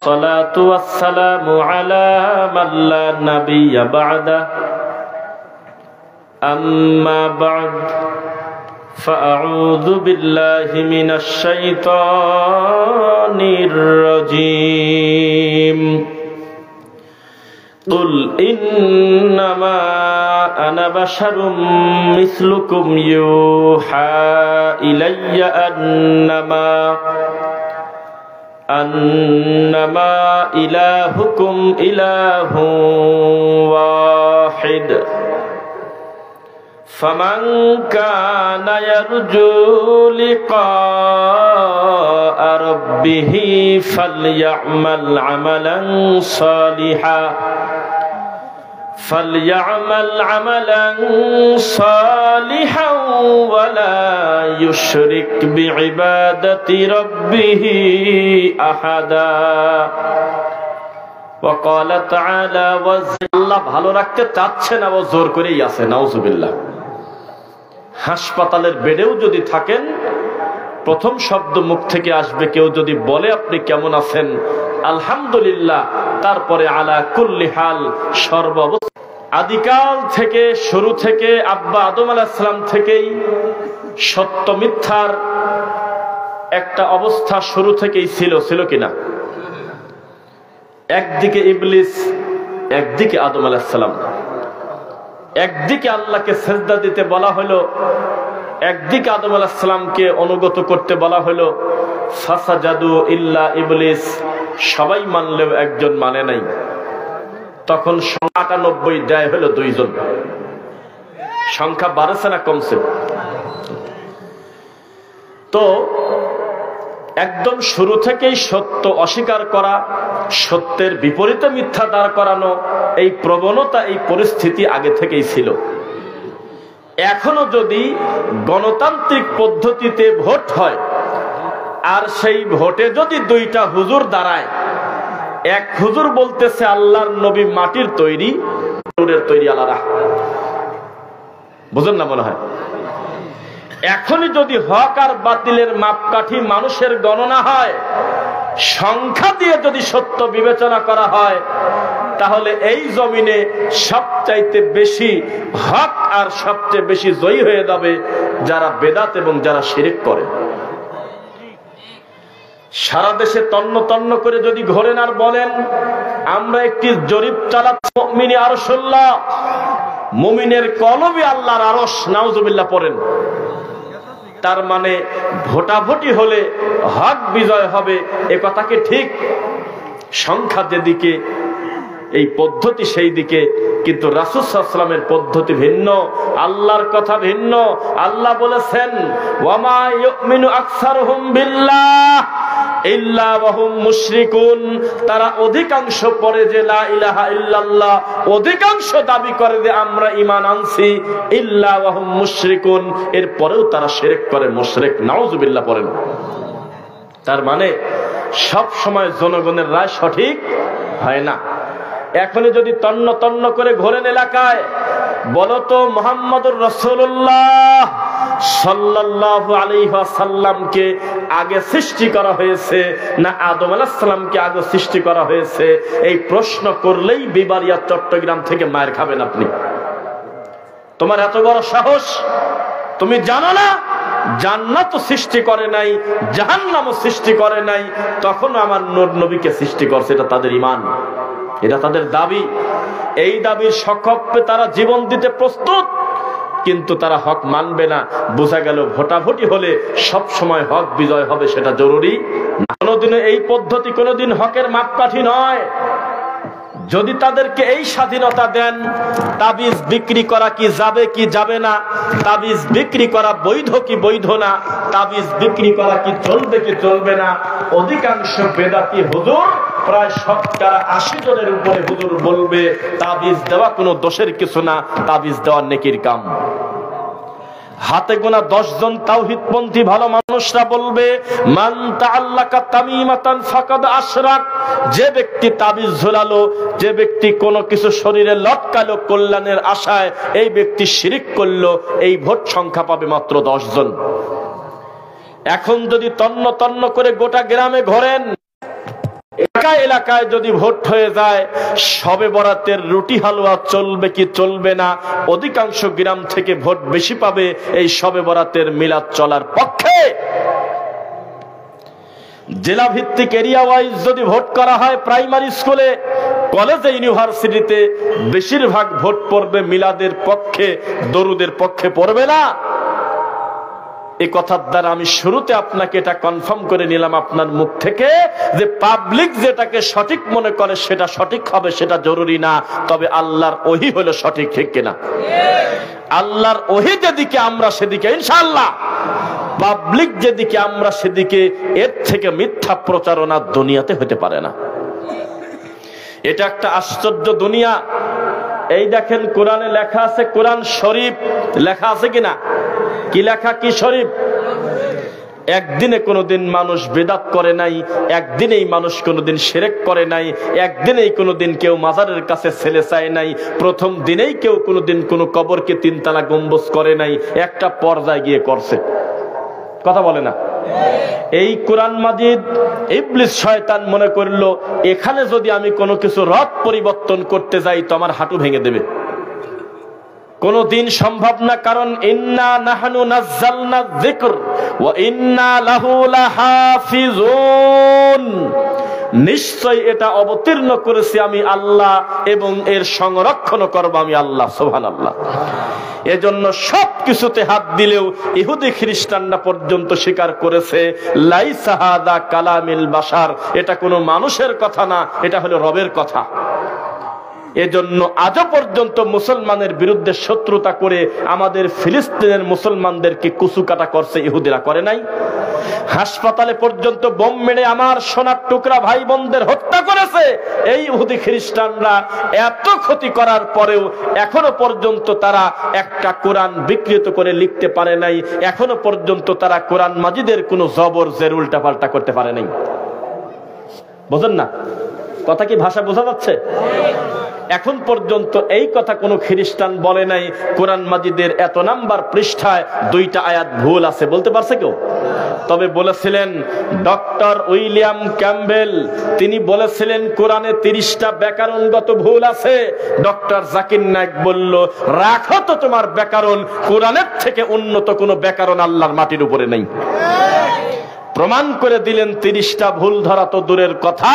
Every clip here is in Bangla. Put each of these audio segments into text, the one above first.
والصلاة والسلام على من لا نبي بعده أما بعد فأعوذ بالله من الشيطان الرجيم قل إنما أنا بشر مثلكم يوحى إلي أنما إلهكم إله واحد فمن كان يرجو لقاء ربه فليعمل عملا صالحا ولا يشرك بعبادة ربه أحدا وقال تعالى আল্লাহ ভালো রাখতে চাচ্ছে না, ও জোর করেই আছে। নাউজুবিল্লাহ। হাসপাতালের বেডেও যদি থাকেন, প্রথম শব্দ মুখ থেকে আসবে, কেউ যদি বলে আপনি কেমন আছেন, আলহামদুলিল্লাহ, তারপরে আলা কুল্লি হাল, সর্বাবস্থা। আদিকাল থেকে, শুরু থেকে, আব্বা আদম আলাইহিস সালাম থেকেই সত্য মিথ্যার একটা অবস্থা শুরু থেকেই ছিল কিনা? একদিকে ইবলিস, একদিকে আদম আলাইহিস সালাম। একদিকে আল্লাহকে সেজদা দিতে বলা হলো, একদিকে আদম আলাইহিস সালামকে অনুগত করতে বলা হলো। ফাসাজাদু ইল্লা ইবলিস, সবাই মানলেও একজন মানে নাই। তখন 98 দেয় হলো 2 জন। সংখ্যা বাড়ছে না কমছে? তো একদম শুরু থেকেই সত্য অস্বীকার করা, সত্যের বিপরীতে মিথ্যা দাঁড় করানো, এই প্রবণতা, এই পরিস্থিতি আগে থেকেই ছিল। এখনো যদি গণতান্ত্রিক পদ্ধতিতে ভোট হয়, আর সেই ভোটে যদি 2টা হুজুর দাঁড়ায়, এক হুজুর বলতেছে আল্লাহর নবী মাটির তৈরি, তৈরি আলাদা, বুঝেন না মনে হয়? এখনই যদি হক আর বাতিলের মাপকাঠি মানুষের গণনা হয়, সংখ্যা দিয়ে যদি সত্য বিবেচনা করা হয়, তাহলে এই জমিনে সবচাইতে বেশি হক আর সবচেয়ে বেশি জয়ী হয়ে যাবে যারা বেদাত এবং যারা শিরক করে। সারা দেশে তন্ন তন্ন করে যদি ঘোরেন আর বলেন আমরা একটি জরিপ চালাচ্ছি, মুমিনে আরশুল্লাহ, মুমিনের কলবে আল্লাহর আরশ, নাউজুবিল্লাহ পড়েন, তার মানে ভোটাভুটি হলে হক বিজয় হবে, এ কথা কি ঠিক? সংখ্যা যেদিকে, এই পদ্ধতি সেই দিকে, কিন্তু রাসূল সাল্লাল্লাহু আলাইহি ওয়াসাল্লামের পদ্ধতি ভিন্ন, আল্লাহর কথা ভিন্ন। আল্লাহ বলেছেন ওয়ামা ইউমিনু আকসারুহুম বিল্লাহ ইল্লা ওয়া হুম মুশরিকুন, তারা অধিকাংশ পড়ে যে লা ইলাহা ইল্লাল্লাহ, অধিকাংশ দাবি করে যে আমরা ঈমান আনছি, ইল্লা ওয়া হুম মুশরিকুন, এরপরেও তারা শিরক করে, মুশরিক, নাউজুবিল্লাহ পড়েন। তার মানে সব সময় জনগণের রায় সঠিক হয় না। এখনই যদি তন্ন তন্ন করে ঘোরেন এলাকায়, বলতো মুহাম্মদুর রাসূলুল্লাহ সাল্লাল্লাহু আলাইহি ওয়াসাল্লামকে আগে সৃষ্টি করা হয়েছে না আদম আলাইহিস সালামকে আগে সৃষ্টি করা হয়েছে? এই প্রশ্ন করলেই বিবারিয়া চট্টগ্রাম থেকে মার খাবেন আপনি। তোমার এত বড় সাহস, তুমি জানো না জান্নাত সৃষ্টি করে নাই, জাহান্নামও সৃষ্টি করে নাই, তখন আমার নূর নবীকে সৃষ্টি করছে। এটা তাদের ঈমান, এটা তাদের দাবি। এই দাবির সপক্ষে তারা জীবন দিতে প্রস্তুত, কিন্তু তারা হক মানবে না। বোঝা গেল ভোটাভুটি হলে সব সময় হক বিজয় হবে, সেটা জরুরি না। কোনোদিনও এই পদ্ধতি কোনোদিন হকের মাপকাঠি নয়। যদি তাদেরকে এই স্বাধীনতা দেন, তাবিজ বিক্রি করা কি যাবে কি যাবে না, তাবিজ বিক্রি করা বৈধ কি বৈধ না, তাবিজ বিক্রি করা কি চলবে কি চলবে না, অধিকাংশ বেদাতি হুজুর, প্রায় 80 জনের উপরে হুজুর বলবে তাবিজ দেওয়া কোনো দোষের কিছু না, তাবিজ দেওয়া নেকির কাম। হাতে গোনা 10 জন তাওহীদপন্থী ভালো মানুষরা বলবে মান তাআল্লাকা তামিমাতান ফাকাদ আশরাক, যে ব্যক্তি তাবিজ ঝোলালো, যে ব্যক্তি কোনো কিছু শরীরে লটকালো কল্যাণের আশায়, এই ব্যক্তি শিরক করলো। এই ভোট সংখ্যা পাবে মাত্র 10 জন। এখন যদি তন্ন তন্ন করে গোটা গ্রামে ঘোরেন, এলাকায় যদি ভোট হয়ে যায়, শবে বরাতের রুটি হালুয়া চলবে কি চলবে না? অধিকাংশ গ্রাম থেকে ভোট বেশি পাবে এই শবে বরাতের মিলাদ চলার পক্ষে। জেলা ভিত্তিক এরিয়া ওয়াইজ যদি ভোট করা হয়, প্রাইমারি স্কুলে, কলেজে, ইউনিভার্সিটিতে, বেশিরভাগ ভোট পড়বে মিলাদের পক্ষে, দরুদের পক্ষে পড়বে না। এই কথার দ্বারা আমি শুরুতে আপনাকে এটা কনফার্ম করে নিলাম আপনার মুখ থেকে যে পাবলিক যেটাকে সঠিক মনে করে সেটা সঠিক হবে, সেটা জরুরি না। তবে আল্লাহর ওহী হলো সঠিক, ঠিক কিনা? আল্লাহর ওহী যেদিকে আমরা সেদিকে ইনশাআল্লাহ, পাবলিক যেদিকে আমরা সেদিকে। এর থেকে মিথ্যা প্রচারণা দুনিয়াতে হতে পারে না। এটা একটা আশ্চর্য দুনিয়া। এই দেখেন কোরআনে লেখা আছে, কোরআন শরীফ লেখা আছে কিনা? কি লেখা? কি শরীফ? একদিনে কোনোদিন মানুষ বিদআত করে নাই, একদিনেই মানুষ কোনোদিন শিরক করে নাই, একদিনেই কোনোদিন কেউ মাজারের কাছে ছেলে চায় নাই, প্রথম দিনেই কেউ কোনোদিন কোনো কবরকে তিনতলা গম্বুজ করে নাই, একটা পর্যায়ে গিয়ে করছে। কথা বলে না? এই কোরআন মাজিদ ইবলিস শয়তান মনে করলো এখানে যদি আমি কোনো কিছু রদ পরিবর্তন করতে যাই তো আমার হাঁটু ভেঙে দেবে। কোনদিন সম্ভব না, কারণ ইন্না নাহনু নাযালনা যিকর ওয়া ইন্না লাহু লাহাফিজুন, নিশ্চয় এটা অবতীর্ণ করেছি আমি আল্লাহ এবং এর সংরক্ষণ করব আমি আল্লাহ। সুবহানাল্লাহ। এজন্য সব কিছুতে হাত দিলেও ইহুদি খ্রিস্টানরা পর্যন্ত স্বীকার করেছে লাইসা হাযা কালামিল বাশার, এটা কোনো মানুষের কথা না, এটা হলো রবের কথা। এজন্য আজও পর্যন্ত মুসলমানের বিরুদ্ধে শত্রুতা করে আমাদের ফিলিস্তিনের মুসলমানদেরকে কুচুকাটা করছে, ইহুদিরা করে নাই? হাসপাতালে পর্যন্ত বোম মেরে আমার সোনার টুকরা ভাই বোনদের হত্যা করেছে এই ইহুদি খ্রিস্টানরা। এত ক্ষতি করার পরেও এখনো পর্যন্ত তারা একটা কোরআন বিকৃত করে লিখতে পারে নাই, এখনো পর্যন্ত তারা কোরআন মাজিদের কোনো জবর জের উল্টা পাল্টা করতে পারে নাই। বুঝেন না কথা? কি ভাষা বোঝা যাচ্ছে? এখন পর্যন্ত এই কথা কোন খ্রিস্টান বলে নাই কোরআন মাজিদের এত নাম্বার পৃষ্ঠায় 2টা আয়াত ভুল আছে, বলতে পারছে কেউ? তবে বলেছিলেন ডক্টর উইলিয়াম ক্যাম্বেল, তিনি বলেছিলেন কোরআনে 30টা ব্যাকরণগত ভুল আছে। ডক্টর জাকির নায়েক বলল রাখো তো তোমার ব্যাকরণ, কোরআনের থেকে উন্নত কোন ব্যাকরণ আল্লাহর মাটির উপরে নেই। প্রমাণ করে দিলেন 30টা ভুল ধরা তো দূরের কথা,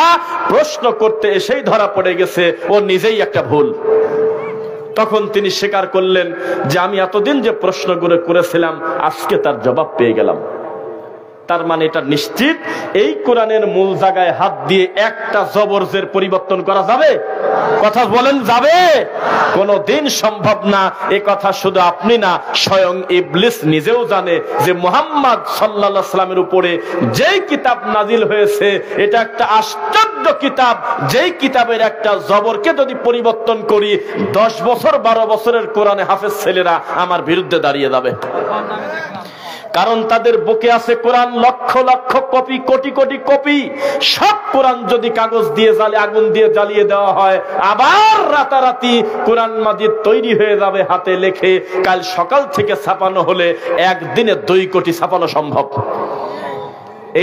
প্রশ্ন করতে এসেই ধরা পড়ে গেছে ও নিজেই একটা ভুল। তখন তিনি স্বীকার করলেন যে আমি এতদিন যে প্রশ্নগুলো করেছিলাম আজকে তার জবাব পেয়ে গেলাম। তার মানে এটা নিশ্চিত এই কোরআনের মূল জায়গায় হাত দিয়ে একটা জবরজের পরিবর্তন করা যাবে? কথা বলেন, যাবে? কোনদিন সম্ভব না। এ কথা শুধু আপনি না, স্বয়ং ইবলিস নিজেও জানে যে মুহাম্মদ সাল্লাল্লাহু আলাইহি ওয়াসাল্লামের উপরে যেই কিতাব নাজিল হয়েছে এটা একটা আশ্চর্য কিতাব, যেই কিতাবের একটা জবরকে যদি পরিবর্তন করি 10 বছর 12 বছরের কোরআনে হাফেজ ছেলেরা আমার বিরুদ্ধে দাঁড়িয়ে যাবে। কারণ তাদের বুকে আছে কোরআন, লক্ষ লক্ষ কপি, কোটি কোটি কপি। সব কোরআন যদি কাগজ দিয়ে আগুন দিয়ে জ্বালিয়ে দেওয়া হয়, আবার রাতারাতি কোরআন মাজিদ তৈরি হয়ে যাবে হাতে লেখে। কাল সকাল থেকে ছাপানো হলে একদিনে 2 কোটি ছাপানো সম্ভব।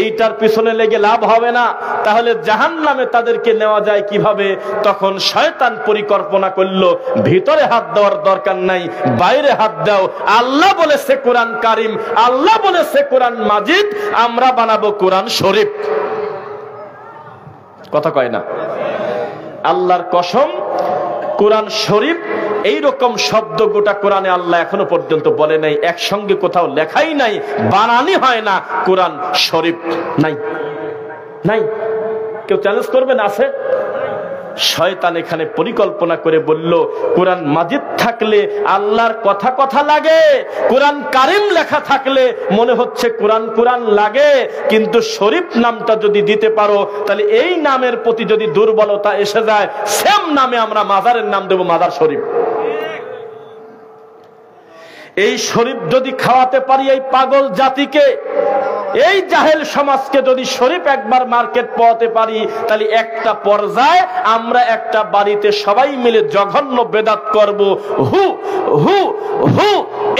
এইটার পিছনে লেগে লাভ হবে না। তাহলে জাহান্নামে তাদেরকে নেওয়া যায় কিভাবে? তখন শয়তান পরিকল্পনা করলো ভিতরে হাত দেওয়ার দরকার নাই, বাইরে হাত দাও। আল্লাহ বলেছে কোরআন কারিম, আল্লাহ বলেছে কোরআন মাজিদ, আমরা বানাবো কোরআন শরীফ। কথা কয় না? আল্লাহর কসম, কোরআন শরীফ এইরকম শব্দ গোটা কোরআনে আল্লাহ এখনো পর্যন্ত বলে নাই, একসঙ্গে কোথাও লেখাই নাই, বানানি হয় না। কোরআন শরীফ নাই, নাই। কেউ চ্যালেঞ্জ করবেন? আছে? শয়তান এখানে পরিকল্পনা করে বলল কোরআন মাজিদ থাকলে আল্লাহর কথা কথা লাগে, কোরআন কারিম লেখা থাকলে মনে হচ্ছে কোরআন কোরআন লাগে, কিন্তু শরীফ নামটা যদি দিতে পারো তাহলে এই নামের প্রতি যদি দুর্বলতা এসে যায়, সেম নামে আমরা মাজারের নাম দেব মাজার শরীফ। এই শরীফ যদি খাওয়াতে পারি এই পাগল জাতিকে, এই জাহেল সমাজকে যদি শরীফ একবার মার্কেট পাওয়াতে পারি, তাহলে একটা পর্যায়ে আমরা একটা বাড়িতে সবাই মিলে জঘন্য বেদাত করব, হু হু হু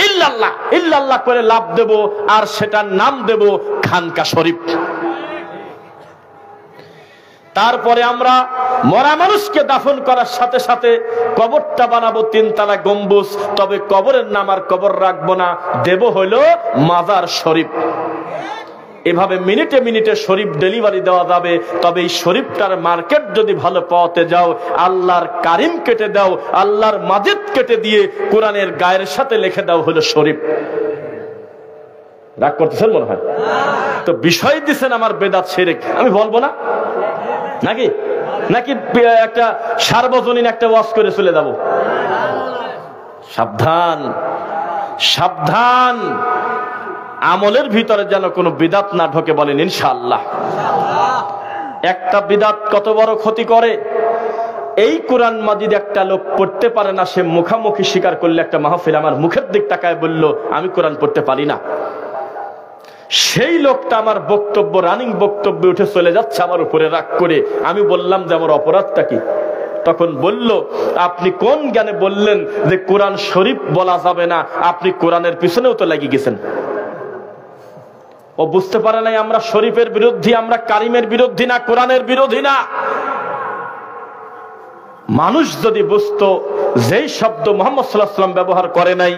ইল্লাল্লাহ ইল্লাল্লাহ করে লাভ দেব, আর সেটার নাম দেব খানকা শরীফ। তারপরে আমরা মরা মানুষকে দাফন করার সাথে সাথে কবরটা বানাবো 3 তলা গম্বুজ, তবে কবরের নাম আর কবর রাখবো না, দেব হলো মাজার শরীফ। এভাবে মিনিটে মিনিটে শরীফ ডেলিভারি দেওয়া যাবে। তবে এই শরীফটার মার্কেট যদি ভালো পাওয়াতে যাও, আল্লাহর কারিম কেটে দাও, আল্লাহর মাজিদ কেটে দিয়ে কোরআনের গায়ের সাথে লিখে দাও হলো শরীফ। রাগ করতেছেন মনে হয়? তো বিষয় দিচ্ছেন আমার বেদাত শিরক, আমি বলবো না নাকি? নাকি একটা সার্বজনীন একটা ওয়াজ করে চলে যাব? সাবধান সাবধান, আমলের ভিতরে যেন কোনো বিদাত না ঢোকে, বলেন ইনশাআল্লাহ। একটা বিদাত কত বড় ক্ষতি করে, এই কোরআন মাজিদ একটা লোক পড়তে পারে না, সে মুখামুখি স্বীকার করলে একটা মাহফিল আমার মুখের দিক তাকায় বলল আমি কোরআন পড়তে পারি না, সেই লোকটা আমার বক্তব্য রানিং বক্তব্যে উঠে চলে যাচ্ছে আমার উপরে রাগ করে। আমি বললাম যে আমার অপরাধটা কি? তখন বলল আপনি কোন জ্ঞানে বললেন যে কোরআন শরীফ বলা যাবে না? আপনি কোরআনের পিছনেও তো লেগে গেছেন। ও বুঝতে পারে নাই আমরা শরীফের বিরোধী, আমরা কারিমের বিরোধী না, কোরআনের বিরোধী না। মানুষ যদি বুঝতো যেই শব্দ মুহাম্মদ সাল্লাল্লাহু আলাইহি ওয়াসাল্লাম ব্যবহার করে নাই,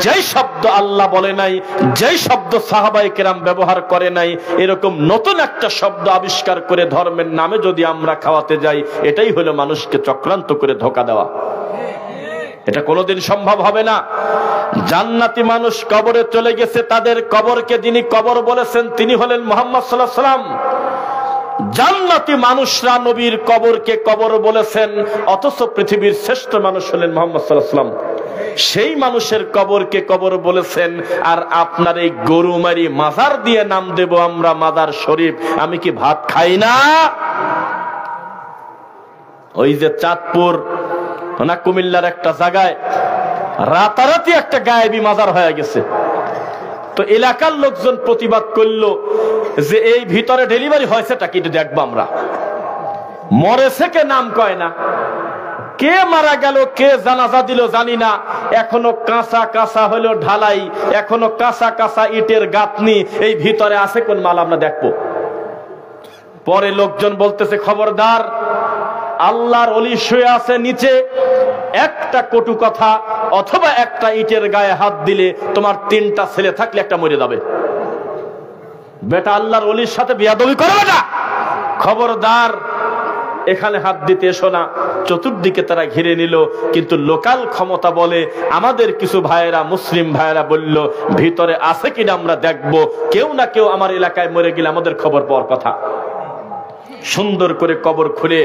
যেই শব্দ আল্লাহ বলে নাই, যেই শব্দ সাহাবায়ে কেরাম ব্যবহার করে নাই, এরকম নতুন একটা শব্দ আবিষ্কার করে ধর্মের নামে যদি আমরা খাওয়াতে যাই, এটাই হলো মানুষকে চক্রান্ত করে ধোঁকা দেওয়া। এটা কোনোদিন সম্ভব হবে না। জান্নাতি মানুষ কবরে চলে গেছে, তাদের কবরকে যিনি কবর বলেছেন তিনি হলেন মুহাম্মদ সাল্লাল্লাহু আলাইহি ওয়াসাল্লাম। জান্নাতি মানুষরা নবীর কবরকে কবর বলেছেন, অথচ পৃথিবীর শ্রেষ্ঠ মানুষ হলেন মুহাম্মদ সাল্লাল্লাহু আলাইহি ওয়াসাল্লাম, সেই মানুষের কবরকে কবর বলেছেন। আর আপনার এই গরু মারি মাজার দিয়ে নাম দেব আমরা মাজার শরীফ, আমি কি ভাত খাই না? ওই যে চাঁদপুর না কুমিল্লার একটা জায়গায় রাতারাতি একটা গায়েবী মাজার হয়ে গেছে, তো এলাকার লোকজন প্রতিবাদ করলো যে এই ভিতরে ডেলিভারি হয়েছেটা কি দেখবো আমরা। মরেছে কে নাম কয় না, কে মারা গেল, কে জানাজা দিল জানি না, এখনো কাঁচা কাঁচা হলো ঢালাই, এখনো কাঁচা কাঁচা ইটের গাঁথনি, এই ভিতরে আছে কোন মাল আমরা দেখবো। পরে লোকজন বলতেছে খবরদার, আল্লাহর ওলি শুয়ে আছে নিচে, একটা কটু কথা অথবা একটা ইটের গায়ে হাত দিলে তোমার 3টা ছেলে থাকলে একটা মরে যাবে। বেটা আল্লাহর ওলির সাথে বিয়াদবি করবে না, খবরদার এখানে হাত দিতে এসো না। চতুর্দিকে তারা ঘিরে নিল, কিন্তু লোকাল ক্ষমতা বলে আমাদের কিছু ভাইয়েরা, মুসলিম ভাইয়েরা বলল ভিতরে আছে কিনা আমরা দেখবো, কেউ না কেউ আমার এলাকায় মরে গেলে আমাদের খবর পাওয়ার কথা। সুন্দর করে কবর খুলে,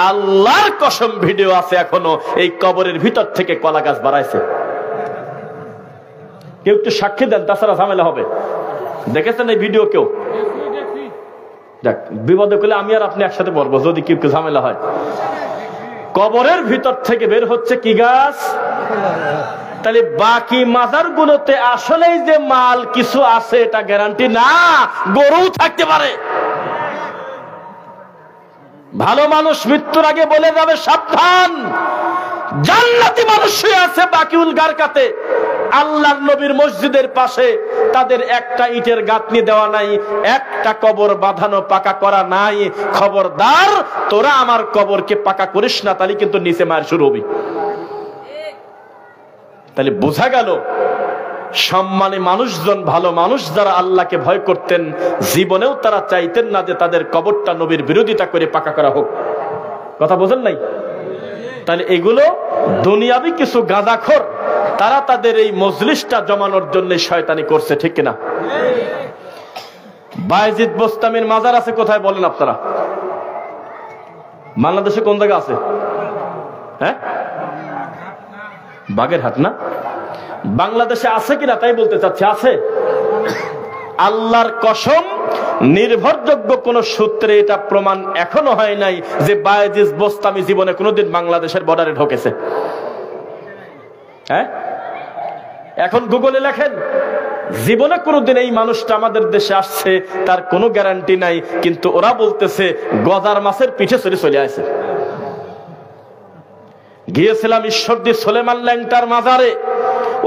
আল্লাহর কসম ভিডিও আছে এখনো, এই কবরের ভিতর থেকে কলা গাছ বাড়াইছে। কেউ একটু সাক্ষী দেন, তাছাড়া ঝামেলা হবে। দেখেছেন এই ভিডিও কেউ? দেখ, বিপদে করলে আমি আর আপনি একসাথে পড়বো যদি কেউ ঝামেলা হয়। কবরের ভিতর থেকে বের হচ্ছে কি গাছ? তাহলে বাকি মাজার গুলোতে আসলেই যে মাল কিছু আছে এটা গ্যারান্টি না, গরু থাকতে পারে। ভালো মানুষ মৃত্যুর আগে বলে যাবে সাবধান, জান্নাতি মানুষ শুয়ে আছে বাকিউল গারকাতে, আল্লাহর নবীর মসজিদের পাশে, তাদের একটা ইটের গাঁথনি দেওয়া নাই, একটা কবর বাঁধানো পাকা করা নাই। খবরদার তোরা আমার কবরকে পাকা করিস না, তাহলে কিন্তু নিচে মার শুরু হবি। তাহলে বোঝা গেল সম্মানী মানুষজন, ভালো মানুষ যারা আল্লাহকে ভয় করতেন, জীবনেও তারা চাইতেন না যে তাদের কবরটা নবীর বিরোধিতা করে পাকা করা হোক। কথা বোঝেন নাই? তাহলে এগুলো দুনিয়াবি কিছু গাঁজাখোর, তারা তাদের এই মজলিসটা জমানোর জন্য শয়তানি করছে, ঠিক কিনা? বায়েজিদ বোস্তামির মাজার আছে কোথায় বলেন আপনারা? বাংলাদেশে কোন জায়গা আছে? হ্যাঁ, বাগেরহাট না? বাংলাদেশে আছে কিনা তাই বলতে চাচ্ছি। আছে। আল্লাহর কসম, নির্ভরযোগ্য কোন সূত্রে এটা প্রমাণ এখনো হয় নাই যে বায়েজিদ বোস্তামি জীবনে কোনোদিন বাংলাদেশের বর্ডারে ঢোকেছে। হ্যাঁ, এখন গুগলে লেখেন, জীবনে কোনোদিন এই মানুষটা আমাদের দেশে আসছে তার কোনো গ্যারান্টি নাই, কিন্তু ওরা বলতেছে গজার মাছের পিঠে চলে আসে। গিয়েছিলাম ঈশ্বরদী সোলেমান ল্যাংটার মাজারে,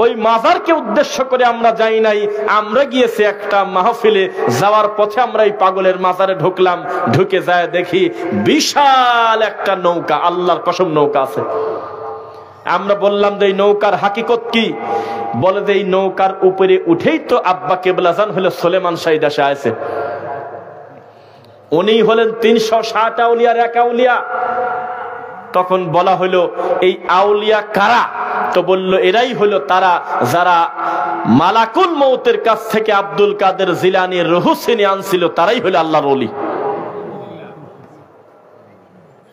ওই মাজারকে উদ্দেশ্য করে আমরা যাই নাই, আমরা গিয়েছি একটা মাহফিলে। যাওয়ার পথে আমরা এই পাগলের মাজারে ঢুকলাম, ঢুকে যায় দেখি বিশাল একটা নৌকা, আল্লাহর কসম নৌকা আছে। আমরা বললাম যে এই নৌকার হাকিকত কি? বলে যে এই নৌকার উপরে উঠেই তো আব্বা কেবলাজান হলো সুলেমান শাহী দেশে আছে। উনি হলেন 360 আউলিয়ার এক আউলিয়া। তখন বলা হলো এই আউলিয়া কারা? তো বলল এরাই হলো তারা যারা মালাকুল মউতের কাছ থেকে আব্দুল কাদের জিলানীর রূহ ছিনে আনছিল, তারাই হলো আল্লাহর ওলি।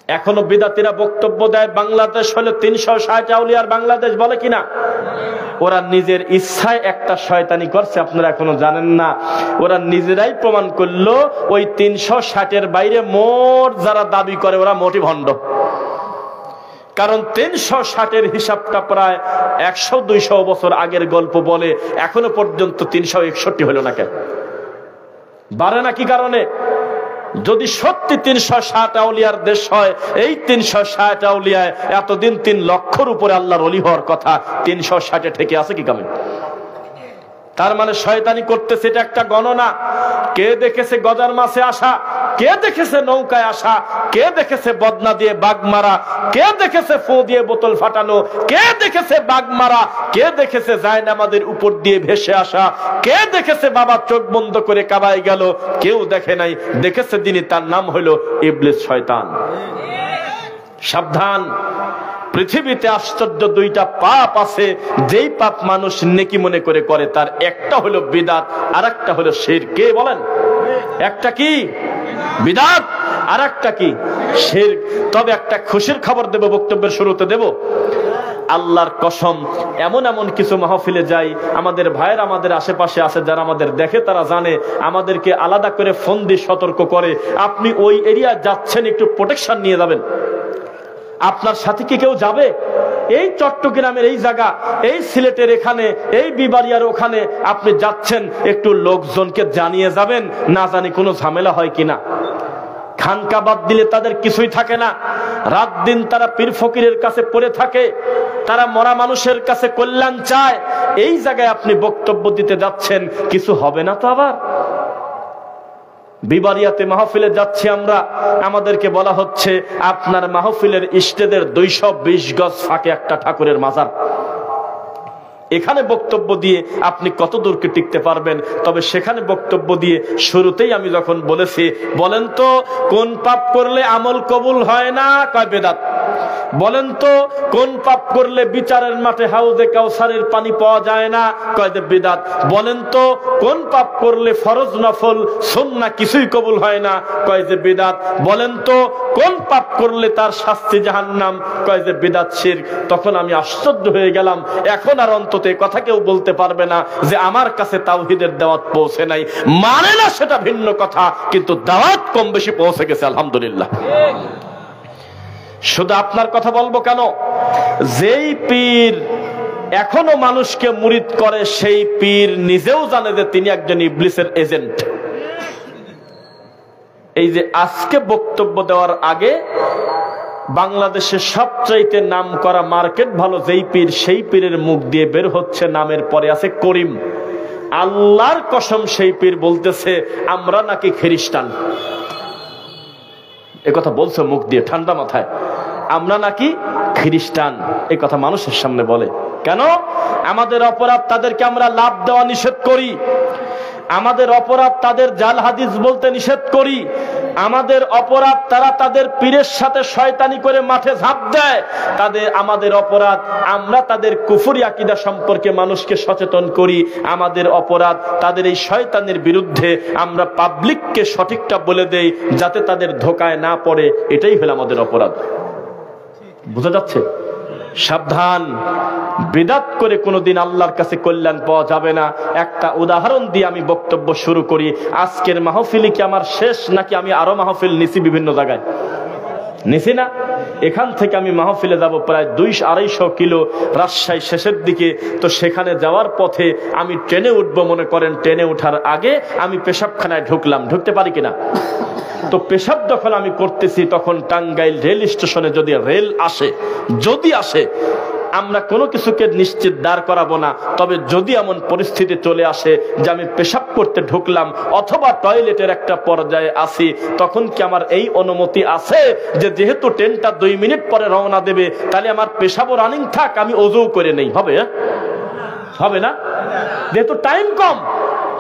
এখনো বিদাতিরা বক্তব্য দেয় বাংলাদেশ হলো 360 আউলিয়ার বাংলাদেশ, বলে কিনা? ওরা নিজের ইচ্ছায় একটা শয়তানি করছে, আপনারা এখনো জানেন না। ওরা নিজেরাই প্রমাণ করলো ওই 360-এর বাইরে মোট যারা দাবি করে ওরা মোটি ভণ্ড। কারণ 360-এর হিসাবটা প্রায় 100-200 বছর আগের গল্প বলে, এখনো পর্যন্ত 361 হলো না কেন? বাড়ে না কি কারণে? যদি সত্যি 360 আউলিয়ার দেশ হয়, এই 360 আউলিয়ায় এতদিন 3 লক্ষর উপরে আল্লাহর ওলি হওয়ার কথা, 360-এ ঠেকে আছে কি কামে? তার মানে শয়তানি করতেছে, এটা একটা গণনা। কে দেখেছে গজার মাছে আসা, কে দেখেছে নৌকায় আসা, কে দেখেছে বদনা দিয়ে বাঘ মারা, কে দেখেছে ফু দিয়ে বোতল ফাটানো, কে দেখেছে বাঘ মারা, কে দেখেছে জায়নামাজের উপর দিয়ে ভেসে আসা, কে দেখেছে বাবা চোখ বন্ধ করে কাবায় গেল, কেউ দেখে নাই। দেখেছে যিনি, তার নাম হলো ইবলিস, শয়তান। সাবধান, পৃথিবীতে আশ্চর্য 2টা পাপ আছে, যেই পাপ মানুষ নেকি মনে করে করে। তার একটা হলো বিদআত, আর একটা হলো শিরক। কে বলেন? একটা কি বিদআত, আর একটা কি শিরক। তবে একটা খুশির খবর দেব, বক্তব্যের শুরুতে দেব। আল্লাহর কসম, এমন এমন কিছু মাহফিলে যাই, আমাদের ভাইয়ের আমাদের আশেপাশে আছে, যারা আমাদের দেখে তারা জানে, আমাদেরকে আলাদা করে ফোন দিয়ে সতর্ক করে, আপনি ওই এরিয়া যাচ্ছেন, একটু প্রোটেকশন নিয়ে যাবেন। আপনার সাথে কি কেউ যাবে? এই চট্টগ্রামের এই জায়গা, এই সিলেটের এখানে, এই বিবাড়িয়ার ওখানে আপনি যাচ্ছেন, একটু লোকজনকে জানিয়ে যাবেন, না জানি কোনো ঝামেলা হয় কিনা। খানকা বাদ দিলে তাদের কিছুই থাকে না, রাত দিন তারা পীর ফকিরের কাছে পড়ে থাকে, তারা মরা মানুষের কাছে কল্যাণ চায়। এই জায়গায় আপনি বক্তব্য দিতে যাচ্ছেন, কিছু হবে না তো? আবার বিবারিয়াতে মাহফিলে যাচ্ছি আমরা, আমাদেরকে বলা হচ্ছে আপনার মাহফিলের স্টেজের 220 গজ ফাঁকে একটা ঠাকুরের মাজার। এখানে বক্তব্য দিয়ে আপনি কত দূরকে টিকতে পারবেন? তবে সেখানে বক্তব্য দিয়ে শুরুতেই আমি যখন বলেছি, বলেন তো কোন পাপ করলে আমল কবুল হয় না? কয় বেদাত। বলেন তো কোন পাপ করলে বিচারের মাঠে হাউজে কাউসারের পানি পাওয়া যায় না? কয় যে বিদআত। বলেন তো কোন পাপ করলে ফরজ নফল সুন্নাহ কিছুই কবুল হয় না? কয় যে বিদআত। বলেন তো কোন পাপ করলে তার শাস্তি জাহান্নাম? কয় যে বিদআত, শিরক। তখন আমি আশ্চর্য হয়ে গেলাম, এখন আর অন্তত কথা কেউ বলতে পারবে না যে আমার কাছে তাওহীদের দাওয়াত পৌঁছে নাই। মানে না সেটা ভিন্ন কথা, কিন্তু দাওয়াত কম বেশি পৌঁছে গেছে, আলহামদুলিল্লাহ। শুধু আপনার কথা বলবো কেন? যেই পীর এখনো মানুষকে মুরিদ করে, সেই পীর নিজেও জানে যে তিনি একজন ইবলিসের এজেন্ট। এই যে আজকে বক্তব্য দেওয়ার আগে বাংলাদেশের সবচাইতে নাম করা মার্কেট ভালো যেই পীর, সেই পীরের মুখ দিয়ে বের হচ্ছে নামের পরে আছে করিম। আল্লাহর কসম, সেই পীর বলতেছে আমরা নাকি খ্রিস্টান। এ কথা বলছে মুখ দিয়ে ঠান্ডা মাথায়, আমরা নাকি খ্রিস্টান। এই কথা মানুষের সামনে বলে কেন? আমাদের অপরাধ, তাদেরকে আমরা লাভ দেওয়া নিষেধ করি। আমাদের অপরাধ, তাদের জাল হাদিস বলতে নিষেধ করি। আমাদের অপরাধ, তারা তাদের পীরের সাথে শয়তানি করে মাঠে ঝাঁপ দেয়। আমাদের অপরাধ, আমরা তাদের কুফরি আকীদা সম্পর্কে মানুষকে সচেতন করি। আমাদের অপরাধ, তাদের এই শয়তানের বিরুদ্ধে আমরা পাবলিককে সঠিকটা বলে দেই, যাতে তাদের ধোকায় না পড়ে। এটাই হলো আমাদের অপরাধ। বোঝা যাচ্ছে? সাবধান, বিদআত করে কোনোদিন আল্লাহর কাছে কল্যাণ পাওয়া যাবে না। একটা উদাহরণ দিয়ে আমি বক্তব্য শুরু করি। আজকের মাহফিল কি আমার শেষ, নাকি আমি আরো মাহফিল নিছি বিভিন্ন জায়গায়? নিছি না? এখান থেকে আমি মাহফিলে যাব প্রায় 200-250 কিলো, রাজশাহী শেষের দিকে। তো সেখানে যাওয়ার পথে আমি ট্রেনে উঠবো, মনে করেন ট্রেনে ওঠার আগে আমি পেশাবখানায় ঢুকলাম, ঢুকতে পারি কিনা? তো পেশাব যখন আমি করতেছি, তখন টাঙ্গাইল রেল স্টেশনে যদি রেল আসে, যদি আসে, আমরা কোনো কিছুকে নিশ্চিত দাঁড় করাবো না, তবে যদি এমন পরিস্থিতি চলে আসে যে আমি পেশাব করতে ঢুকলাম অথবা টয়লেটের একটা পর্যায়ে আসি, তখন কি আমার এই অনুমতি আছে যে যেহেতু ট্রেনটা 2 মিনিট পরে রওনা দেবে, তাহলে আমার পেশাবও রানিং থাক, আমি ওযু করে নেই? হবে? হবে না? যেহেতু টাইম কম,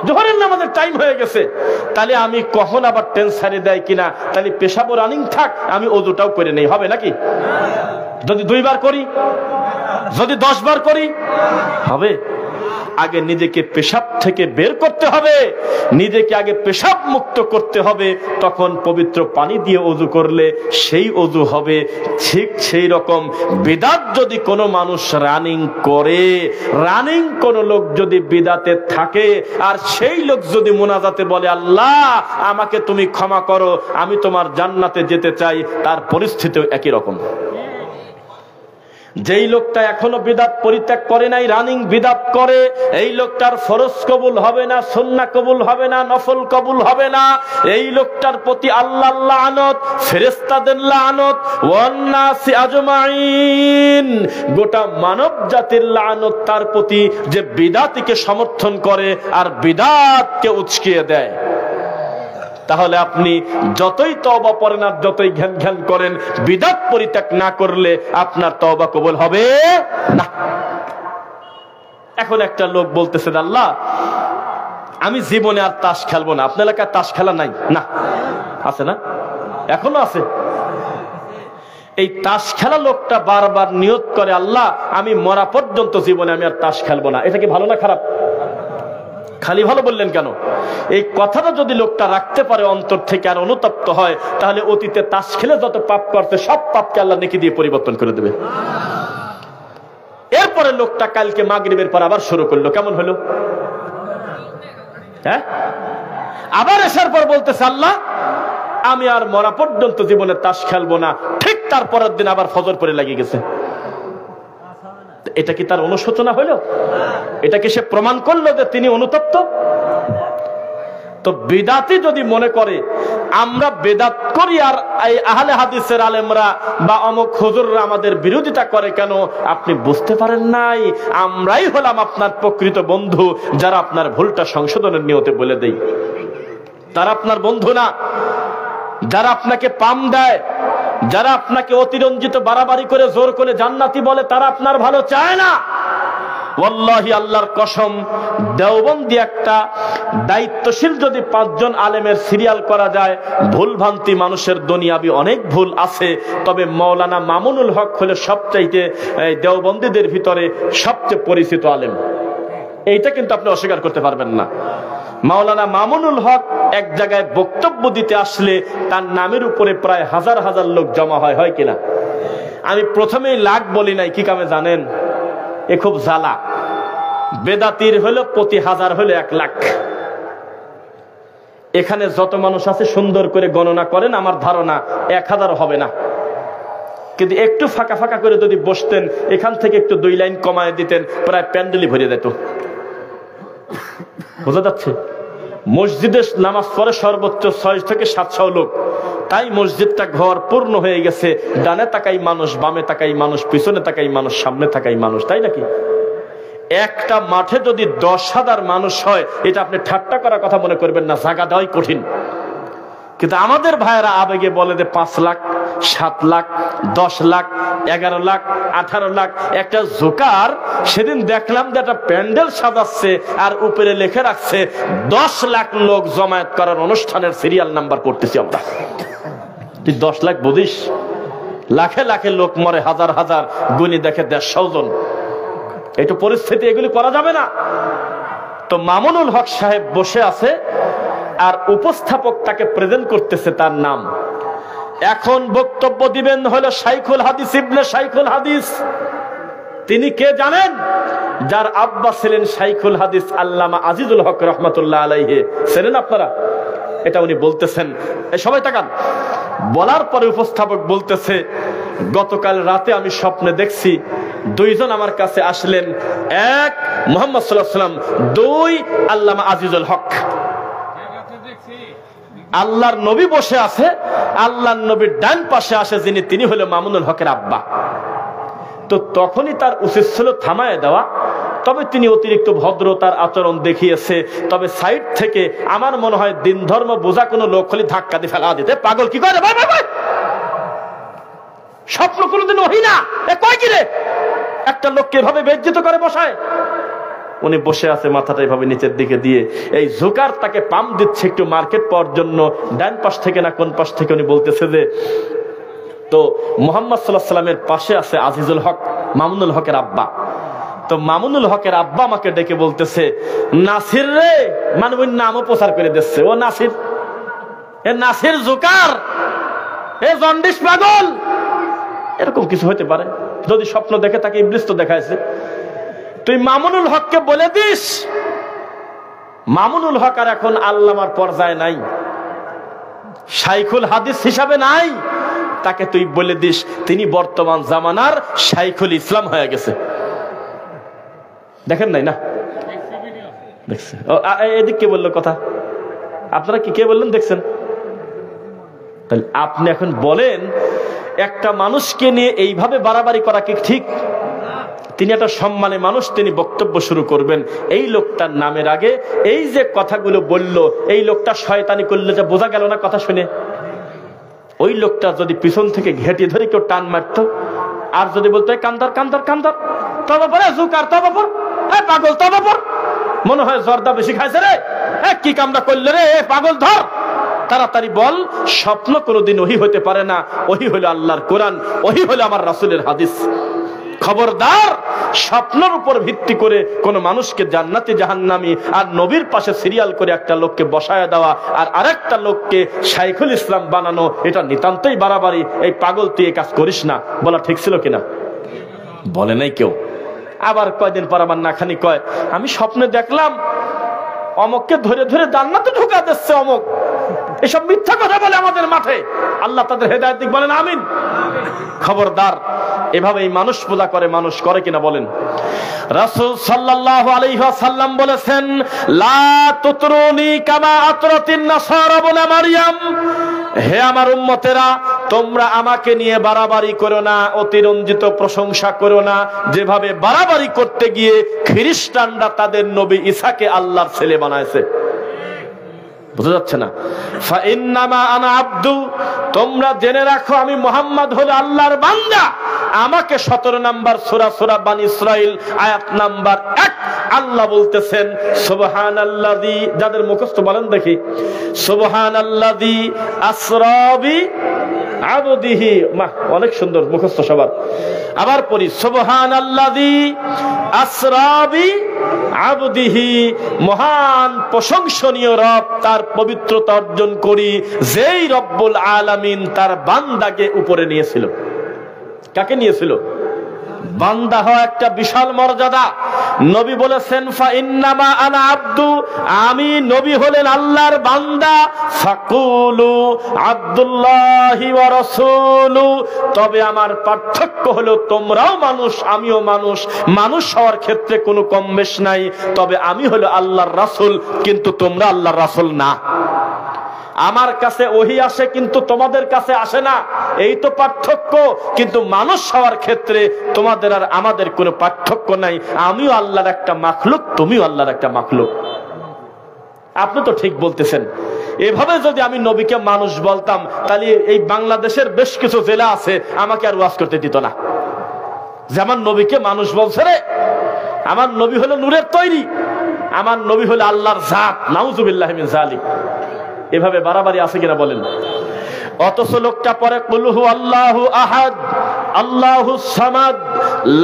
জোহরের নামাজের টাইম হয়ে গেছে, তাহলে আমি কখন আবার ট্রেন ছাড়ে দেয় কিনা, তাহলে পেশাবও রানিং থাক, আমি ওযুটাও করে নেই। হবে নাকি? যদি 2 বার করি, যদি 10 বার করি, হবে? আগে নিজেকে পেশাব থেকে বের করতে হবে, নিজেকে আগে পেশাব মুক্ত করতে হবে, তখন পবিত্র পানি দিয়ে ওযু করলে সেই ওযু হবে। ঠিক সেই রকম বিদআত যদি কোনো মানুষ রানিং করে, রানিং কোন লোক যদি বিদআতে থাকে, আর সেই লোক যদি মুনাজাতে বলে আল্লাহ আমাকে তুমি ক্ষমা করো, আমি তোমার জান্নাতে যেতে চাই, তার পরিস্থিতিও একই রকম। যেই লোকটা এখনো বিদআত পরিত্যাগ করে নাই, রানিং বিদআত করে, এই লোকটার ফরজ কবুল হবে না, সুন্নাহ কবুল হবে না, নফল কবুল হবে না। এই লোকটার প্রতি আল্লাহর লানত, ফেরেশতাদের লানত, ওয়ান নাসি আজমাইন, গোটা মানব জাতির লানত তার প্রতি, যে বিদআতকে সমর্থন করে আর বিদআতকে উচকিয়ে দেয়। তাহলে আপনি যতই তওবা পড়েন আর যতই ঘ্যান ঘ্যান করেন, বিদআত পরিত্যাগ না করলে আপনার তওবা কবুল হবে না। এখন একটা লোক বলতেছে আল্লাহ আমি জীবনে আর তাস খেলবো না। আপনার এলাকায় তাস খেলা নাই? না, আছে না? এখনো আছে। এই তাস খেলা লোকটা বারবার নিয়ত করে আল্লাহ আমি মরা পর্যন্ত জীবনে আমি আর তাস খেলবো না। এটা কি ভালো না খারাপ? খালি ভালো বললেন কেন? এই কথাটা যদি লোকটা রাখতে পারে অন্তর থেকে আর অনুতপ্ত হয়, তাহলে অতীতে তাস খেলে যত পাপ করতে সব পাপকে আল্লাহ নেকি দিয়ে পরিবর্তন করে দেবে। এরপরে লোকটা কালকে মাগরিবের পর আবার শুরু করলো, কেমন হলো? হ্যাঁ, আবার আসার পর বলতেছে আল্লাহ আমি আর মরা পর্যন্ত জীবনে তাস খেলবো না। ঠিক তার পরের দিন আবার ফজর পরে লাগিয়ে গেছে। এটা কি তার অনুশোচনা হলো? এটা কি সে প্রমাণ করলো যে তিনি অনুতপ্ত? তো বিদআতি যদি মনে করে আমরা বেদাত করি আর এই আহলে হাদিসের আলেমরা বা অমুক হুজুররা আমাদের বিরোধিতা করে কেন, আপনি বুঝতে পারেন নাই আমরাই হলাম আপনার প্রকৃত বন্ধু, যারা আপনার ভুলটা সংশোধনের নিয়তে বলে দেই। তারা আপনার বন্ধু না। যারা আপনাকে পাম দেয়, যারা আপনাকে অতিরঞ্জিত বাড়াবাড়ি করে জোর করে জান্নাতি বলে, তারা আপনার ভালো চায় না। ওয়াল্লাহি আল্লাহর কসম, দেওবন্দি একটা দায়িত্বশীল যদি 5 জন আলেমের সিরিয়াল করা যায়, ভুল ভ্রান্তি মানুষের দুনিয়াবি অনেক ভুল আছে, তবে মাওলানা মামুনুল হক হলো সবচাইতে দেওবন্দীদের ভিতরে সবচেয়ে পরিচিত আলেম। এইটা কিন্তু আপনি অস্বীকার করতে পারবেন না। মাওলানা মামুনুল হক এক জায়গায় বক্তব্য দিতে আসলে তার নামের উপরে প্রায় হাজার হাজার লোক জমা হয়, হয় কিনা? আমি প্রথমেই লাখ বলি নাই, কি কামে জানেন? এ খুব জ্বালা। বেদাতির হলো প্রতি 1000 হলো 1 লাখ। এখানে যত মানুষ আছে সুন্দর করে গণনা করেন, আমার ধারণা 1000 হবে না। কিন্তু একটু ফাঁকা ফাঁকা করে যদি বসতেন, এখান থেকে একটু 2 লাইন কমায় দিতেন, প্রায় প্যান্ডেলই ভরে যেত। বোঝা যাচ্ছে? মসজিদে নামাজ পড়ে সর্বোচ্চ 600 থেকে 700 লোক, তাই মসজিদটা ঘর পূর্ণ হয়ে গেছে। ডানে তাকাই মানুষ, বামে তাকাই মানুষ, পিছনে তাকাই মানুষ, সামনে তাকাই মানুষ, তাই নাকি? একটা মাঠে যদি 10,000 মানুষ হয়, এটা আপনি ঠাট্টা করার কথা মনে করবেন না, জায়গা দেওয়াই কঠিন। কিন্তু আমাদের ভাইয়েরা আবেগে বলে যে 5 লাখ, 7 লাখ, 10 লাখ, 11 লাখ, 18 লাখ। একটা জোকার সেদিন দেখলাম যে একটা প্যান্ডেল সাজাচ্ছে আর উপরে লিখে রাখছে 10 লাখ লোক জমায়েত করার অনুষ্ঠানের সিরিয়াল নাম্বার করতেছি আমরা। তুই 10 লাখ বুঝিস? লাখে লাখে লোক মরে, হাজার হাজার, গুনি দেখে 150 জন। এইটা পরিস্থিতি, এগুলি করা যাবে না। তো মামুনুল হক সাহেব বসে আছে আর উপস্থাপক তাকে প্রেজেন্ট করতেছে, তার নাম। এখন বক্তব্য দিবেন হলো শাইখুল হাদিস ইবনে শাইখুল হাদিস। তিনি কে জানেন? যার আব্বা ছিলেন শাইখুল হাদিস আল্লামা আজিজুল হক রহমাতুল্লাহ আলাইহি। চেনেন আপনারা? এটা উনি বলতেছেন। সবাই তাকান। বলার পরে উপস্থাপক বলতেছে, গতকাল রাতে আমি স্বপ্নে দেখছি 2 জন আমার কাছে আসলেন। 1 মুহাম্মদ সাল্লাল্লাহু আলাইহি ওয়াসাল্লাম, 2 আল্লামা আজিজুল হক। আল্লাহর নবী বসে আছে, আল্লাহর নবীর ডান পাশে আসে যিনি, তিনি হলো মামুনুল হকের আব্বা। তো তখনই তার উচিত ছিল থামায় দেওয়া। তবে তিনি অতিরিক্ত ভদ্রতার আচরণ দেখিয়েছে। তবে সাইড থেকে আমার মনে হয় দিন ধর্ম বোঝা কোনো লোক হলে ধাক্কা দিয়ে ফেলা দিতে, পাগল কি করে, ভাই ভাই ভাই স্বপ্ন কোনোদিন ওহি না, এ কয় কি রে, একটা লোককে এভাবে বেজ্জিত করে বসায়। উনি বসে আছে মাথাটা এভাবে নিচের দিকে দিয়ে, এই জোকার তাকে পাম্প দিচ্ছে একটু মার্কেট পাওয়ার জন্য। ডান পাশ থেকে না কোন পাশ থেকে উনি বলতেছে যে, তো মুহাম্মদ সাল্লাল্লাহু আলাইহি ওয়াসাল্লামের পাশে আছে আজিজুল হক, মামুনুল হকের আব্বা। তো মামুনুল হকের আব্বা আমাকে ডেকে বলতেছে, নাসির রে, মানে ওই নামও প্রচার করে দিচ্ছে, ও নাসির, এ নাসির জোকার, এ জন্ডিস পাগল। এরকম কিছু হতে পারে, যদি স্বপ্ন দেখে তাকে ইবলিস তো দেখাইছে। তুই মামুনুল হককে বলে দিস, মামুনুল হক আর এখন আল্লামার পর্যায়ে নাই, শাইখুল হাদিস হিসাবে নাই, তাকে তুই বলে দিস তিনি বর্তমান জামানার শাইখুল ইসলাম হয়ে গেছে। দেখেন নাই না, দেখছেন? এদিক কে বললো কথা, আপনারা কি কে বললেন দেখছেন? তাহলে আপনি এখন বলেন, একটা মানুষকে নিয়ে এইভাবে বাড়াবাড়ি করা কি ঠিক? তিনি একটা সম্মানের মানুষ, তিনি বক্তব্য শুরু করবেন, এই লোকটার নামের আগে এই যে কথাগুলো বলল, এই লোকটা শয়তানি করলে যে বোঝা গেল না কথা শুনে। ওই লোকটা যদি পিছন থেকে ঘেঁটে ধরে কেউ টান মারতো, আর যদি বলতো কান্দার কান্দার কান্দার, তবে পরে জুকার, তবে পর পাগল, তবে পর, মনে হয় জর্দা বেশি খাইছে রে, কি কামটা করলে রে, পাগল ধর, তাড়াতাড়ি বল। স্বপ্ন কোনোদিন ওহি হতে পারে না, ওহি হলো আল্লাহর কোরআন, ওহি হলো আমার রাসূলের হাদিস। খবরদার, স্বপ্নের উপর ভিত্তি করে কোন মানুষকে জান্নাতি জাহান্নামী আর নবীর পাশে সিরিয়াল করে একটা লোককে বসায় দেওয়া আর আরেকটা লোককে শাইখুল ইসলাম বানানো, এটা নিতান্তই বাড়াবাড়ি। এই পাগল তুই এই কাজ করিস না, বলা ঠিক ছিল কিনা? বলে নাই কেউ। আবার কয়দিন পর আবার নাখানি কয়, আমি স্বপ্নে দেখলাম অমককে ধরে ধরে জান্নাতে ঢুকা দিচ্ছে অমক। এসব মিথ্যা কথা বলে আমাদের মাঠে, আল্লাহ তাদের হেদায়েত দিক, বলেন আমিন। খবরদার, এভাবে এই মানুষ পূজা করে, মানুষ করে কিনা বলেন? রাসূল সাল্লাল্লাহু আলাইহি ওয়াসাল্লাম বলেছেন, লা তুতরুনি কামা আতরাতিন নাসারা ইবনে মারইয়াম, হে আমার উম্মতেরা, তোমরা আমাকে নিয়ে বাড়াবাড়ি করো না, অতিরঞ্জিত প্রশংসা করো না, যেভাবে বাড়াবাড়ি করতে গিয়ে খ্রিস্টানরা তাদের নবী ঈসাকে আল্লাহর ছেলে বানাইছে। বুঝা যাচ্ছে না? ফা ইন্নামা আনা আব্দু, তোমরা জেনে রাখো আমি মুহাম্মদ হলো আল্লাহর বান্দা। আমাকে 17 নম্বর সূরা বানী ইসরাইল আয়াত নাম্বার 1 আল্লাহ বলতেছেন, সুবহানাল্লাযী, যাদের মুখস্থ বলেন দেখি, সুবহানাল্লাযী আসরা বি আবদিহি, অনেক সুন্দর মুখস্থ সবার। আবার পড়ি, সুবহানাল্লাযী আসরা বি আবদিহি, মহান প্রশংসনীয় রব, তার পবিত্রতা অর্জন করি, যেই রব্বুল আলামিন তার বান্দাকে উপরে নিয়েছিল। কাকে নিয়েছিল? বান্দা হওয়া একটা বিশাল মর্যাদা। নবী বলেছেন, ফা ইন্নামা আনা আব্দু, আমি নবী হলেন আল্লাহর বান্দা, ফাকুলু আব্দুল্লাহি ওয়া রাসূলু, তবে আমার পার্থক্য হলো তোমরাও মানুষ, আমিও মানুষ, মানুষ হওয়ার ক্ষেত্রে কোনো কম বেশ নাই, তবে আমি হলো আল্লাহর রাসূল, কিন্তু তোমরা আল্লাহর রাসূল না। আমার কাছে ওহী আসে কিন্তু তোমাদের কাছে আসে না, এই তো পার্থক্য। কিন্তু মানুষ হওয়ার ক্ষেত্রে তোমাদের আর আমাদের কোনো পার্থক্য নাই, আমিও আল্লাহর একটা মাখলুক, তুমিও আল্লাহর একটা মাখলুক। আপনি তো ঠিক বলতেছেন। এভাবে যদি আমি নবীকে মানুষ বলতাম, তাহলে এই বাংলাদেশের বেশ কিছু জেলা আছে আমাকে আর ওয়াজ করতে দিত না। যেমন নবীকে মানুষ বলছে রে, আমার নবী হলো নূরের তৈরি, আমার নবী হলো আল্লাহর জাত, নাউজুবিল্লাহি মিন যালিক। এভাবে বাড়াবাড়ি আছে কিনা বলেন? অথচ লোকটা পরে কুল হু আল্লাহু আহাদ আল্লাহুস সামাদ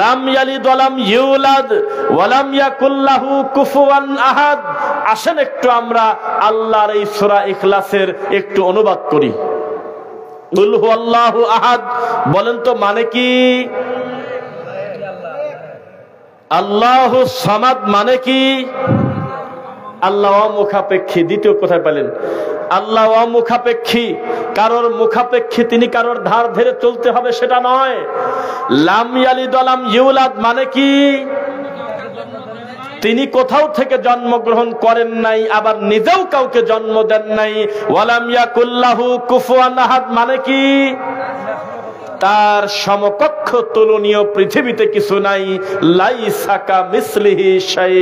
লাম ইয়ালিদ ওয়া লাম ইউলাদ ওয়া লাম ইয়াকুল লাহু কুফুয়ান আহাদ। আসেন একটু আমরা আল্লাহর এই সূরা ইখলাসের একটু অনুবাদ করি। কুল হু আল্লাহু আহাদ বলেন তো মানে কি? আল্লাহুস সামাদ মানে কি? আল্লাহ মুখাপেক্ষী। দ্বিতীয় কোথায় পেলেন? আল্লাহ মুখাপেক্ষী, কারোর মুখাপেক্ষী তিনি, কারোর ধার ধরে চলতে হবে সেটা নয়। লাম ইয়ালিদ ওয়া লাম ইউলাদ মানে কি? তিনি কোথাও থেকে জন্মগ্রহণ করেন নাই, আবার নিজেও কাউকে জন্ম দেন নাই। ওয়া লাম ইয়াকুল লাহু কুফুয়ান আহাদ মানে কি? তার সমকক্ষ তুলনীয় পৃথিবীতে কিছু নাই। লাইসা কামিসলিহি শাই,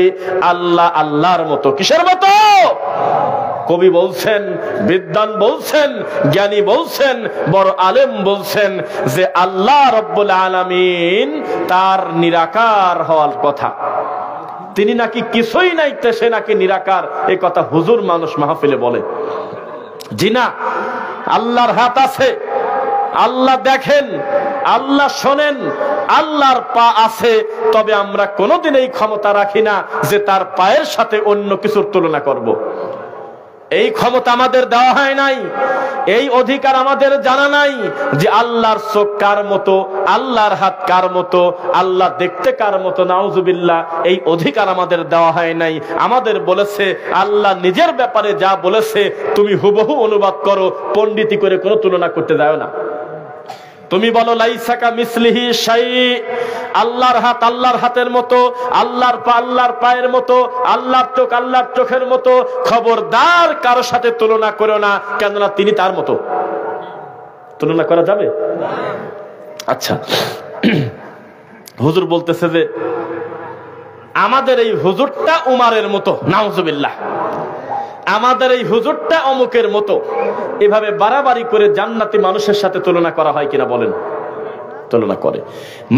আল্লাহ আল্লাহর মতো। কিসের মতো? কবি বলছেন, বিদ্বান বলছেন, জ্ঞানী বলছেন, বড় আলেম বলছেন যে আল্লাহ রব্বুল আলামিন তার নিরাকার হওয়ার কথা। তিনি নাকি কিছুই নাই, সে নাকি নিরাকার, এই কথা হুজুর মানুষ মাহফিলে বলে। জি না, আল্লাহর হাত আছে, আল্লাহ দেখেন, আল্লাহ শোনেন, আল্লাহর পা আছে। তবে আমরা কোনোদিন এই ক্ষমতা রাখি না যে তার পায়ের সাথে অন্য কিছুর তুলনা করব। এই ক্ষমতা আমাদের দেওয়া হয় নাই, এই অধিকার আমাদের জানা নাই যে আল্লাহর চোখ কার মতো, আল্লাহর হাত কার মতো, আল্লাহ দেখতে কার মতো। নাউজুবিল্লাহ, এই অধিকার আমাদের দেওয়া হয় নাই। আমাদের বলেছে আল্লাহ নিজের ব্যাপারে যা বলেছে তুমি হুবহু অনুবাদ করো, পণ্ডিতি করে কোনো তুলনা করতে যাও না। তুমি বলো লাইসা কামিসলিহি শাই, আল্লাহর হাত আল্লাহর হাতের মতো, আল্লাহর পা আল্লাহর পায়ের মতো, আল্লাহর চোখ আল্লাহর চোখের মতো। খবরদার কারো সাথে তুলনা করো না, কেননা তিনি তার মতো। তুলনা করা যাবে? আচ্ছা, হুজুর বলতেছে যে আমাদের এই হুজুরটা উমারের মতো, নাউজুবিল্লাহ, আমাদের এই হুজুরটা অমুকের মতো। এভাবে বাড়াবাড়ি করে জান্নাতি মানুষের সাথে তুলনা করা হয় কিনা বলেন? তুলনা করে।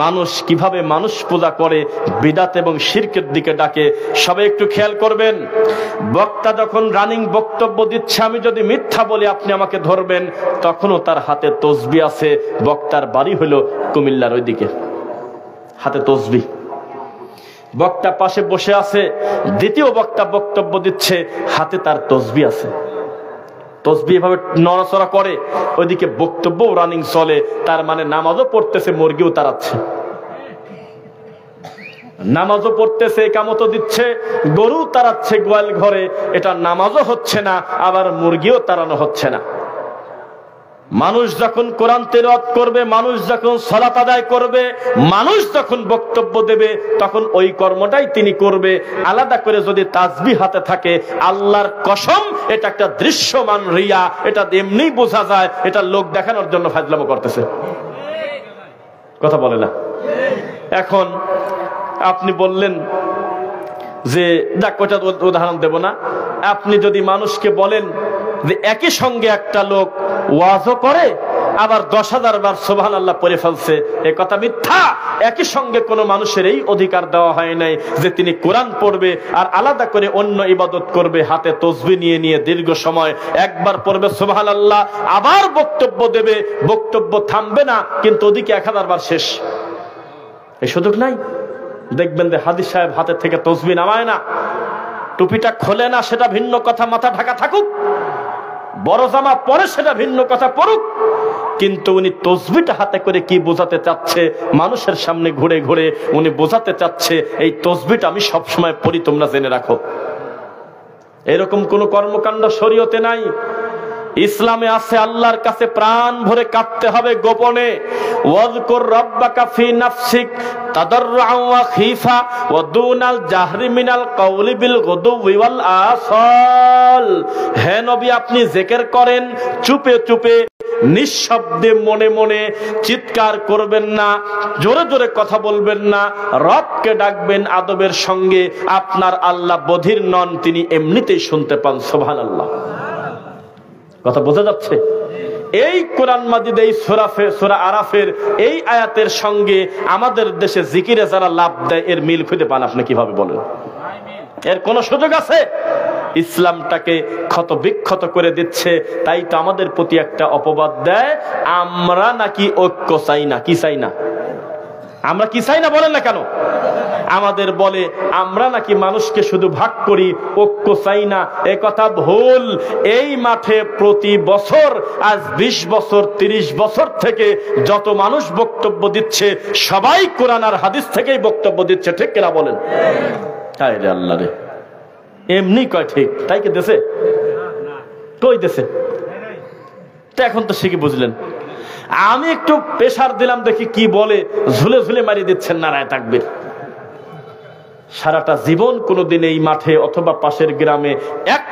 মানুষ কিভাবে মানুষ পূজা করে, বিদআত এবং শিরকের দিকে ডাকে। সবাই একটু খেয়াল করবেন, বক্তা যখন রানিং বক্তব্য দিচ্ছে, আমি যদি মিথ্যা বলি আপনি আমাকে ধরবেন, তখনও তার হাতে তসবিহ আছে। বক্তার বাড়ি হলো কুমিল্লার ওইদিকে, হাতে তসবিহ। বক্তা পাশে বসে আছে, দ্বিতীয় বক্তা বক্তব্য দিচ্ছে, হাতে তার তসবিহ আছে। তসবিহ এভাবে নড়াচড়া করে, ওইদিকে বক্তব্য রানিং চলে। তার মানে নামাজও পড়তেছে, মুরগিও তাড়াচ্ছে। নামাজও পড়তেছে, একামতও দিচ্ছে, গরু তাড়াচ্ছে গোয়াল ঘরে। এটা নামাজও হচ্ছে না, আবার মুরগিও তাড়ানো হচ্ছে না। মানুষ যখন কোরআন তেলাওয়াত করবে, মানুষ যখন সালাত আদায় করবে, মানুষ যখন বক্তব্য দেবে, তখন ওই কর্মটাই তিনি করবে। আলাদা করে যদি তাসবিহ হাতে থাকে, আল্লাহর কসম এটা একটা দৃশ্যমান রিয়া, এটা এমনি বোঝা যায় এটা লোক দেখানোর জন্য ফাজলামো করতেছে। কথা বলে না? এখন আপনি বললেন যে যাক, ওটা উদাহরণ দেব না। আপনি যদি মানুষকে বলেন যে একই সঙ্গে একটা লোক ওয়াজও করে আবার 10,000 বার সুবহানাল্লাহ পড়ে ফেলছে, এ কথা মিথ্যা। একই সঙ্গে কোনো মানুষের এই অধিকার দেওয়া হয় নাই যে তিনি কোরআন পড়বে আর আলাদা করে অন্য ইবাদত করবে। হাতে তসবিহ নিয়ে নিয়ে দীর্ঘ সময় একবার পড়বে সুবহানাল্লাহ, আবার বক্তব্য দেবে, বক্তব্য থামবে না, কিন্তু ওদিকে 1000 বার শেষ। এই সুযোগ নাই। দেখবেন যে হাদিস সাহেব হাতের থেকে তসবিহ নামায় না, টুপিটা খোলে না, সেটা ভিন্ন কথা, মাথা ঢাকা থাকুক, বড় জামা পরে সেটা ভিন্ন কথা, পড়ুক, কিন্তু উনি তসবিহটা হাতে করে কি বোঝাতে চাচ্ছে, মানুষের সামনে ঘুরে ঘুরে উনি বোঝাতে চাচ্ছে এই তসবিহটা আমি সবসময় পড়ি, তোমরা জেনে রাখো। এরকম কোন কর্মকাণ্ড শরীয়তে নাই। ইসলামে আছে আল্লাহর কাছে প্রাণ ভরে কাঁদতে হবে গোপনে। ওয়াজকুর রাব্বাকা ফি নাফসিক তাদাররুআ ওয়া খিফা ওয়া দুনাল জাহরি মিনাল কাওলি বিল গুদুওয়ি ওয়াল আসাল। হে নবী, আপনি জিকির করেন চুপে চুপে, নিঃশব্দে, মনে মনে। চিৎকার করবেন না, জোরে জোরে কথা বলবেন না, রবকে ডাকবেন আদবের সঙ্গে। আপনার আল্লাহ বধির নন, তিনি এমনিতেই শুনতে পান। সুবহানাল্লাহ। কথা বোঝা যাচ্ছে? এই কোরআন মাজিদ, এই সূরা আরাফের এই আয়াতের সঙ্গে আমাদের দেশে জিকিরে যারা লাভ দেয়, এর মিল খুঁজে পান আপনি কিভাবে বলেন? এর কোন সুযোগ আছে? ইসলামটাকে ক্ষত বিক্ষত করে দিচ্ছে। তাই তো আমাদের প্রতি একটা অপবাদ দেয়, আমরা নাকি ঐক্য চাই না। কি চাই না? আমরা কি চাই না বলেন না কেন? আমাদের বলে আমরা নাকি মানুষকে শুধু ভাগ করি, ঐক্য চাই না। এ কথা ভুল। এই মাঠে প্রতি বছর, আজ 20 বছর 30 বছর থেকে যত মানুষ বক্তব্য দিচ্ছে, সবাই কোরআন আর হাদিস থেকেই বক্তব্য দিচ্ছে। ঠিক কিনা বলেন? তাই রে আল্লাহ রে, এমনি কয় ঠিক, তাই কি দেশে কই দেশে? তো এখন তো শিখে বুঝলেন। আমি একটু প্রেসার দিলাম, দেখি কি বলে, ঝুলে ঝুলে মারি দিচ্ছেন। নারায়ে তাকবীর। সারাটা জীবন কোনোদিন এই মাঠে অথবা পাশের গ্রামে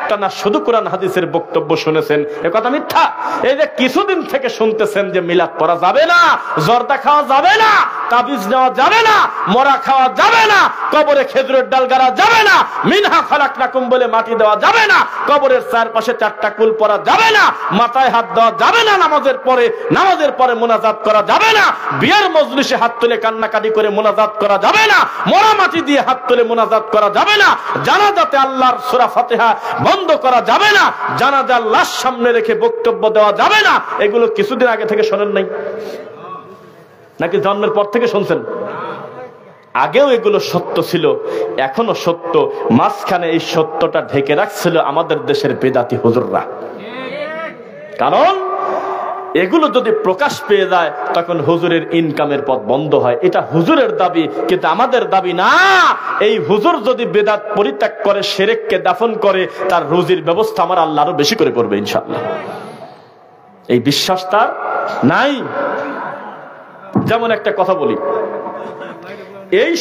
একটানা শুধু কোরআন হাদিসের বক্তব্য শুনেছেন, এ কথা মিথ্যা। এই যে কিছুদিন থেকে শুনতেছেন যে মিলাদ পড়া যাবে না, জর্দা খাওয়া যাবে না, তাবিজ নেওয়া যাবে না, মরা খাওয়া যাবে না, কবরে খেজুরের ডাল গাড়া যাবে না, মিনহা খালাকনাকুম বলে মাটি দেওয়া যাবে না, কবরের চারপাশে 4টা কুল পরা যাবে না, মাথায় হাত দেওয়া যাবে না, নামাজের পরে মোনাজাত করা যাবে না, বিয়ের মজলিসে হাত তুলে কান্নাকাটি করে মোনাজাত করা যাবে না, মরা মাটি দিয়ে হাত তুলে মোনাজাত করা যাবে না, জানাজাতে আল্লাহর সূরা ফাতিহা বন্ধ করা যাবে না, জানাজার লাশ সামনে রেখে বক্তব্য দেওয়া যাবে না। এগুলো কিছুদিন আগে থেকে শোনেন নাই নাকি জন্মের পর থেকে শুনছেন? আগেও এগুলো সত্য ছিল, এখনো সত্য। মাঝখানে এই সত্যটা ঢেকে রাখছিল আমাদের দেশের বেদাতি হুজুররা। কারণ এগুলো যদি প্রকাশ পেয়ে যায় তখন হুজুরের ইনকামের পথ বন্ধ হয়। এটা হুজুরের দাবি, কিন্তু আমাদের দাবি না। এই হুজুর যদি বেদাত পরিত্যাগ করে, শিরককে দাফন করে, তার রুজির ব্যবস্থা আমার আল্লাহ আরো বেশি করে করবে ইনশাআল্লাহ। এই বিশ্বাস তার নাই। যেমন একটা কথা বলি, এই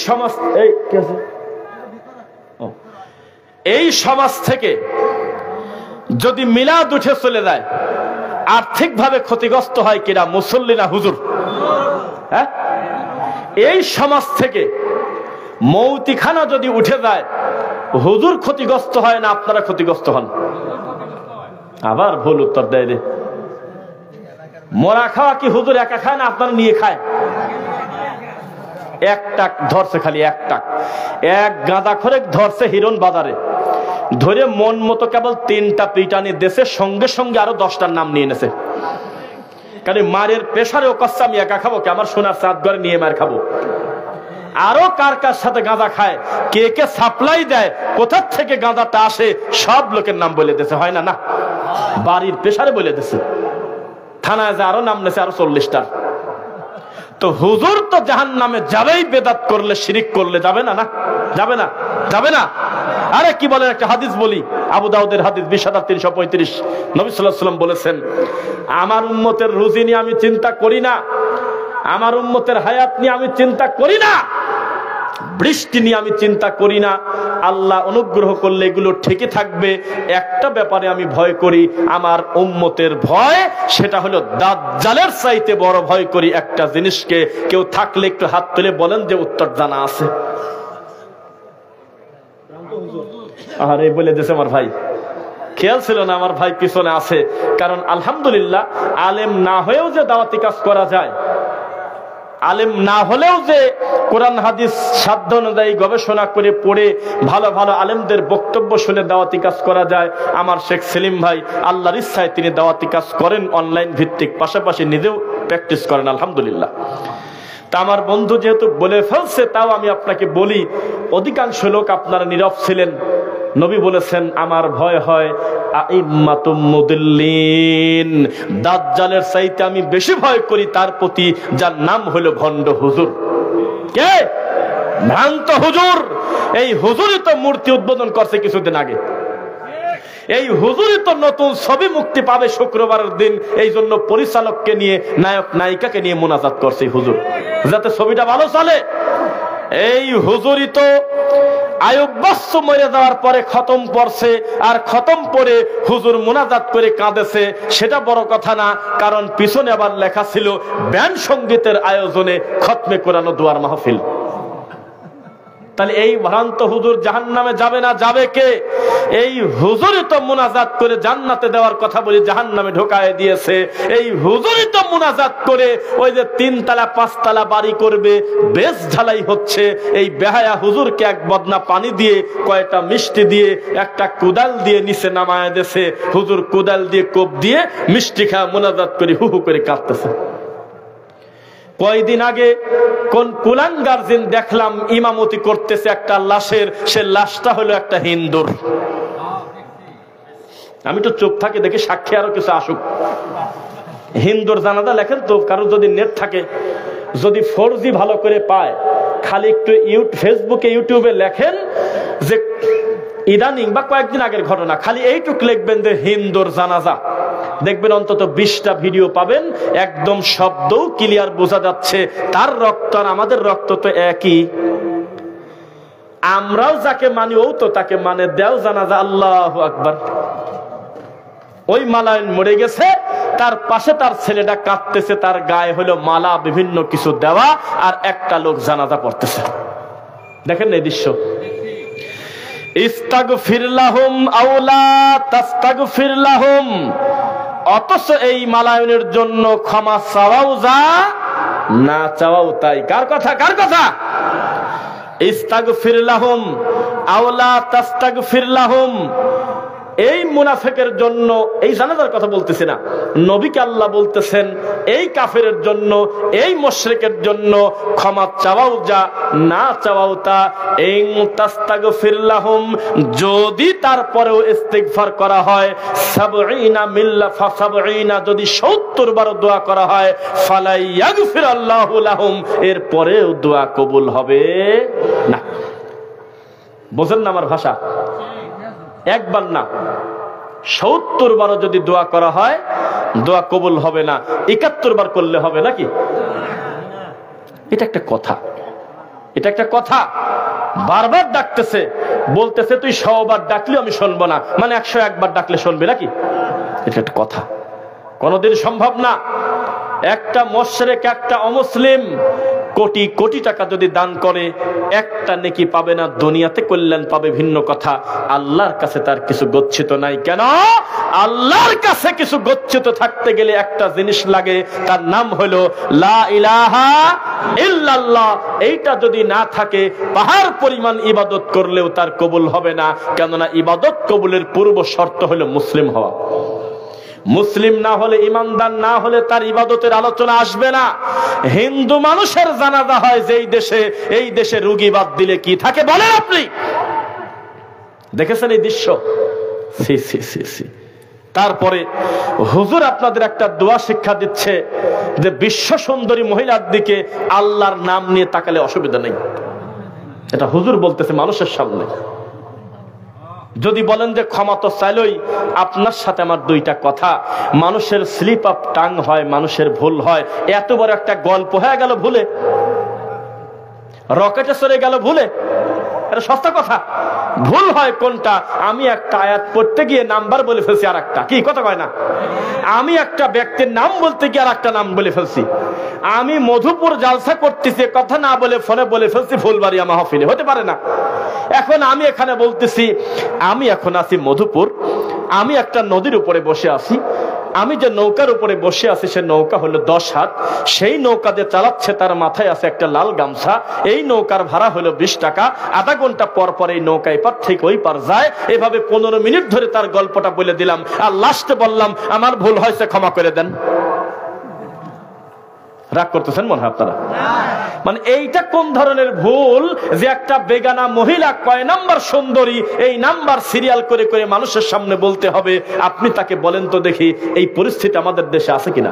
সমাজ থেকে যদি মিলাদ উঠে চলে যায়, আর্থিকভাবে ক্ষতিগ্রস্ত হয় কিনা? মুসল্লি না হুজুর? হ্যাঁ, এই সমাজ থেকে মৌতিখানা যদি উঠে যায়, হুজুর ক্ষতিগ্রস্ত হয় না আপনারা ক্ষতিগ্রস্ত হন? আবার ভুল উত্তর দেয় রে। মরা খাওয়া কি হুজুর একা খায় না আপনারা নিয়ে খায়? একটা ধরছে, খালি একটা এক গাঁদা খোরেক ধরছে হিরণ বাজারে, ধরে মন মতো কেবল 3টা পিটানি দেশে, সঙ্গে সঙ্গে আরো 10টার নাম নিয়ে এনেছে। কারণ মারের পেশারে ও কচ্ছা আমি একা খাবো কি? আমার সোনার চাঁদ ঘরে নিয়ে মার খাবো। আরো কার কার সাথে গাঁজা খায়, কে কে সাপ্লাই দেয়, কোথার থেকে গাঁজাটা আসে, সব লোকের নাম বলে দিয়েছে। হয় না? না, বাড়ির পেশারে বলে দিয়েছে। থানায় যে আরো নাম নেছে, আরো 40টার। তো হুজুর তো জাহান্নামে যাবেই বেদাত করলে, শিরিক করলে। যাবে না? না যাবে না? যাবে না? আরে কি বলেন, একটা হাদিস বলি, আবু দাউদের হাদিস 20,335। নবী সাল্লাল্লাহু আলাইহি ওয়াসাল্লাম বলেছেন, আমার উম্মতের রুজি নিয়ে আমি চিন্তা করি না, আমার উম্মতের হায়াত নিয়ে আমি চিন্তা করি না, বৃষ্টি নিয়ে আমি চিন্তা করি না। আল্লাহ অনুগ্রহ করলে এগুলো ঠিকই থাকবে। একটা ব্যাপারে আমি ভয় করি, আমার উম্মতের ভয়, সেটা হলো দাজ্জালের চাইতে বড় ভয় করি একটা জিনিসকে। কেউ থাকলে একটু হাত তুলে বলেন যে উত্তর জানা আছে। আরে বলে দিয়েছে আমার ভাই, খেয়াল ছিল না আমার ভাই পিছনে আছে। কারণ আলহামদুলিল্লাহ, আলেম না হয়েও যে দাওয়াতি কাজ করা যায়, আলেম না হলেও যে কোরআন হাদিস সাধ্য অনুযায়ী গবেষণা করে পড়ে ভালো ভালো আলেমদের বক্তব্য শুনে দাওয়াতি কাজ করা যায়। আমার শেখ সেলিম ভাই আল্লাহর ইচ্ছায় তিনি দাওয়াতি কাজ করেন অনলাইন ভিত্তিক, পাশাপাশি নিজেও প্র্যাকটিস করেন আলহামদুলিল্লাহ। তা আমার বন্ধু যেহেতু বলে ফেলছে, তাও আমি আপনাকে বলি, অধিকাংশ লোক আপনারা নীরব ছিলেন। নবী বলেছেন, আমার ভয় হয় আইম্মাতুম মুদিল্লিন, দাজ্জালের চাইতে আমি বেশি ভয় করি তার প্রতি যার নাম হলো ভণ্ড হুজুর। কে? ভ্রান্ত হুজুর। এই হুজুরই তো মূর্তি উদ্বোধন করছে কিছুদিন আগে। এই হুজুরই তো নতুন ছবি মুক্তি পাবে শুক্রবারের দিন, এই জন্য পরিচালককে নিয়ে, নায়ক নায়িকাকে নিয়ে মোনাজাত করছে হুজুর, যাতে ছবিটা ভালো চলে। এই হুজুরই তো আয়ুব বাচ্চু মরে যাওয়ার পরে খতম পড়ছে, আর খতম পড়ে হুজুর মোনাজাত করে কাঁদেছে। সেটা বড় কথা না, কারণ পিছনে আবার লেখা ছিল ব্যান্ড সঙ্গীতের আয়োজনে খতমে কোরআন দোয়ার মাহফিল। তাহলে এই ভ্রান্ত হুজুর জাহান্নামে যাবে না, যাবে কে? এই হুজুরই তো মুনাজাত করে জান্নাতে দেওয়ার কথা বলে জাহান্নামে ঢোকায় দিয়েছে। এই হুজুরই তো মুনাজাত করে ওই যে 3 তলা 5 তলা বাড়ি করবে, বেশ ঝালাই হচ্ছে। এই বেহায়া হুজুরকে এক বদনা পানি দিয়ে, কয়টা মিষ্টি দিয়ে, একটা কুদাল দিয়ে নিচে নামায় দিয়েছে। হুজুর কুদাল দিয়ে কোপ দিয়ে মিষ্টি খায় মুনাজাত করে হু হু করে কাঁদতেছে। কয়দিন আগে কোন কুলাঙ্গার জিন দেখলাম ইমামতি করতেছে একটা লাশের, সে লাশটা হলো একটা হিন্দুর। আমি তো চুপ থাকি, দেখি সাক্ষী আরো কিছু আসুক। হিন্দুর জানাজা লেখেন তো, কারো যদি নেট থাকে, যদি 4G ভালো করে পায়, খালি একটু ফেসবুকে ইউটিউবে লেখেন যে ইদানিং বা কয়েকদিন আগের ঘটনা, খালি এইটুক লিখবেন যে হিন্দুর জানাজা, দেখবেন অন্তত 20টা ভিডিও পাবেন। একদম শব্দও ক্লিয়ার বোঝা যাচ্ছে তার রক্ত আর আমাদের রক্ত তো একই। আমরাও যাকে মানি ও তো তাকে মানে দেও জানাজা। আল্লাহু আকবার। ওই মালায়ন মরে গেছে, তার পাশে তার ছেলেটা কাঁদতেছে, তার গায়ে হলো মালা বিভিন্ন কিছু দেওয়া, আর একটা লোক জানাজা পড়তেছে। দেখেন এই দৃশ্য। ইস্তাগফির লাহুম আও লা তাস্তাগফির লাহুম, অথচ এই মালায়নের জন্য ক্ষমা চাওয়াও যা, না চাওয়াও তাই। কার কথা? কার কথা? ইস্তাগফির লাহুম আও লা তাস্তাগফির লাহুম, এই মুনাফিকের জন্য, এই জানাজার কথা বলতেছি না, নবীকে আল্লাহ বলতেছেন এই কাফেরের জন্য, এই মুশরিকের জন্য ক্ষমা চাওয়াও যা, না চাওয়াও তা। ইন তাস্তাগফির লাহুম, যদি তারপরেও ইস্তিগফার করা হয়, 70 যদি 70 বার দোয়া করা হয়, ফালা ইয়াগফিরাল্লাহু লাহুম, এরপরেও দোয়া কবুল হবে না। বুঝেন না আমার ভাষা? একবার না, 70 বারও যদি দোয়া করা হয়, দোয়া কবুল হবে না। 71 বার করলে হবে নাকি? এটা একটা কথা, এটা একটা কথা। বারবার ডাকতেছে, বলতেছে তুই 100 বার ডাকলেও আমি শুনবো না, মানে 101 বার ডাকলে শুনবে নাকি? এটা একটা কথা, কোনদিন সম্ভব না। একটা মুশরিক, একটা অমুসলিম কোটি কোটি টাকা যদি দান করে, একটা নেকি পাবে না, দুনিয়াতে কল্যাণ পাবে ভিন্ন কথা, আল্লাহর কাছে তার কিছু গচ্ছিত নাই। কেন? আল্লাহর কাছে কিছু গচ্ছিত থাকতে গেলে একটা জিনিস লাগে, তার নাম হলো লা ইলাহা ইল্লাল্লাহ। এইটা যদি না থাকে, পাহাড় পরিমাণ ইবাদত করলেও তার কবুল হবে না। কেননা ইবাদত কবুলের পূর্ব শর্ত হলো মুসলিম হওয়া। মুসলিম না হলে, ইমানদার না হলে তার ইবাদতের আলোচনা আসবে না। হিন্দু মানুষের জানাজা হয় যেই দেশে, এই দেশে রুগী বাদ দিলে কি থাকে বলেন আপনি? দেখেছেন এই দৃশ্য? সি সি সি সি। তারপরে হুজুর আপনাদের একটা দোয়া শিক্ষা দিচ্ছে যে বিশ্ব সুন্দরী মহিলার দিকে আল্লাহর নাম নিয়ে তাকালে অসুবিধা নেই। এটা হুজুর বলতেছে মানুষের সামনে। যদি বলেন যে ক্ষমা তো চাইলই, আপনার সাথে আমার দুইটা কথা। মানুষের স্লিপ অফ টাং হয়, মানুষের ভুল হয়। এত বড় একটা গল্প হয়ে গেল ভুলে, রকেটে চড়ে গেল ভুলে, এটা সস্তা কথা। ভুল হয় কোনটা? আমি একটা আয়াত পড়তে গিয়ে নাম্বার বলে ফেলছি আর একটা, কি কথা কয় না? আমি একটা ব্যক্তির নাম বলতে গিয়ে আর একটা নাম বলে ফেলছি। আমি মধুপুর জালসা করতেছি, কথা না বলে ফোনে বলে ফেলছি ফুলবাড়িয়া মাহফিলে। হতে পারে না? এখন আমি এখানে বলতেছি আমি এখন আছি মধুপুর, আমি একটা নদীর উপরে বসে আছি, আমি যে নৌকার উপরে বসে আছি সে নৌকা হলো 10 হাত, সেই নৌকা যে চালাচ্ছে তার মাথায় আছে একটা লাল গামছা, এই নৌকার ভাড়া হলো 20 টাকা, আধা ঘন্টা পর পর এই নৌকা এই পার থেকে ওই পার যায়। এভাবে 15 মিনিট ধরে তার গল্পটা বলে দিলাম, আর লাস্টে বললাম আমার ভুল হয়েছে, ক্ষমা করে দেন। রাগ করতেছেন মনে হয় আপনারা? মানে এইটা কোন ধরনের ভুল যে একটা বেগানা মহিলা কয় নাম্বার সুন্দরী, এই নাম্বার সিরিয়াল করে করে মানুষের সামনে বলতে হবে। আপনি তাকে বলেন তো দেখি, এই পরিস্থিতি আমাদের দেশে আছে কিনা?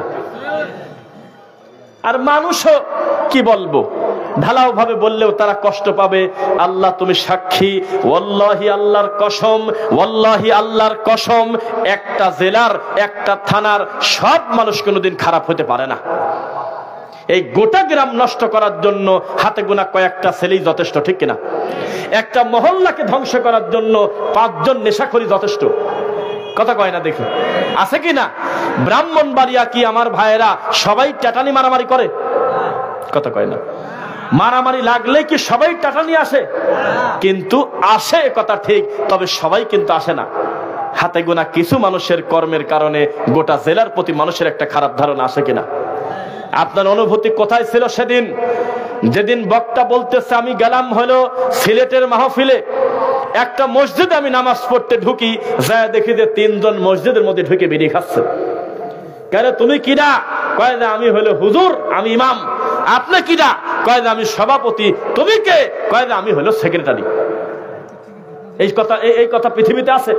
আর মানুষও কি বলবো, ঢালাও ভাবে বললেও তারা কষ্ট পাবে। আল্লাহ তুমি সাক্ষী, ওয়াল্লাহি আল্লাহর কসম, ওয়াল্লাহি আল্লাহর কসম, একটা জেলার, একটা থানার সব মানুষ কোনোদিন খারাপ হতে পারে না। এই গোটা গ্রাম নষ্ট করার জন্য হাতে গোনা কয়েকটা ছেলেই যথেষ্ট, ঠিক কিনা? একটা মহল্লাকে ধ্বংস করার জন্য 5 জন নেশাখোরী যথেষ্ট, কথা কয় না দেখি? আছে কিনা? ব্রাহ্মণবাড়িয়া কি আমার ভাইয়েরা সবাই টাটানি মারামারি করে? কথা কয় না? মারামারি লাগলে কি সবাই টাটানি আসে? কিন্তু আসে, কথা ঠিক, তবে সবাই কিন্তু আসে না। হাতে গোনা কিছু মানুষের কর্মের কারণে গোটা জেলার প্রতি মানুষের একটা খারাপ ধারণা আসে কিনা? আপনার অনুভূতি কোথায় ছিল সেদিন যেদিন বক্তা বলতেছে আমি গেলাম হলো সিলেটের মাহফিলে, একটা মসজিদে আমি নামাজ পড়তে ঢুকি, যায় দেখি যে 3 জন মসজিদের মধ্যে ঢুকে বিড়ি খাচ্ছে। কেন তুমি কিরা? কয় না আমি হলো হুজুর, আমি ইমাম। আপনি কিরা? কয় না আমি সভাপতি। তুমি কে? কয় না আমি হলো সেক্রেটারি। এই কথা পৃথিবীতে আছে?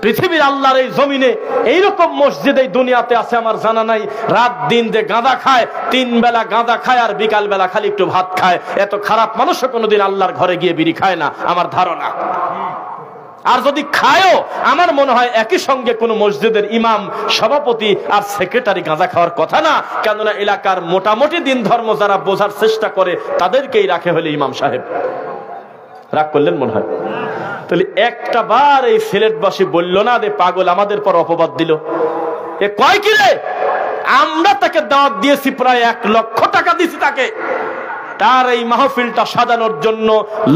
পৃথিবীর আল্লাহর এই জমিনে এইরকম মসজিদ এই দুনিয়াতে আছে আমার জানা নাই। রাত দিন যে গাঁজা খায়, 3 বেলা গাঁজা খায় আর বিকাল বেলা খালি একটু ভাত খায়, এত খারাপ মানুষও কোনোদিন আল্লাহর ঘরে গিয়ে বিড়ি খায় না আমার ধারণা। আর যদি খায়ও, আমার মনে হয় একই সঙ্গে কোন মসজিদের ইমাম, সভাপতি আর সেক্রেটারি গাঁজা খাওয়ার কথা না। কেননা এলাকার মোটামুটি দিন ধর্ম যারা বোঝার চেষ্টা করে তাদেরকেই রাখে হলে ইমাম সাহেব। রাগ করলেন মনে হয়? তাহলে একটা বার এই সিলেটবাসী বলল না যে পাগল আমাদের পর অপবাদ দিল? এ কয় কি রে, আমরা তাকে দাওয়াত দিয়েছি, প্রায় 1 লক্ষ টাকা দিয়েছি তাকে, তার এই মাহফিলটা সাজানোর জন্য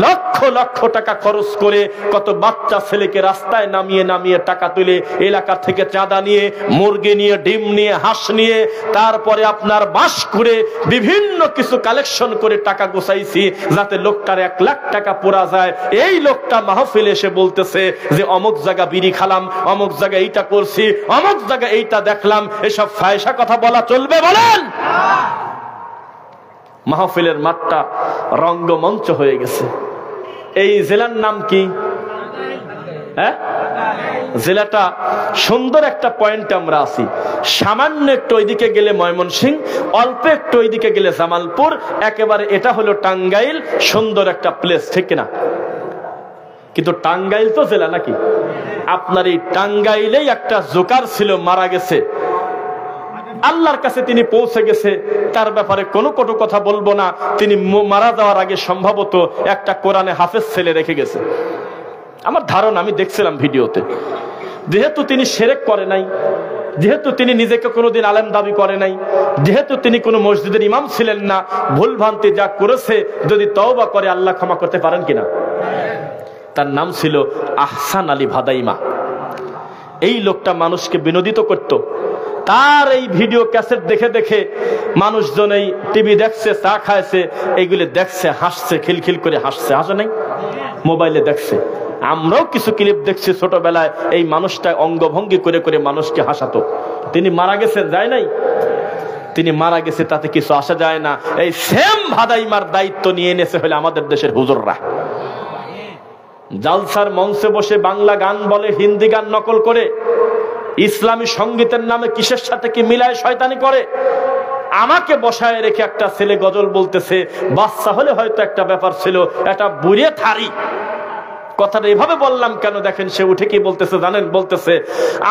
লক্ষ লক্ষ টাকা খরচ করে কত বাচ্চা ছেলেকে রাস্তায় নামিয়ে নামিয়ে টাকা তুলে, এলাকা থেকে চাঁদা নিয়ে, মুরগি নিয়ে, ডিম নিয়ে, হাঁস নিয়ে, তারপরে আপনার বাস করে বিভিন্ন কিছু কালেকশন করে টাকা গোছাইছি যাতে লোকটার 1 লাখ টাকা পোড়া যায়। এই লোকটা মাহফিলে এসে বলতেছে যে অমুক জায়গা বিড়ি খালাম, অমুক জায়গায় এইটা করছি, অমুক জায়গায় এইটা দেখলাম। এসব ফায়সা কথা বলা চলবে বলেন? মাহফিলের মাঠটা রঙ্গমঞ্চ হয়ে গেছে। এই জেলার নাম কি? হ্যাঁ, জেলাটা সুন্দর একটা পয়েন্টে আমরা আছি। সামান্য একটু ওইদিকে গেলে ময়মনসিংহ, অল্প একটু ওইদিকে গেলে জামালপুর, একেবারে এটা হলো টাঙ্গাইল। সুন্দর একটা প্লেস, ঠিক না? কিন্তু টাঙ্গাইল তো জেলা নাকি? আপনার এই টাঙ্গাইলেই একটা জোকার ছিল, মারা গেছে, আল্লাহর কাছে তিনি পৌঁছে গেছে, তার ব্যাপারে কোনো কটু কথা বলবো না। তিনি মারা যাওয়ার আগে সম্ভবত একটা কোরআনে হাফেজ ছেলে রেখে গেছে, আমার ধারণা, আমি দেখছিলাম ভিডিওতে। যেহেতু তিনি শিরক করে নাই, যেহেতু তিনি নিজেকে কোনোদিন আলেম দাবি করে নাই, যেহেতু তিনি কোনো মসজিদের ইমাম ছিলেন না, ভুল ভ্রান্তি যা করেছে যদি তওবা করে আল্লাহ ক্ষমা করতে পারেন কিনা। তার নাম ছিল আহসান আলী ভাদাইমা। এই লোকটা মানুষকে বিনোদিত করত। তার এই ভিডিও ক্যাসেট দেখে দেখে মানুষজন এই টিভি দেখছে, চা খাইছে, এইগুলি দেখছে, হাসছে, খিলখিল করে হাসছে, হাসে নাই? মোবাইলে দেখছে, আমরাও কিছু ক্লিপ দেখছি ছোটবেলায়। এই মানুষটা অঙ্গভঙ্গি করে করে মানুষকে হাসাতো। তিনি মারা গেছেন, যায় নাই? তিনি মারা গেছে, তাতে কিছু আসা যায় না। এই সেম ভাদাইমার দায়িত্ব নিয়ে এনেছে হলে আমাদের দেশের হুজুররা। জালসার মঞ্চে বসে বাংলা গান বলে, হিন্দি গান নকল করে, ইসলামী সঙ্গীতের নামে কিসের সাথে কি মিলায় শয়তানি করে। আমাকে বসায় রেখে একটা ছেলে গজল বলতেছে, বাচ্চা হলে হয়তো একটা ব্যাপার ছিল, এটা বুড়ে থারি। কথাটা এভাবে বললাম কেন দেখেন, সে উঠে কি বলতেছে জানেন? বলতেছে,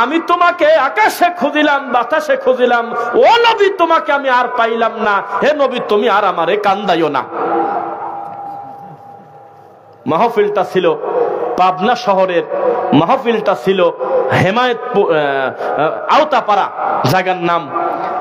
আমি তোমাকে আকাশে খুঁজিলাম, বাতাসে খুঁজিলাম, ও নবী তোমাকে আমি আর পাইলাম না, হে নবী তুমি আর আমারে কান্দাইও না। মাহফিলটা ছিল পাবনা শহরের, মাহফিলটা ছিল হেমায়েতপুর, আওতাপাড়া জায়গার নাম।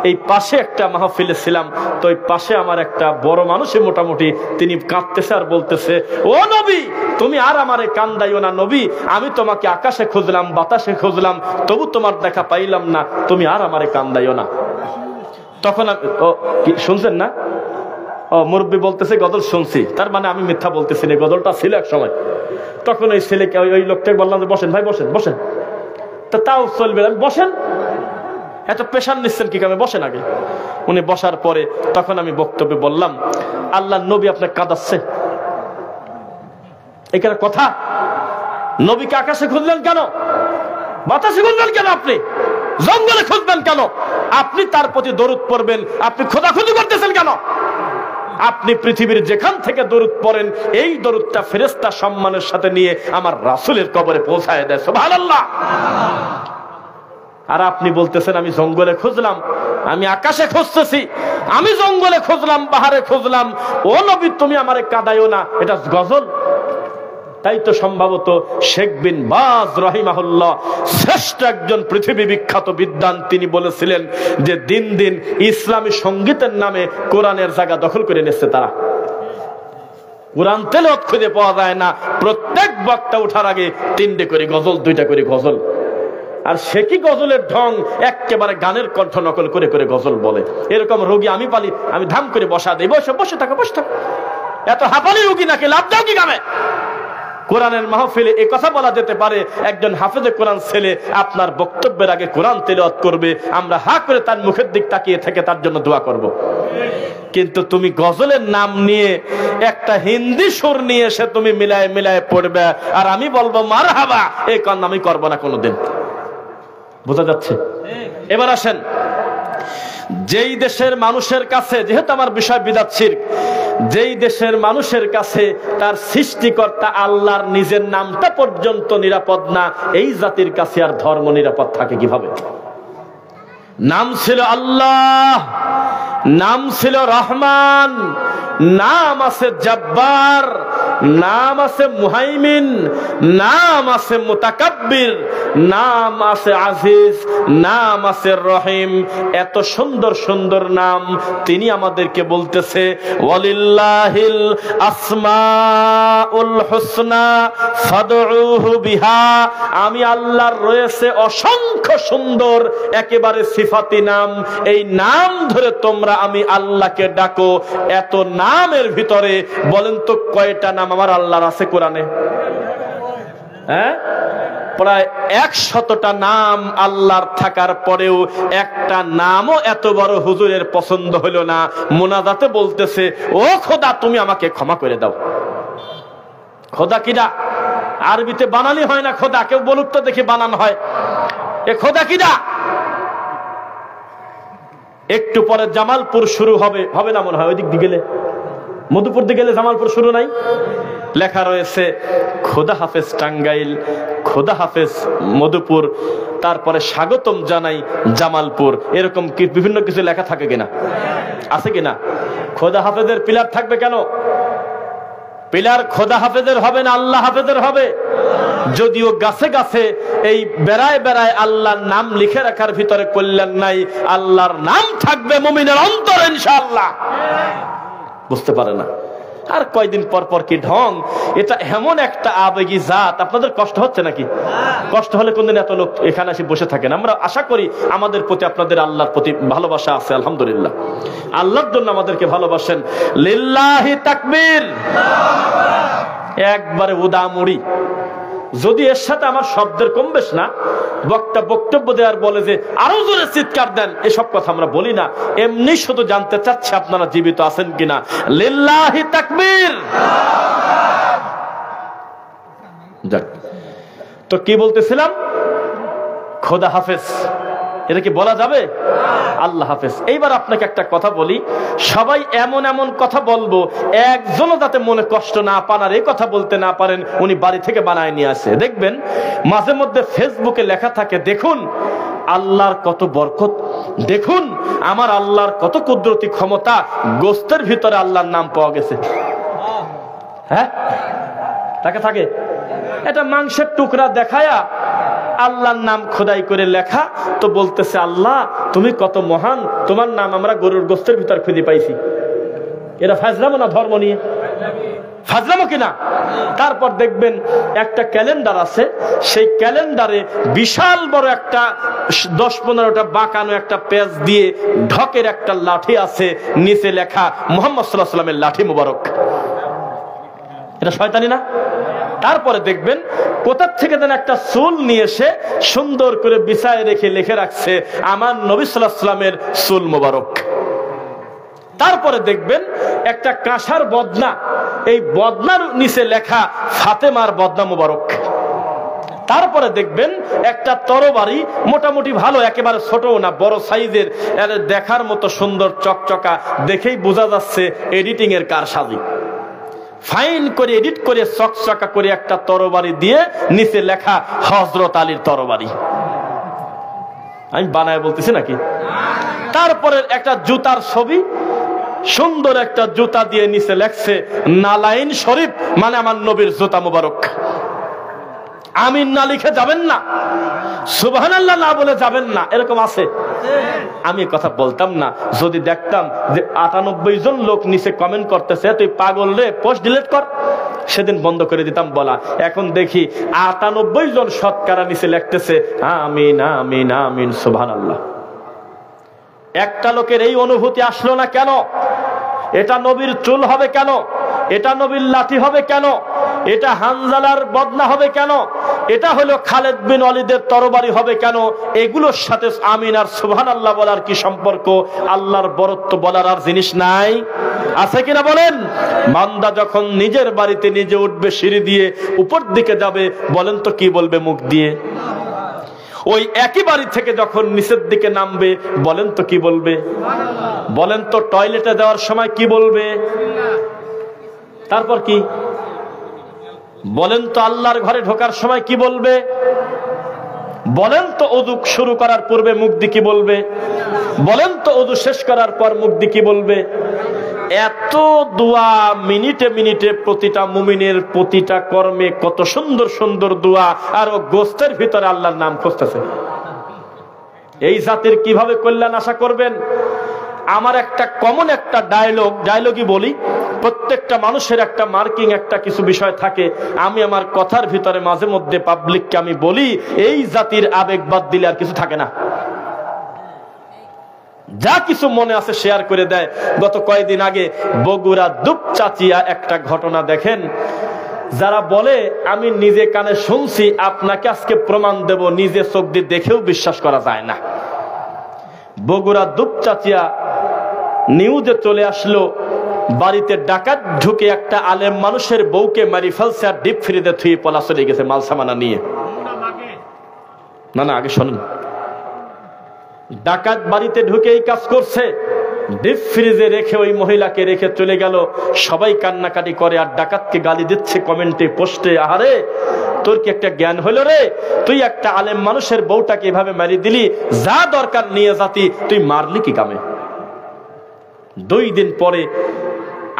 এই পাশে একটা মাহফিলে ছিলাম, তো এই পাশে আমার একটা বড় মানুষে মোটামুটি, তিনি কাঁদতেছে আর বলতেছে, ও নবী তুমি আর আমারে কান্দাইও না, নবী আমি তোমাকে আকাশে খুঁজলাম, বাতাসে খুঁজলাম, তবু তোমার দেখা পাইলাম না, তুমি আর আমারে কান্দাইও না। তখন শুনছেন না? ও মুরব্বী বলতেছে গজল শুনছি, তার মানে আমি মিথ্যা বলতেছি না, গজলটা ছিল এক সময়। তখন ওই ছেলেকে, ওই লোকটাকে বললাম যে বসেন ভাই, বসেন বসেন। তাও চলবে, বসেন, এত পেশান নিচ্ছেন কি কামে, বসেন আগে। উনি বসার পরে তখন আমি বক্তব্যে বললাম, আল্লাহ নবী আপনাকে কাঁদাচ্ছে, এখানে কথা। নবীকে আকাশে খুঁজলেন কেন? বাতাসে খুঁজলেন কেন? আপনি জঙ্গলে খুঁজবেন কেন? আপনি তার প্রতি দরুদ পড়বেন, আপনি খোঁজাখুঁজি করতেছেন কেন? আপনি পৃথিবীর যেখান থেকে দরুদ পড়েন, এই দরুদটা ফেরেশতা সম্মানের সাথে নিয়ে আমার রাসূলের কবরে পৌঁছায় দেয়। সুবহানাল্লাহ। আর আপনি বলতেছেন আমি জঙ্গলে খুঁজলাম, আমি আকাশে খুঁজতেছি, আমি জঙ্গলে খুঁজলাম, পাহাড়ে খুঁজলাম, ও নবী তুমি আমারে কাঁদাইও না, এটা গজল। তাই তো সম্ভবত শেখ বিন বাজ রাহিমাহুল্লাহ, শ্রেষ্ঠ একজন পৃথিবী বিখ্যাত বিদ্বান, তিনি বলেছিলেন যে দিন দিন ইসলামী সঙ্গীতের নামে কোরআনের জায়গা দখল করে নিচ্ছে তারা। কোরআন তেলাওয়াত খুঁজে পাওয়া যায় না, প্রত্যেক বক্তা ওঠার আগে 3টে করে গজল, 2টা করে গজল। আর সে কি গজলের ঢং, একেবারে গানের কণ্ঠ নকল করে করে গজল বলে। এরকম রোগী আমি পালি, আমি ধাম করে বসা দেই, বসে বসে থাকো, বসে থাকো। এত হাঁপালি রোগী নাকি, লাভ দাও কি গামে? কোরআনের মাহফিলে এ কথা বলা যেতে পারে, একজন হাফেজে কোরআন ছেলে আপনার বক্তব্যের আগে কোরআন তেলাওয়াত করবে, আমরা হা করে তার মুখের দিক তাকিয়ে থেকে তার জন্য দোয়া করব। কিন্তু তুমি গজলের নাম নিয়ে একটা হিন্দি সুর নিয়ে এসে তুমি মিলায় মিলায় পড়বে, আর আমি বলবো মারহাবা, এই কাজ আমি করবো না কোনোদিন। বোঝা যাচ্ছে? এবার আসেন, যেই দেশের মানুষের কাছে, যেহেতু আমার বিষয় বিদআত শিরক, যেই দেশের মানুষের কাছে তার সৃষ্টিকর্তা আল্লাহর নিজের নামটা পর্যন্ত নিরাপদ না, এই জাতির কাছে আর ধর্ম নিরাপদ থাকে কিভাবে? নাম ছিল আল্লাহ, নাম ছিল রহমান, নাম আছে জব্বার, নাম আছে মুহাইমিন, নাম আছে মুতাকাব্বির, নাম আছে আজিজ, নাম আছে রহিম। এত সুন্দর সুন্দর নাম তিনি আমাদেরকে বলতেছে ওয়ালিল্লাহিল আসমাউল হুসনা ফাদউহু বিহা। আমি আল্লাহর রয়েছে অসংখ্য সুন্দর একেবারে সিফাতি নাম, এই নাম ধরে তোমরা আমি আল্লাহকে ডাকো। এত নামের ভিতরে বলেন তো কয়টা নাম আমার আল্লাহর আছে কোরআনে? হ্যাঁ, প্রায় 100টা নাম আল্লাহর থাকার পরেও একটা নামও এত বড় হুজুরের পছন্দ হলো না। মুনাজাতে বলতেছে ও খোদা তুমি আমাকে ক্ষমা করে দাও। খোদা কিডা? আরবিতে বানালি হয় না খোদা, কেউ বলুক তো দেখি বানান হয়। এ খোদা কিডা? একটু পরে জামালপুর শুরু হবে, হবে না মনে হয়? ওই দিক দিয়ে গেলে, মধুপুর দিকে গেলে জামালপুর শুরু নাই? লেখা রয়েছে খোদা হাফেজ টাঙ্গাইল, খোদা হাফেজ মধুপুর, তারপরে স্বাগতম জানাই জামালপুর, এরকম কি বিভিন্ন কিছু লেখা থাকে কিনা? আছে কিনা? খোদা হাফেজের পিলার থাকবে কেন? পিলার খোদা হাফেজের হবে না আল্লাহ হাফেজের হবে? যদিও গাছে গাছে এই বেড়ায় বেড়ায় আল্লাহর নাম লিখে রাখার ভিতরে কল্যাণ নাই, আল্লাহর নাম থাকবে মুমিনের অন্তরে ইনশাআল্লাহ। বুঝতে পারে না। আর কয়দিন পর পর কি ঢং! এটা এমন একটা আবেগী জাত। আপনাদের কষ্ট হচ্ছে নাকি? কষ্ট হলে কোনদিন এত লোক এখানে এসে বসে থাকেন। আমরা আশা করি আমাদের প্রতি আপনাদের আল্লাহর প্রতি ভালোবাসা আছে, আলহামদুলিল্লাহ। আল্লাহর জন্য আমাদেরকে ভালোবাসেন। লিল্লাহি তাকবীর, একবারে উদামুড়ি। যদি এর সাথে আমার শব্দের কম বেশ না, বক্তা বক্তব্য দেওয়ার বলে যে আরো জোরে চিৎকার দেন, এসব কথা আমরা বলি না। এমনি শুধু জানতে চাচ্ছি আপনারা জীবিত আছেন কিনা। লিল্লাহি তাকবীর। যাক, তো কি বলতেছিলাম? খোদা হাফেজ, এটা কি বলা যাবে? আল্লাহ হাফেজ। এইবার আপনাকে একটা কথা বলি, সবাই এমন এমন কথা বলবো, একজনও যাতে মনে কষ্ট না পান আর এই কথা বলতে না পারেন উনি বাড়ি থেকে বানায় নিয়ে আসে। দেখবেন মাঝে মধ্যে ফেসবুকে লেখা থাকে, দেখুন আল্লাহর কত বরকত, দেখুন আমার আল্লাহর কত কুদরতি ক্ষমতা, গোস্তের ভিতরে আল্লাহর নাম পাওয়া গেছে। হ্যাঁ, তাকে থাকে এটা মাংসের টুকরা দেখায়া আল্লাহর নাম খোদাই করে লেখা, তো বলতেছে আল্লাহ তুমি কত মহান, তোমার নাম আমরা গরুর গোস্তের ভিতর খুঁজে পাইছি। এরা ফাজলামো না ধর্ম নিয়ে? ফাজলামো কিনা? তারপর দেখবেন একটা ক্যালেন্ডার আছে, সেই ক্যালেন্ডারে বিশাল বড় একটা 10-15টা বাঁকানো একটা পেজ দিয়ে ঢকের একটা লাঠি আছে, নিচে লেখা মুহাম্মদ সাল্লাল্লাহু আলাইহি ওয়াসাল্লামের লাঠি মুবারক। এটা শয়তানি না? তারপরে দেখবেন কোথার থেকে যেন একটা চুল নিয়ে এসে সুন্দর করে বিছায় রেখে লিখে রাখছে আমার নবী সাল্লাল্লাহু আলাইহি ওয়াসাল্লামের চুল মুবারক। তারপরে দেখবেন একটা কাঁসার বদনা, এই বদনার নিচে লেখা ফাতেমার বদনা মুবারক। তারপরে দেখবেন একটা তরবারি, মোটামুটি ভালো, একেবারে ছোট না, বড় সাইজের, দেখার মতো সুন্দর চকচকা, দেখেই বোঝা যাচ্ছে এডিটিং এর কারসাজি। ফাইন করে এডিট করে চকচকা করে একটা তরবারি দিয়ে নিচে লেখা হযরত আলীর তরবারি। আমি বানায় বলতেছি নাকি? তারপরে একটা জুতার ছবি, সুন্দর একটা জুতা দিয়ে নিচে লেখছে নালাইন শরীফ, মানে আমার নবীর জুতা মুবারক। আমিন না লিখে যাবেন না, সুবহানাল্লাহ না বলে যাবেন না, এরকম আছে। আমি কথা বলতাম না যদি দেখতাম যে 98 জন লোক নিচে কমেন্ট করতেছে তুই পাগল রে, পোস্ট ডিলিট কর, সেদিন বন্ধ করে দিতাম বলা। এখন দেখি 98 জন শতকরা নিচে লিখতেছে আমিন আমিন আমিন সুবহানাল্লাহ। একটা লোকের এই অনুভূতি আসলো না কেন? এটা নবীর চুল হবে কেন? এটা নবীর লাঠি হবে কেন? এটা হানজালার বদনা হবে কেন? এটা হলো খালেদ বিন ওয়ালিদের তরবারি হবে কেন? এগুলোর সাথে আমিন আর সুবহানাল্লাহ বলার কি সম্পর্ক? আল্লাহর বরত্ব বলার আর জিনিস নাই? আছে কিনা বলেন? বান্দা যখন নিজের বাড়িতে নিজে উঠবে, সিঁড়ি দিয়ে উপর দিকে যাবে, বলেন তো কি বলবে মুখ দিয়ে? ওই একই বাড়ি থেকে যখন নিচের দিকে নামবে, বলেন তো কি বলবে? বলেন তো টয়লেটে যাওয়ার সময় কি বলবে? তারপর কি বলেন তো আল্লাহর ঘরে ঢোকার সময় কি বলবে? বলেন তো ওযু শুরু করার পূর্বে মুখ দিয়ে কি বলবে? বলেন তো ওযু শেষ করার পর মুখ দিয়ে কি বলবে? এত দোয়া মিনিটে মিনিটে, প্রতিটা মুমিনের প্রতিটা কর্মে কত সুন্দর সুন্দর দোয়া, আর ও গোস্তের ভিতরে আল্লাহর নাম খুঁজতেছে। এই জাতির কিভাবে কল্যাণ আশা করবেন? আমার একটা কমন একটা ডায়লগই বলি, প্রত্যেকটা মানুষের একটা মার্কিং একটা কিছু বিষয় থাকে। আমি আমার কথার ভিতরে মাঝে মধ্যে পাবলিককে আমি বলি, এই জাতির আবেগ বাদ দিলে আর কিছু থাকে না। যা কিছু মনে আছে শেয়ার করে দেয়। গত কয়েকদিন আগে বগুড়া দুপচাচিয়া একটা ঘটনা দেখেন, যারা বলে আমি নিজে কানে শুনছি, আপনাকে আজকে প্রমাণ দেব, নিজে চোখ দিয়ে দেখেও বিশ্বাস করা যায় না। বগুড়া দুপচাচিয়া নিউজে চলে আসলো, বাড়িতে ডাকাত ঢুকে একটা আলেম মানুষের বউকে মারি ফেলছে, আর ডিপ ফ্রিজে থুয়ে পলা চলে গেছে মাল সামানা নিয়ে। না আগে শোনেন, ডাকাত বাড়িতে ঢুকে এই কাজ করছে, ডিপ ফ্রিজে রেখে ওই মহিলাকে রেখে চলে গেল। সবাই কান্নাকাটি করে, আর ডাকাতকে গালি দিচ্ছে কমেন্টে পোস্টে, আহারে তোর কি একটা জ্ঞান হলো রে, তুই একটা আলেম মানুষের বউটাকে এভাবে মারি দিলি, যা দরকার নিয়ে যাতি, তুই মারলি কি কামে? 2 দিন পরে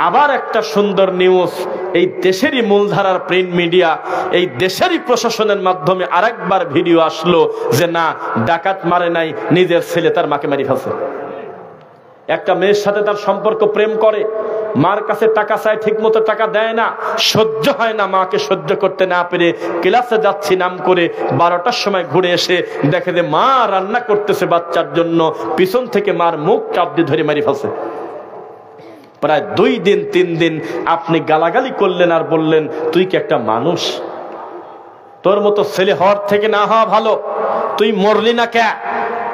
আবার একটা সুন্দর নিউজ, এই দেশেরই মূলধারার প্রিন্ট মিডিয়া, এই দেশেরই প্রশাসনের মাধ্যমে আরেকবার ভিডিও আসলো যে না, ডাকাত মারে নাই, নিজের ছেলে তার মাকে মারি ফেলছে। একটা মেয়ের সাথে তার সম্পর্ক, প্রেম করে, মার কাছে টাকা চায়, ঠিক মতো টাকা দেয় না, সহ্য হয় না, মাকে সহ্য করতে না পেরে ক্লাসে যাচ্ছি নাম করে 12টার সময় ঘুরে এসে দেখে যে মা রান্না করতেছে বাচ্চার জন্য, পিছন থেকে মার মুখ চাপ দিয়ে ধরে মারি ফেলছে। প্রায় 2 দিন 3 দিন আপনি গালাগালি করলেন আর বললেন তুই কি একটা মানুষ? তোর মতো ছেলে হওয়ার থেকে না হওয়া ভালো। তুই মরলি না কে?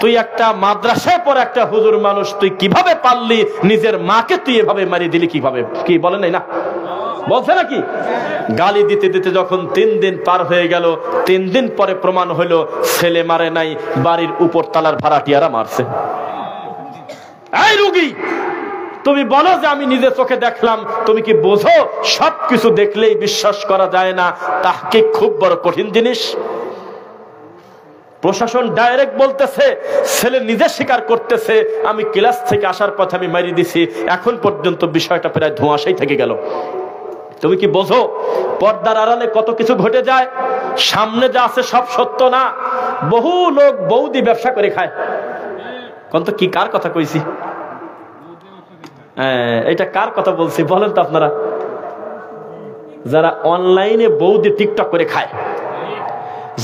তুই একটা মাদ্রাসায় পড়া একটা হুজুর মানুষ, তুই কিভাবে পারলি নিজের মাকে তুই এভাবে মারি দিলি কিভাবে? কি বলে নাই না, বলছে নাকি? গালি দিতে দিতে যখন 3 দিন পার হয়ে গেল, 3 দিন পরে প্রমাণ হলো ছেলে মারে নাই, বাড়ির উপর তালার ভাড়াটিয়ারা মারছে। এই রুগী, তুমি বলো যে আমি নিজে চোখে দেখলাম, তুমি কি বোঝো সবকিছু দেখলেই বিশ্বাস করা যায় না? তাহকিক খুব বড় কঠিন জিনিস। প্রশাসন ডাইরেক্ট বলতেছে, ছেলে নিজে স্বীকার করতেছে আমি ক্লাস থেকে আসার পথে আমি মারি দিছি, এখন পর্যন্ত বিষয়টা প্রায় ধোঁয়াশাই থেকে গেল। তুমি কি বোঝো পর্দার আড়ালে কত কিছু ঘটে যায়? সামনে যা আছে সব সত্য না। বহু লোক বৌদি ব্যবসা করে খায়। কোন তো কি, কার কথা কইছি? এটা কার কথা বলছি বলেন তো আপনারা? যারা অনলাইনে বৌদি টিকটক করে খায়,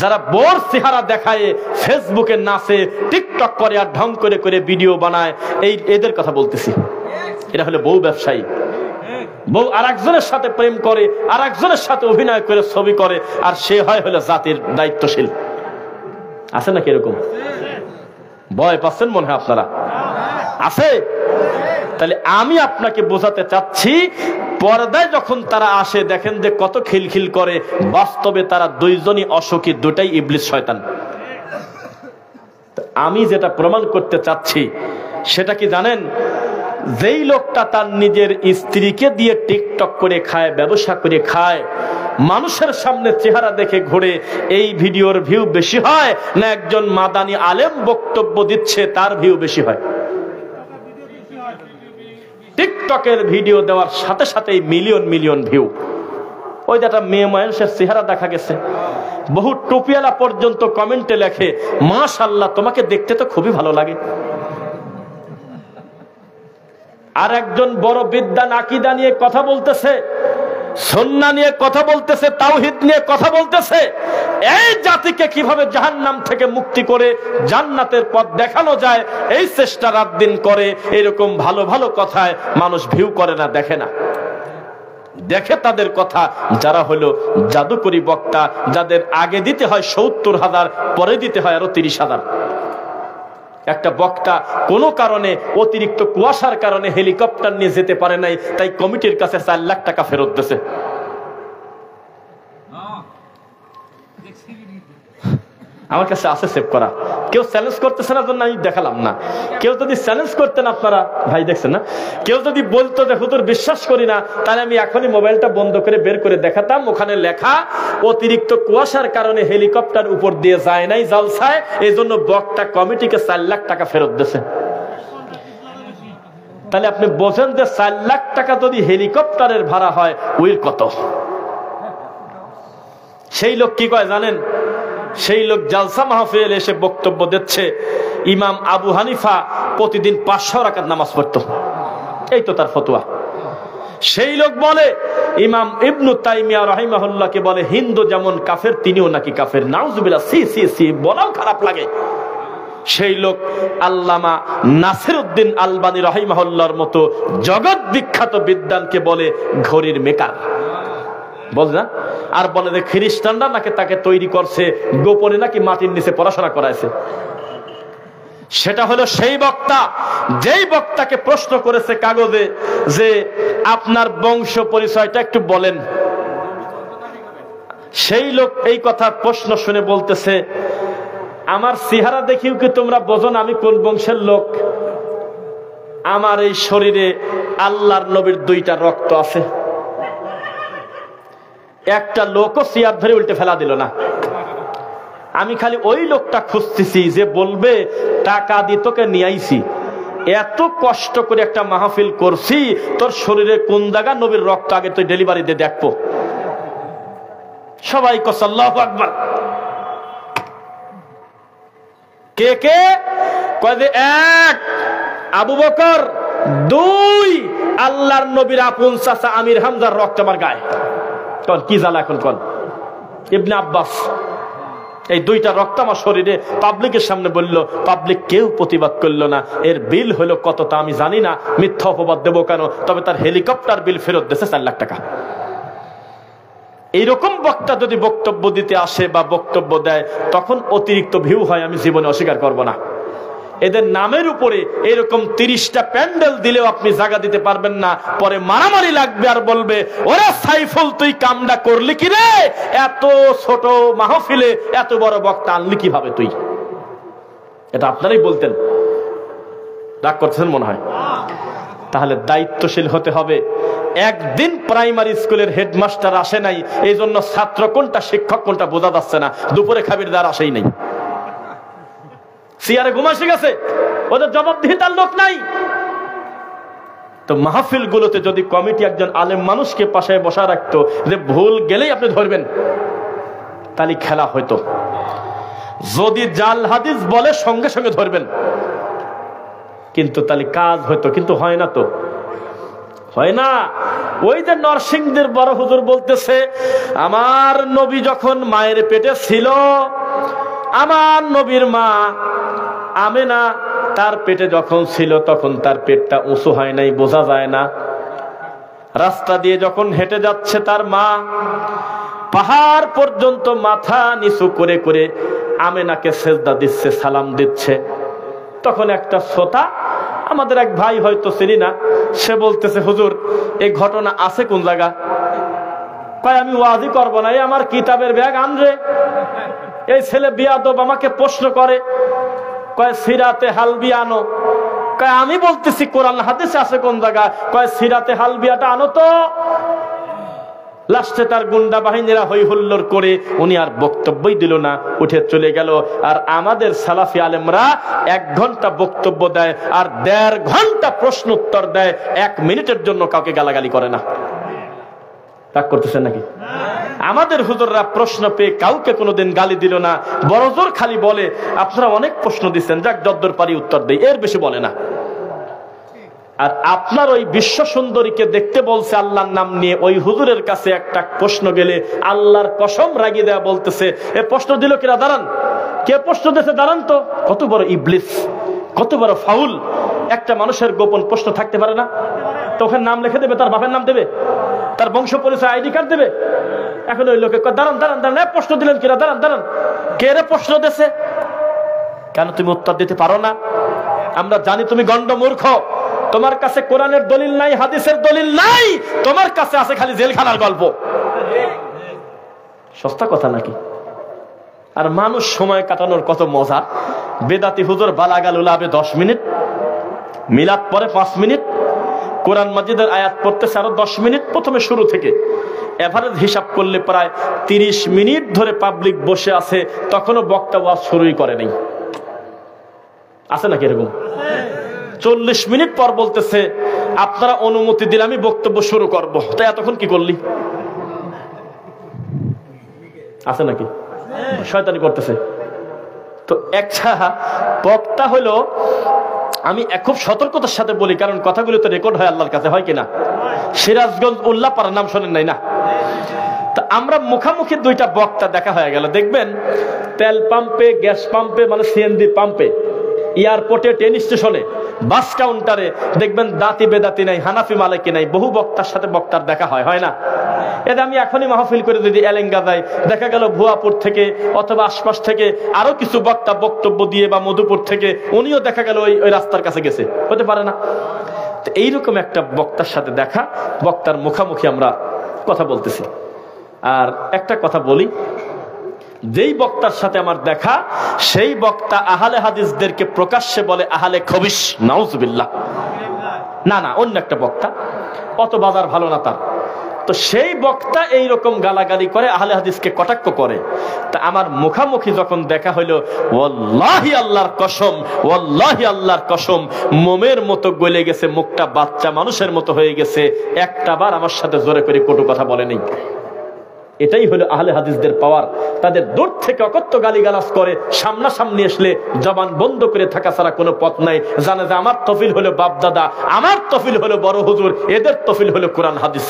যারা বোর চেহারা দেখায়, ফেসবুকে নাচে, টিকটক করে আর ঢং করে করে ভিডিও বানায়, এদের কথা বলতেছি। এটা হলো বউ ব্যবসায়ী। বউ আর একজনের সাথে প্রেম করে, আর একজনের সাথে অভিনয় করে ছবি করে, আর সে হয় হলো জাতির দায়িত্বশীল। আছে নাকি এরকম? ভয় পাচ্ছেন মনে হয় আপনারা? আছে? তাহলে আমি আপনাকে বোঝাতে চাচ্ছি, পর্দায় যখন তারা আসে দেখেন যে কত খিলখিল করে, বাস্তবে তারা 2 জনই অসুখী, 2টাই ইবলিস শয়তান। আমি যেটা প্রমাণ করতে চাচ্ছি সেটা কি জানেন? যেই লোকটা তার নিজের স্ত্রীকে দিয়ে টিকটক করে খায়, ব্যবসা করে খায়, মানুষের সামনে চেহারা দেখে ঘুরে, এই ভিডিওর ভিউ বেশি হয় না একজন মাদানি আলেম বক্তব্য দিচ্ছে তার ভিউ বেশি হয়? টিকটকের ভিডিও দেওয়ার সাথে সাথেই মিলিয়ন মিলিয়ন ভিউ। ওই যে একটা মেয়ে মানুষের চেহারা দেখা গেছে, বহু টুপিয়ালা পর্যন্ত কমেন্টে লেখে মাশাআল্লাহ তোমাকে দেখতে তো খুবই ভালো লাগে। আর একজন বড় বিদ্যান আকীদা নিয়ে কথা বলতেছে, সুন্নাহ নিয়ে কথা বলতেছে, তাওহীদ নিয়ে কথা বলতেছে, এই জাতিকে কিভাবে জাহান্নাম থেকে মুক্তি করে জান্নাতের পথ দেখানো যায় এই চেষ্টা রাত দিন করে। এরকম ভালো ভালো কথায় মানুষ ভিউ করে না, দেখে না। দেখে তাদের কথা যারা হলো জাদুকরি বক্তা, যাদের আগে দিতে হয় ৭০,০০০, পরে দিতে হয় আরো ৩০,০০০। একটা বক্তা কোনো কারণে, অতিরিক্ত কুয়াশার কারণে হেলিকপ্টার নিয়ে যেতে পারে নাই, তাই কমিটির কাছে ৪ লাখ টাকা ফেরত দিয়েছে। আমার কাছে আছে সেভ করা। কেউ চ্যালেঞ্জ করতেছে না জন্য আমি দেখালাম না। কেউ যদি চ্যালেঞ্জ করতেন আপনারা, ভাই দেখছেন না, কেউ যদি বলতো যে হুজুর বিশ্বাস করি না, তাহলে আমি এখনই মোবাইলটা বন্ধ করে বের করে দেখাতাম। ওখানে লেখা অতিরিক্ত কুয়াশার কারণে হেলিকপ্টার উপর দিয়ে যায় নাই জালসায়, এই জন্য বক্তা কমিটিকে ৪ লাখ টাকা ফেরত দিয়েছে। তাহলে আপনি বোঝেন যে 4 লাখ টাকা যদি হেলিকপ্টারের ভাড়া হয় ওই কত। সেই লোক কি কয় জানেন? সেই লোক জালসা মাহফিল এসে বক্তব্য দিচ্ছে ইমাম আবু হানিফা প্রতিদিন 500 রাকাত নামাজ পড়তো, এই তো তার ফতোয়া। সেই লোক বলে ইমাম ইবনু তাইমিয়া রাহিমাহুল্লাহকে বলে হিন্দু যেমন কাফের তিনিও নাকি কাফের। নাউজুবিল্লাহ, সি সি সি, বলাও খারাপ লাগে। সেই লোক আল্লামা নাসিরউদ্দিন আলবানী রাহিমাহুল্লাহর মতো জগৎ বিখ্যাত বিদ্বানকে বলে ঘড়ির মেকার, বলে না? আর বলে যে খ্রিস্টানরা নাকি তাকে তৈরি করছে, গোপনে নাকি মাটির নিচে পড়াশোনা করাইছে। সেটা হলো সেই বক্তা যেই বক্তাকে প্রশ্ন করেছে কাগজে যে আপনার বংশ পরিচয়টা একটু বলেন। সেই লোক এই কথা প্রশ্ন শুনে বলতেছে আমার চেহারা দেখিও কি তোমরা বোঝো না আমি কোন বংশের লোক? আমার এই শরীরে আল্লাহর নবীর 2টা রক্ত আছে। একটা লোকও চেয়ার ধরে উল্টে ফেলা দিল না। আমি খালি ওই লোকটা খুঁজতেছি যে বলবে টাকা দিয়ে তোকে নিয়ে আইছি, এত কষ্ট করে একটা মাহফিল করছি, তোর শরীরে কোন জায়গা নবীর রক্ত আগে তুই ডেলিভারি দিয়ে দেখবো। সবাই কস আল্লাহু আকবার। কে কে কয় যে 1 আবু বকর, 2 আল্লাহর নবীর আপন চাচা আমির হামজার রক্ত আমার গায়ে। কোন কি জ্বালা এখন কোন? ইবনে আব্বাস, এই 2টা রক্ত আমার শরীরে পাবলিকের সামনে বলল, পাবলিক কেউ প্রতিবাদ করলো না। এর বিল হলো কত তা আমি জানি না, মিথ্যা অপবাদ দেবো কেন? তবে তার হেলিকপ্টার বিল ফেরত দিয়েছে 4 লাখ টাকা। এইরকম বক্তা যদি বক্তব্য দিতে আসে বা বক্তব্য দেয় তখন অতিরিক্ত ভিউ হয়, আমি জীবনে অস্বীকার করব না। এদের নামের উপরে এরকম 30টা প্যান্ডেল দিলেও আপনি জায়গা দিতে পারবেন না। পরে মারামারি লাগবে আর বলবে ওরে সাইফুল তুই কামটা করলি কি রে, এত ছোট মাহফিলে এত বড় বক্তা আনলি কিভাবে তুই? এটা আপনারাই বলতেন। রাগ করছেন মনে হয়। তাহলে দায়িত্বশীল হতে হবে। একদিন প্রাইমারি স্কুলের হেডমাস্টার আসে নাই, এই জন্য ছাত্র কোনটা শিক্ষক কোনটা বোঝা যাচ্ছে না। দুপুরে খাবিরদার আসেই নাই, সিয়ারে ঘুমাসে গেছে, ওদের জবাবদিহিতার লোক নাই। তো মাহফিল গুলোতে যদি কমিটি একজন আলেম মানুষকে পাশে বসা রাখতো যে ভুল গেলেই আপনি ধরবেন, তাহলে খেলা হইতো। যদি জাল হাদিস বলে সঙ্গে সঙ্গে ধরবেন, কিন্তু তাহলে কাজ হইতো। কিন্তু হয় না, তো হয় না। ওই যে নরসিংদের বড় হুজুর বলতেছে আমার নবী যখন মায়ের পেটে ছিল, আমার নবীর মা আমেনা তার পেটে যখন ছিল তখন তার পেটটা উঁচু হয় নাই, বোঝা যায় না। রাস্তা দিয়ে যখন হেঁটে যাচ্ছে তার মা পাহাড় পর্যন্ত মাথা নিচু করে করে আমেনাকে সেজদা দিচ্ছে, সালাম দিচ্ছে। তখন একটা শ্রোতা, আমাদের এক ভাই হয়তো চিনি না, সে বলতেছে হুজুর এই ঘটনা আছে কোন জায়গা? কয় আমি ওয়াজি করবো না, এই আমার কিতাবের ব্যাগ আনরে। এই ছেলে বিয়াদব আমাকে প্রশ্ন করে, কয় সিরাতে হালবি আনো। কয় আমি বলতেছি কোরআন হাদিসে আছে কোন জায়গা? কয় সিরাতে হালবিয়াটা আনো তো। লাস্টে তার গুন্ডা বাহিনীরা হই হুল্লোড় করে উনি আর বক্তব্যই দিল না, উঠে চলে গেল। আর আমাদের সালাফি আলেমরা 1 ঘন্টা বক্তব্য দেয় আর 1.5 ঘন্টা প্রশ্ন উত্তর দেয়, 1 মিনিটের জন্য কাউকে গালাগালি করে না। রাগ করতেছেন নাকি? আমাদের হুজুররা প্রশ্ন পেয়ে কাউকে কোনোদিন গালি দিল না, বড় জোর খালি বলে আপনারা অনেক প্রশ্ন দিচ্ছেন, যাক যদ্দূর পারি উত্তর দেই, এর বেশি বলে না। আর আপনার ওই বিশ্ব সুন্দরীকে দেখতে বলছে আল্লাহর নাম নিয়ে, ওই হুজুরের কাছে একটা প্রশ্ন গেলে আল্লাহর কসম রাগিয়ে দেয়া বলতেছে এ প্রশ্ন দিল কিনা, দাঁড়ান, কে প্রশ্ন দিয়েছে দাঁড়ান তো। কত বড় ইবলিস, কত বড় ফাউল। একটা মানুষের গোপন প্রশ্ন থাকতে পারে না? তো ওখানে নাম লিখে দেবে, তার বাপের নাম দেবে, তার বংশ পরিচয় আইডি কার্ড দেবে। এখন ওই লোকে দাঁড়ান দাঁড়ান দাঁড়ান, প্রশ্ন দিলেন কিনা, দাঁড়ান দাঁড়ান, কে রে প্রশ্ন দিয়েছে? কেন তুমি উত্তর দিতে পারো না? আমরা জানি তুমি গন্ড মূর্খ, তোমার কাছে কোরআনের দলিল নাই, হাদিসের দলিল নাই, তোমার কাছে আছে খালি জেলখানার গল্প। সস্তা কথা নাকি? আর মানুষ সময় কাটানোর কত মজা। বেদাতি হুজুর বালাগাল উলাবে 10 মিনিট, মিলাদ পরে 5 মিনিট, কোরআন মাজিদের আয়াত পড়তেছে আরো 10 মিনিট, প্রথমে শুরু থেকে এভারেজ হিসাব করলে প্রায় 30 মিনিট ধরে পাবলিক বসে আছে, তখনও বক্তা ওয়াজ শুরুই করে নাই। আছে নাকি এরকম? 40 মিনিট পর বলতেছে আপনারা অনুমতি দিলে আমি বক্তব্য শুরু করব। তাই এতক্ষণ কি করলি? আছে নাকি? শয়তানি করতেছে। তো একটা বক্তা হলো, আমি খুব সতর্কতার সাথে বলি, কারণ কথাগুলো তো রেকর্ড হয় আল্লাহর কাছে, হয় কিনা? সিরাজগঞ্জ উল্লাপাড়ার নাম শোনেন নাই না? তা আমরা মুখামুখি দুইটা বক্তা দেখা হয়ে গেল। দেখবেন তেল পাম্পে, গ্যাস পাম্পে, মানে সিএনজি পাম্পে, এয়ারপোর্টে, ট্রেন স্টেশনে, বাস কাউন্টারে দেখবেন দাঁতি বেদাতি নাই, হানাফি মালিকি নাই, বহু বক্তার সাথে বক্তার দেখা হয় না? এটা আমি এখনই মাহফিল করে যদি এলেঙ্গা যাই, দেখা গেল ভুয়াপুর থেকে অথবা আশপাশ থেকে আরো কিছু বক্তা বক্তব্য দিয়ে, বা মধুপুর থেকে উনিও দেখা গেল ওই রাস্তার কাছে গেছে, হতে পারে না? তো এইরকম একটা বক্তার সাথে দেখা, বক্তার মুখামুখি আমরা কথা বলতেছি। আর একটা কথা বলি, যেই বক্তার সাথে আমার দেখা, সেই বক্তা আহলে হাদিসদেরকে প্রকাশ্যে বলে আহলে খবিশ, নাউজুবিল্লাহ। না না, অন্য একটা বক্তা, অত বাজার ভালো না তার। তো সেই বক্তা এইরকম গালাগালি করে, আহলে হাদিসকে কটাক্ষ করে। তা আমার মুখামুখি যখন দেখা হইলো, ওয়াল্লাহি আল্লাহর কসম, ওয়াল্লাহি আল্লাহর কসম, মোমের মতো গলে গেছে, মুখটা বাচ্চা মানুষের মতো হয়ে গেছে, একটা বার আমার সাথে জোরে করে কটু কথা বলেনি। এটাই হলো আহলে হাদিসদের পাওয়ার। তাদের দূর থেকে অকথ্য গালিগালাজ করে, সামনাসামনি আসলে জবান বন্ধ করে থাকা ছাড়া কোনো পথ নাই। জানে যে আমার তফিল হলো বাপ দাদা, আমার তফিল হলো বড় হুজুর, এদের তফিল হলো কোরআন হাদিস।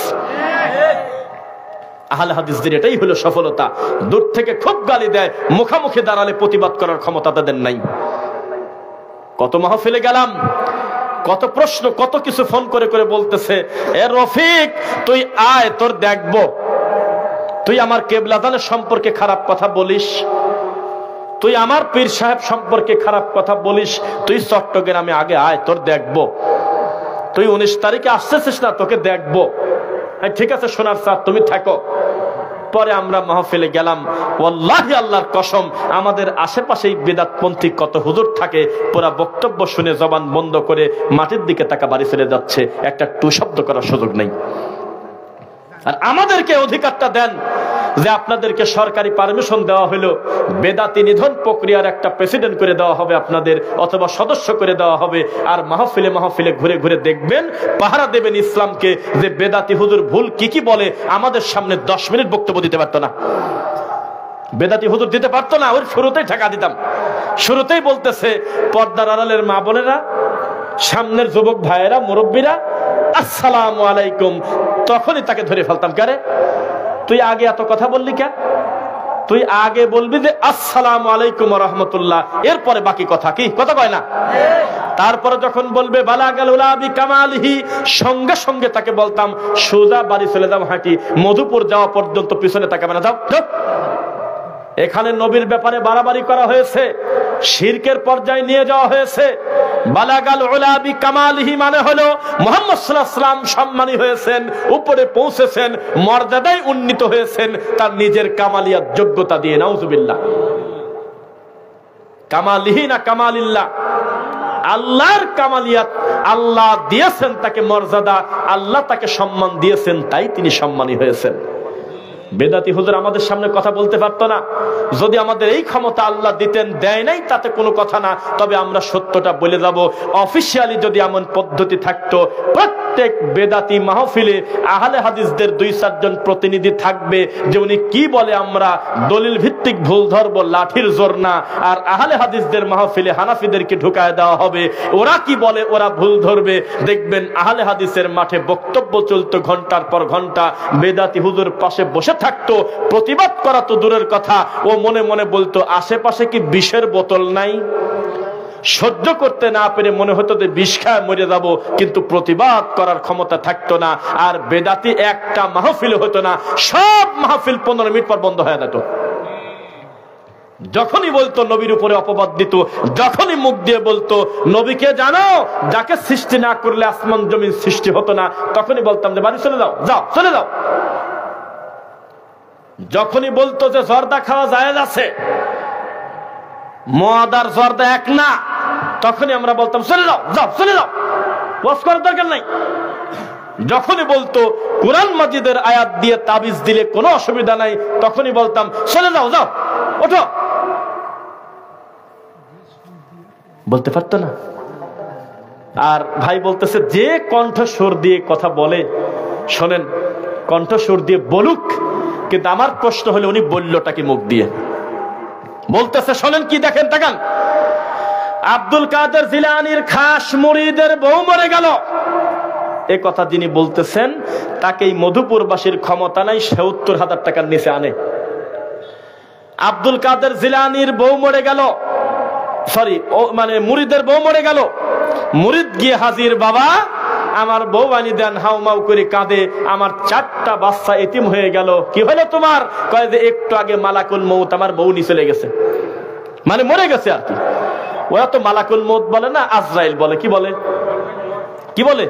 আহলে হাদিসদের এটাই হলো সফলতা। দূর থেকে খুব গালি দেয়, মুখামুখি দাঁড়ালে প্রতিবাদ করার ক্ষমতা তাদের নাই। কত মাহফিলে গেলাম, কত প্রশ্ন, কত কিছু ফোন করে করে বলতেছে, এ রফিক তুই আয়, তোর দেখবো। তুই আমার কেবলাদানের সম্পর্কে খারাপ কথা বলিস, তুই আমার পীর সাহেব সম্পর্কে খারাপ কথা বলিস, তুই চট্টগ্রামে আগে আয়, তোর দেখবো। তুই 19 তারিখে আসতেছিস না, তোকে দেখবো। ঠিক আছে সোনার চাঁদ, তুমি থাকো। পরে আমরা মাহফিলে গেলাম, ওয়াল্লাহি আল্লাহর কসম, আমাদের আশেপাশেই বেদাতপন্থী কত হুজুর থাকে, পুরা বক্তব্য শুনে জবান বন্ধ করে মাটির দিকে তাকা বাড়ি ফেলে যাচ্ছে, একটা টু শব্দ করার সুযোগ নেই। আর আমাদেরকে অধিকারটা দেন যে আপনাদেরকে সরকারি পারমিশন দেওয়া হলো, বেদাতি নিধন প্রক্রিয়ার একটা প্রেসিডেন্ট করে দেওয়া হবে আপনাদের, অথবা সদস্য করে দেওয়া হবে। আর মাহফিলে মাহফিলে ঘুরে ঘুরে দেখবেন, পাহারা দেবেন ইসলামকে, যে বেদাতি হুজুর ভুল কি কি বলে। আমাদের সামনে 10 মিনিট বক্তব্য দিতে পারতো না, বেদাতি হুজুর দিতে পারতো না। ওই শুরুতেই ঠেকা দিতাম। শুরুতেই বলতেছে, পর্দার আড়ালের মা বোনেরা, সামনের যুবক ভাইয়েরা, মুরব্বীরা, আসসালামু আলাইকুম। তখনই তাকে ধরে ফেলতাম, কারে তুই আগে এত কথা বললি কেন? তুই আগে বলবি যে আসসালামু আলাইকুম ওয়া রাহমাতুল্লাহ, এরপরে বাকি কথা কি কথা কয় না? তারপরে যখন বলবে বালাগাল উলাবি কামালিহি, সঙ্গে সঙ্গে তাকে বলতাম সোজা বাড়ি চলে যাও, হাঁটি মধুপুর যাওয়া পর্যন্ত পিছনে তাকাবে না, যাও। এখানে নবীর ব্যাপারে বাড়াবাড়ি করা হয়েছে, শিরকের পর্যায়ে নিয়ে যাওয়া হয়েছে। বালাগাল উলাবি কামালিহি মানে হলো মুহাম্মদ সাল্লাল্লাহু আলাইহি ওয়াসাল্লাম সম্মানী হয়েছেন, উপরে পৌঁছেছেন, মর্যাদায় উন্নীত হয়েছেন তার নিজের কামালিয়াত যোগ্যতা দিয়ে। নাউজুবিল্লাহ। কামালিহি না কামালিল্লাহ, আল্লাহর কামালিয়াত, আল্লাহ দিয়েছেন তাকে মর্যাদা, আল্লাহ তাকে সম্মান দিয়েছেন, তাই তিনি সম্মানী হয়েছেন। বেদাতি হুজুর আমাদের সামনে কথা বলতে পারতো না। যদি আমাদের এই ক্ষমতা আল্লাহ দিতেন, দেয় নাই তাতে কোনো কথা না, তবে আমরা সত্যটা বলে যাব। অফিসিয়ালি যদি এমন পদ্ধতি থাকতো, প্রত্যেক বেদাতি মাহফিলে আহলে হাদিসদের 2-4 জন প্রতিনিধি থাকবে, যে উনি কি বলে আমরা দলিল ভিত্তিক ভুল ধরবো, লাঠির জোর না। আর আহলে হাদিসদের মাহফিলে হানাফিদেরকে ঢুকায় দেওয়া হবে, ওরা কি বলে ওরা ভুল ধরবে। দেখবেন আহলে হাদিসের মাঠে বক্তব্য চলতো ঘন্টার পর ঘন্টা, বেদাতি হুজুর পাশে বসে থাকতো, প্রতিবাদ করা তো দূরের কথা, ও মনে মনে বলতো আশেপাশে কি বিষের বোতল নাই? সহ্য করতে না পেরে মনে হতো যে বিষ খায় মরে যাব, কিন্তু প্রতিবাদ করার ক্ষমতা থাকতো না। আর বেদাতি একটা মাহফিল হতো না, সব মাহফিল 15 মিনিট পর বন্ধ হয়ে যেত। যখনই বলতো নবীর উপরে অপবাদ দিত, যখনই মুখ দিয়ে বলতো নবীকে জানো, যাকে সৃষ্টি না করলে আসমান জমিন সৃষ্টি হতো না, তখনই বলতাম যে বাড়ি চলে যাও, যাও চলে যাও। যখনই বলতো যে জর্দা খাওয়া জায়েজ আছে, মদ আর জর্দা এক না, তখনই আমরা বলতাম চলে যাও, যাও চলে যাও, ওয়াজ করার দরকার নাই। যখনই বলতো কোরআন মাজিদের আয়াত দিয়ে তাবিজ দিলে কোনো অসুবিধা নাই, তখনই বলতাম চলে যাও, যাও ওঠো। বলতে পারতো না। আর ভাই বলতেছে যে কণ্ঠস্বর দিয়ে কথা বলে, শোনেন, কণ্ঠস্বর দিয়ে বলুক, কিন্তু আমার প্রশ্ন হলো উনি বললটা কি মুখ দিয়ে? বলতেছে শোনেন কি, দেখেন, তাকান। আব্দুল কাদের জিলানীর খাস মুরিদের বউ মরে গেল, এ কথা যিনি বলতেছেন তাকে এই মধুপুরবাসীর ক্ষমতা নাই ৭০,০০০ টাকার নিচে আনে। আব্দুল কাদের জিলানীর বউ মরে গেল, সরি, মানে মুরিদের বউ মরে গেল, মুরিদ গিয়ে হাজির, বাবা আমার বউ আনি দেন, হাউমাউ করে কাঁদে, আমার 4টা বাচ্চা এতিম হয়ে গেল। কি হলো তোমার? কয় যে একটু আগে মালাকুল মউত আমার বউ নিয়ে চলে গেছে, মানে মরে গেছে আর কি। ওরা তো মালাকুল মউত বলে না, আজরাইল বলে। কি বলে? কি বলে?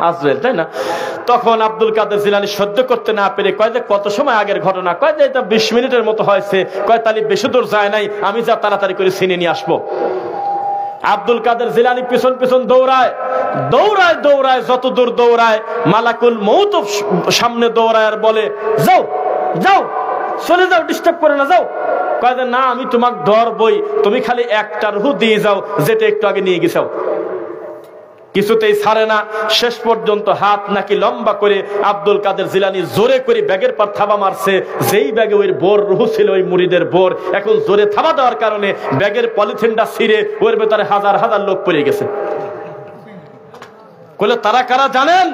আজরাইল, তাই না? তখন আব্দুল কাদের জিলানী সহ্য করতে না পেরে কয় যে কত সময় আগের ঘটনা? কয় যে এটা 20 মিনিটের মতো হয়েছে। কয় তাহলে বেশি দূর যায় নাই, আমি যা তাড়াতাড়ি করে ছিনিয়ে নিয়ে আসবো। আব্দুল কাদের জিলানী পিছন পিছন দৌড়ায়, দৌড়ায় দৌড়ায়, যত দূর দৌড়ায় মালাকুল মউত সামনে দৌড়ায় আর বলে, যাও যাও, চলে যাও, ডিস্টার্ব করে না, যাও। কয় যে না, আমি তোমাকে ধরবই, তুমি খালি একটা রুহু দিয়ে যাও, যেটা একটু আগে নিয়ে গেছাও। কিছুতেই ছাড়ে না। শেষ পর্যন্ত হাত নাকি লম্বা করে আব্দুল কাদের জিলানী জোরে করে ব্যাগের পর থাবা মারছে। যেই ব্যাগে ওই বোর রুহু ছিল, ওই মুরিদের বোর, এখন জোরে থাবা দেওয়ার কারণে ব্যাগের পলিথিনটা ছিঁড়ে ওর ভেতরে হাজার হাজার লোক পড়ে গেছে। বলে তারা কারা জানেন?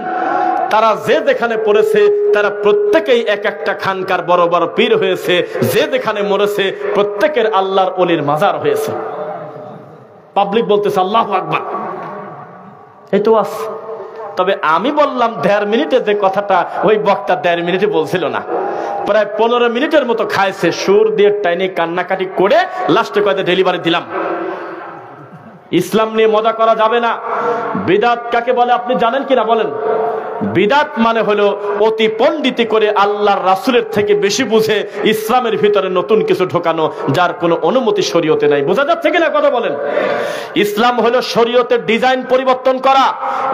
তারা যে যেখানে পড়েছে তারা প্রত্যেকেই এক একটা খানকার বড় বড় পীর হয়েছে, যে যেখানে মরেছে প্রত্যেকের আল্লাহর ওলির মাজার হয়েছে। পাবলিক বলতেছে আল্লাহু আকবার। এই তো আস। তবে আমি বললাম 1.5 মিনিটে যে কথাটা ওই বক্তা 1.5 মিনিটে বলছিল না, প্রায় 15 মিনিটের মতো খাইছে, সুর দিয়ে টাইনে কান্নাকাটি করে লাস্টে কয়েকটা ডেলিভারি দিলাম। ইসলাম নিয়ে মজা করা যাবে না। বিদাত কাকে বলে আপনি জানেন কিনা বলেন? বিদাত মানে হলো অতি পণ্ডিতি করে আল্লাহর রাসূলের থেকে বেশি বুঝে ইসলামের ভিতরে নতুন কিছু ঢোকানো, যার কোনো অনুমতি শরীয়তে নাই। বোঝা যাচ্ছে কিনা কথা বলেন? ইসলাম হলো শরীয়তের ডিজাইন পরিবর্তন করা।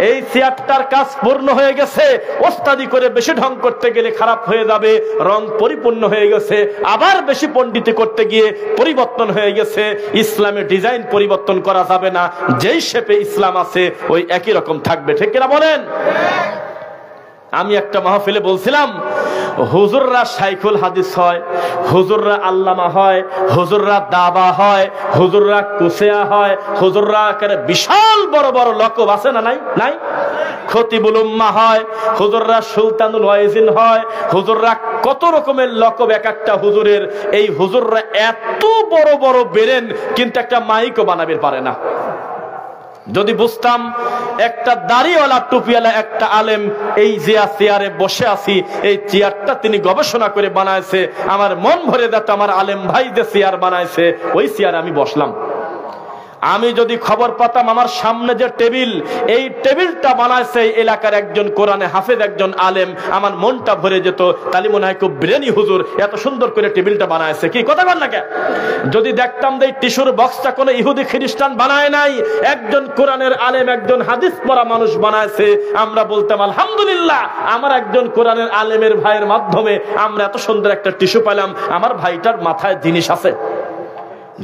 এই চেয়ারটার কাজ পূর্ণ হয়ে গেছে, ওস্তাদি করে বেশি ঢং করতে গেলে খারাপ হয়ে যাবে, রং পরিপূর্ণ হয়ে গেছে, আবার বেশি পণ্ডিতি করতে গিয়ে পরিবর্তন হয়ে গেছে। ইসলামের ডিজাইন পরিবর্তন করা যাবে না, যেই শেপে ইসলাম আছে ওই একই রকম থাকবে। ঠিক কিনা বলেন? আমি একটা মাহফিলে বলছিলাম, হুজুররা শাইখুল হাদিস হয়, হুজুররা আল্লামা হয়, হুজুররা দাবা হয়, হুজুররা কুসিয়া হয়, হুজুররা বিশাল বড় বড় লকব আছে না? নাই? নাই? খতিবুল উম্মাহ হয়, হুজুররা সুলতানুল ওয়াইজিন হয়, হুজুররা কত রকমের লকব এক একটা হুজুরের। এই হুজুররা এত বড় বড় বেরেন, কিন্তু একটা মাইকও বানাবে পারে না। যদি বুঝতাম একটা দাড়িওয়ালা টুপিওয়ালা একটা আলেম এই যে চেয়ারে বসে আছি, এই চেয়ারটা তিনি গবেষণা করে বানাইছে, আমার মন ভরে যেত আমার আলেম ভাই যে চেয়ার বানাইছে ওই চেয়ারে আমি বসলাম। আমি যদি খবর পাতাম আমার সামনে যে টেবিল, এই টেবিলটা বানাইছে এলাকার একজন কোরআনে হাফেজ, একজন আলেম, আমার মনটা ভরে যেত। তাহলে মনে হয় খুব ব্রেনি হুজুর, এত সুন্দর করে টেবিলটা বানাইছে। কি কথা বল না কে? যদি দেখতাম যে টিস্যুর বক্সটা কোনো ইহুদি খ্রিস্টান বানায় নাই, একজন কোরআনের আলেম, একজন হাদিস পড়া মানুষ বানাইছে, আমরা বলতাম আলহামদুলিল্লাহ, আমার একজন কোরআনের আলেমের ভাইয়ের মাধ্যমে আমরা এত সুন্দর একটা টিস্যু পেলাম, আমার ভাইটার মাথায় জিনিস আছে।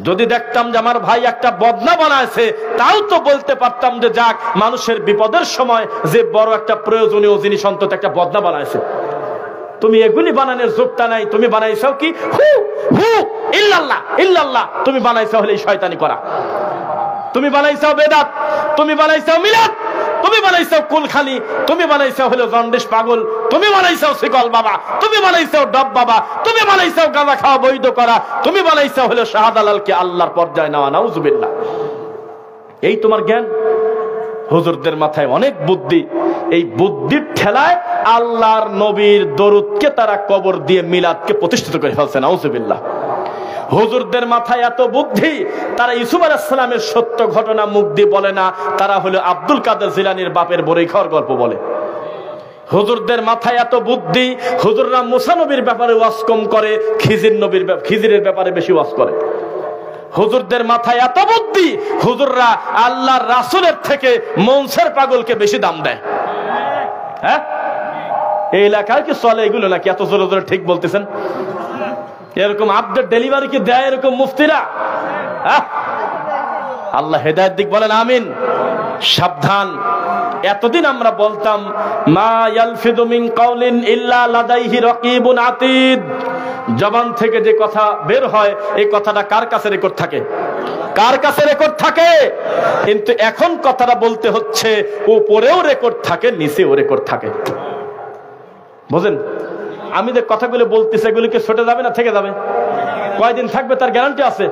যদি দেখতাম যে আমার ভাই একটা বদনা বানাইছে, তাও তো বলতে পারতাম যে যাক, মানুষের বিপদের সময় যে বড় একটা প্রয়োজনীয় জিনিস অন্তত একটা বদনা বানাইছে। তুমি এগুলি বানানোর যোগ্যতা নাই, তুমি বানাইছো কি হু হু ইল্লাল্লাহ ইল্লাল্লাহ, তুমি বানাইছো হলে শয়তানি করা, তুমি বানাইছো বেদাত, তুমি বানাইছো মিলাদ, তুমি বানাইছো কুলখানি, তুমি বানাইছো হলো জন্ডিস পাগল, তুমি বানাইছো শিকল বাবা, তুমি বানাইছো ডব বাবা, তুমি বানাইছো গাঁজা খাওয়া বৈধ করা, তুমি বানাইছো হলো শাহাদালালকে আল্লাহর পর্যায়ে নেওয়া। নাউজুবিল্লাহ। এই তোমার জ্ঞান? হুজুরদের মাথায় অনেক বুদ্ধি, এই বুদ্ধির ঠেলায় আল্লাহর নবীর দরুদকে তারা কবর দিয়ে মিলাদকে প্রতিষ্ঠিত করে ফেলছে। নাউজুবিল্লাহ। হুজুরদের মাথায় এত বুদ্ধি, তারা ইউসুফ আলাইহিস সালামের সত্য ঘটনা মুখ দিয়ে বলে না, তারা হলো আব্দুল কাদের জিলানীর বাপের বড়ই খাওয়ার গল্প বলে। হুজুরদের মাথায় এত বুদ্ধি, হুজুররা মুসা নবীর ব্যাপারে ওয়াজ কম করে, খিজিরের ব্যাপারে বেশি ওয়াজ করে। হুজুরদের মাথায় এত বুদ্ধি, হুজুররা আল্লাহর রাসূলের থেকে মনসের পাগলকে বেশি দাম দেয়। হ্যাঁ, এই এলাকায় কি চলে এগুলো নাকি? এত জোরে জোরে ঠিক বলতেছেন? এরকম আপডেট ডেলিভারি কি দেয় এরকম মুফতিরা? আল্লাহ হেদায়েত দিক, বলেন আমিন। সাবধান। এতদিন আমরা বলতাম মা ইয়ালফিদু মিন কাউলিন ইল্লা লাদাইহি রাকিবুন আতীদ, জবান থেকে যে কথা বের হয় এই কথাটা কার কাছে রেকর্ড থাকে? কার কাছে রেকর্ড থাকে? কিন্তু এখন কথাটা বলতে হচ্ছে উপরেও রেকর্ড থাকে, নিচেও রেকর্ড থাকে। বুঝেন? আমি যে কথাগুলো বলতেছি এগুলিকে ছুটে যাবে না থেকে যাবে? কয়দিন থাকবে তার গ্যারান্টি আছে?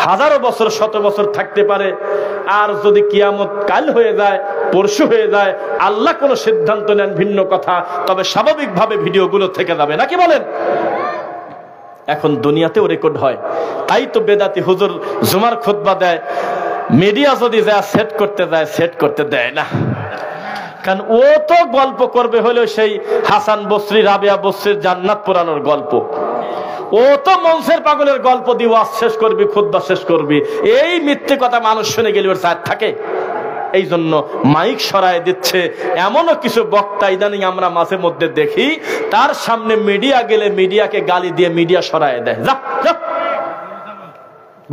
হাজারো বছর, শত বছর থাকতে পারে। আর যদি কিয়ামত কাল হয়ে যায়, পরশু হয়ে যায়, আল্লাহ কোনো সিদ্ধান্ত নেন ভিন্ন কথা, তবে স্বাভাবিকভাবে ভিডিওগুলো থেকে যাবে, নাকি বলেন? এখন দুনিয়াতেও রেকর্ড হয়। তাই তো বেদাতি হুজুর জুমার খুতবা দেয়, মিডিয়া যদি যা সেট করতে যায় সেট করতে দেয় না। কারণ ও তো গল্প করবে হলো সেই হাসান বসরি, রাবিয়া বসরির জান্নাত পোড়ানোর গল্প। ও তো মনসের পাগলের গল্প দিয়ে ওয়াজ শেষ করবি, খুতবা শেষ করবি। এই মিথ্যে কথা মানুষ শুনে গেলে ওর সাথ থাকে। এই জন্য মাইক সরায় দিচ্ছে। এমনও কিছু বক্তা ইদানিং আমরা মাঝে মধ্যে দেখি, তার সামনে মিডিয়া গেলে মিডিয়াকে গালি দিয়ে মিডিয়া সরায় দেয়। যা যা,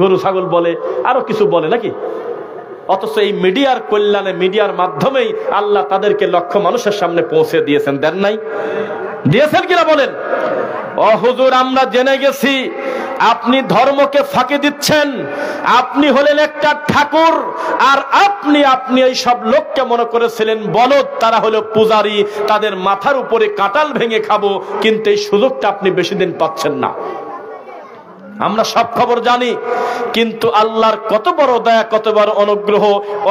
গরু ছাগল বলে, আরো কিছু বলে নাকি। অথচ এই মিডিয়ার কল্যাণে, মিডিয়ার মাধ্যমেই আল্লাহ তাদেরকে লক্ষ মানুষের সামনে পৌঁছে দিয়েছেন। দেন নাই? দিয়েছেন কিনা বলেন? ও হুজুর, আমরা জেনে গেছি আপনি ধর্মকে ফাঁকি দিচ্ছেন। আপনি হলেন একটা ঠাকুর, আর আপনি এই সব লোককে মনে করেছিলেন বলদ, তারা হলো পূজারী, তাদের মাথার উপরে কাঁঠাল ভেঙে খাবো। কিন্তু এই সুযোগটা আপনি বেশি দিন পাচ্ছেন না। আমরা সব খবর জানি, কিন্তু আল্লাহর কত বড় দয়া, কত বড় অনুগ্রহ।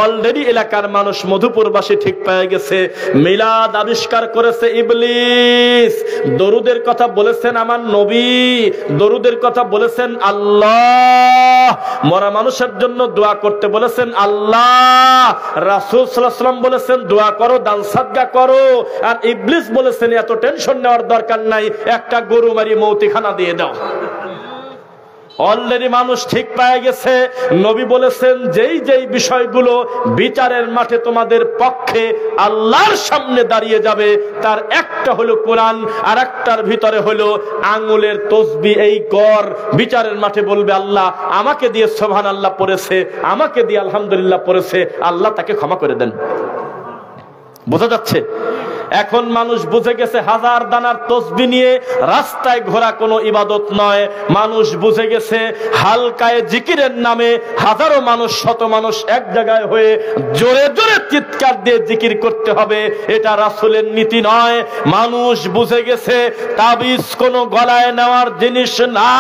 অলরেডি এলাকার মানুষ, মধুপুরবাসী ঠিক পেয়ে গেছে। মিলাদ আবিষ্কার করেছে ইবলিস। দরুদের কথা বলেছেন আমার নবী, দরুদের কথা বলেছেন আল্লাহ। মরা মানুষের জন্য দোয়া করতে বলেছেন আল্লাহ। রাসূল সাল্লাল্লাহু আলাইহি ওয়াসাল্লাম বলেছেন দোয়া করো, দান সাদকা করো। আর ইবলিস বলেছেন এত টেনশন নেওয়ার দরকার নাই, একটা গরু মারি মৌতিখানা দিয়ে দাও। অলরেডি মানুষ ঠিক পেয়ে গেছে। নবী বলেছেন যেই যেই বিষয়গুলো বিচারের মাঠে তোমাদের পক্ষে আল্লাহর সামনে দাঁড়িয়ে যাবে, তার একটা হলো কোরআন, আর একটার ভিতরে হলো আঙ্গুলের তসবিহ। এই কর বিচারের মাঠে বলবে আল্লাহ আমাকে দিয়ে সুবহানাল্লাহ পড়েছে, আমাকে দিয়ে আলহামদুলিল্লাহ পড়েছে, আল্লাহ তাকে ক্ষমা করে দেন। বোঝা যাচ্ছে? এখন মানুষ বুঝে গেছে হাজার দানার তসবিহ নিয়ে রাস্তায় ঘোরা কোনো ইবাদত নয়। মানুষ বুঝে গেছে হালকায় জিকিরের নামে হাজারো মানুষ, শত মানুষ এক জায়গায় হয়ে জোরে জোরে চিৎকার দিয়ে জিকির করতে হবে, এটা রাসূলের নীতি নয়। মানুষ বুঝে গেছে তাবিজ কোনো গলায় নেওয়ার জিনিস না।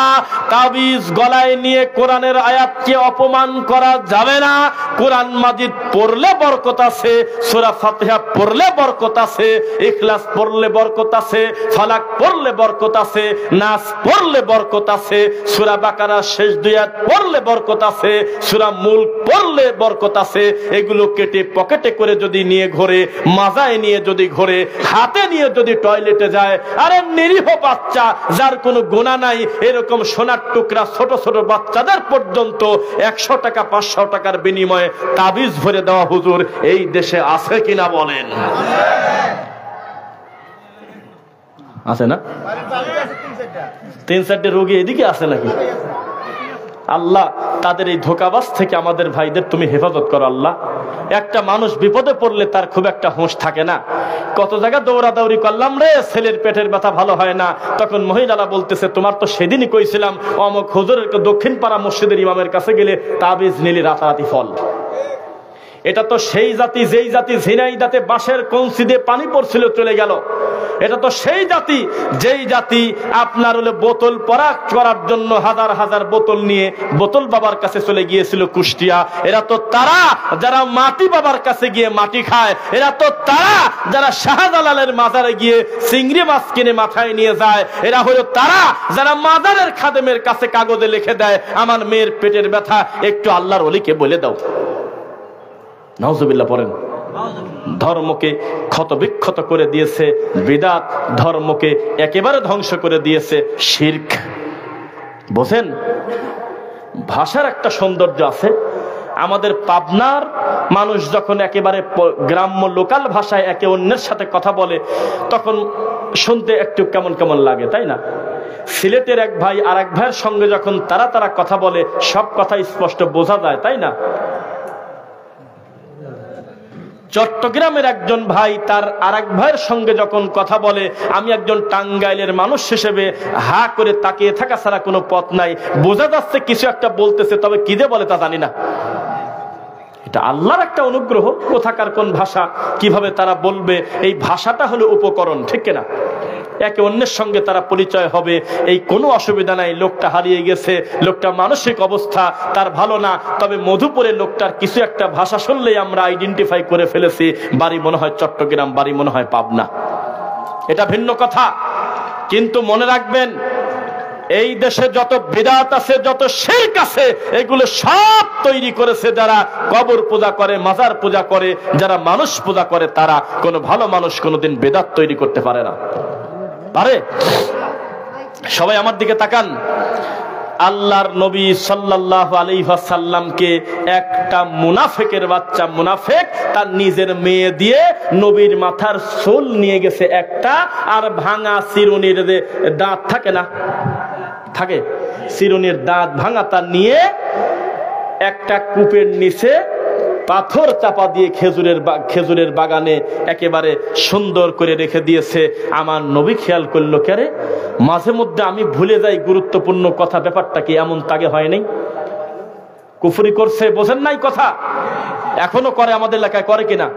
তাবিজ গলায় নিয়ে কোরআনের আয়াতকে অপমান করা যাবে না। কোরআন মাজিদ পড়লে বরকত আছে, সূরা ফাতিহা পড়লে বরকত আছে, ইখলাস পড়লে বরকত আছে, ফালাক পড়লে বরকত আছে, নাস পড়লে বরকত আছে, সূরা বাকারা শেষ দুই আয়াত পড়লে বরকত আছে, সূরা মুলক পড়লে বরকত আছে। এগুলো কেটে পকেটে করে যদি নিয়ে ঘোরে, মাজায় নিয়ে যদি ঘোরে, হাতে নিয়ে যদি টয়লেটে যায়, আরে নিরীহ বাচ্চা যার কোনো গুনাহ নাই, এরকম সোনার টুকরা ছোট ছোট বাচ্চাদের পর্যন্ত 100 টাকা 500 টাকার বিনিময়ে তাবিজ ভরে দেওয়া হুজুর এই দেশে আছে কিনা বলেন? আছে না? 3-4টে রোগী এদিকে আছে নাকি? আল্লাহ তাদের এই ধোঁকাবাজ থেকে আমাদের ভাইদের তুমি হেফাজত করো আল্লাহ। একটা মানুষ বিপদে পড়লে তার খুব একটা হোঁশ থাকে না। কত জায়গা দৌড়াদৌড়ি করলাম রে, ছেলের পেটের ব্যথা ভালো হয় না। তখন মহিলারা বলতেছে তোমার তো সেদিনই কইছিলাম অমুক হুজুরের দক্ষিণ পাড়া মসজিদের ইমামের কাছে গেলে তাবিজ নিলি রাতারাতি ফল। এটা তো সেই জাতি, যেই জাতি ঝিনাইদাতে বাঁশের কঞ্চি দিয়ে পানি পড়ছিল চলে গেল। এটা তো সেই জাতি, যেই জাতি আপনার হলে বোতল পরাগ করার জন্য হাজার হাজার বোতল নিয়ে বোতল বাবার কাছে চলে গিয়েছিল কুষ্টিয়া। এরা তো তারা যারা মাটি বাবার কাছে গিয়ে মাটি খায়। এরা তো তারা যারা শাহজালালের মাজারে গিয়ে চিংড়ি মাছ কিনে মাথায় নিয়ে যায়। এরা হলো তারা যারা মাজারের খাদেমের কাছে কাগজে লিখে দেয় আমার মেয়ের পেটের ব্যথা একটু আল্লাহর ওলিকে বলে দাও। নাউজুবিল্লাহ পড়েন। ধর্মকে ক্ষতবিক্ষত করে দিয়েছে বিদআত, ধর্মকে একেবারে ধ্বংস করে দিয়েছে শিরক। বোঝেন? ভাষার একটা সৌন্দর্য আছে। আমাদের পাবনার মানুষ যখন একেবারে গ্রাম্য লোকাল ভাষায় একে অন্যের সাথে কথা বলে তখন শুনতে একটু কেমন কেমন লাগে, তাই না? সিলেটের এক ভাই আর এক ভাইয়ের সঙ্গে যখন তারা কথা বলে সব কথা স্পষ্ট বোঝা যায়, তাই না? চট্টগ্রামের একজন ভাই তার আরেক ভাইয়ের সঙ্গে যখন কথা বলে, আমি একজন টাঙ্গাইলের মানুষ হিসেবে হা করে তাকিয়ে থাকা ছাড়া কোনো পথ নাই। বোঝা যাচ্ছে কিছু একটা বলতেছে, তবে কি যে বলে তা জানি না। এটা আল্লাহর একটা অনুগ্রহ। কোথাকার কোন ভাষা কিভাবে তারা বলবে, এই ভাষাটা হলো উপকরণ, ঠিক কিনা? একে অন্যের সঙ্গে তারা পরিচয় হবে, এই কোনো অসুবিধা নাই। লোকটা হারিয়ে গেছে, লোকটা মানসিক অবস্থা তার ভালো না, তবে মধুপুরে লোকটার কিছু একটা ভাষা শুনলেই আমরা আইডেন্টিফাই করে ফেলেছি, বাড়ি মনে হয় চট্টগ্রাম, বাড়ি মনে হয় পাবনা। এটা ভিন্ন কথা। কিন্তু মনে রাখবেন, এই দেশে যত বিদআত আছে, যত শিরক আছে, এগুলো সব তৈরি করেছে যারা কবর পূজা করে, মাজার পূজা করে, যারা মানুষ পূজা করে। তারা কোনো ভালো মানুষ কোনোদিন বিদআত তৈরি করতে পারে না। পারে? সবাই আমার দিকে তাকান। আল্লাহর নবী সাল্লাল্লাহু আলাইহি ওয়াসাল্লামকে একটা মুনাফিকের বাচ্চা, মুনাফিক তার নিজের মেয়ে দিয়ে নবীর মাথার চুল নিয়ে গেছে একটা, আর ভাঙা চিরুনির যে দাঁত থাকে না, থাকে চিরুনির দাঁত ভাঙা, তা নিয়ে একটা কূপের নিচে পাথর চাপা দিয়ে খেজুরের বাগানে একেবারে সুন্দর করে রেখে দিয়েছে। আমার নবী খেয়াল করলো, কেরে মাঝে মধ্যে আমি ভুলে যাই গুরুত্বপূর্ণ কথা, ব্যাপারটা কি এমন তাকে হয় নাই? কুফরি করছে, বোঝেন নাই কথা? এখনো করে, আমাদের এলাকায় করে কিনা?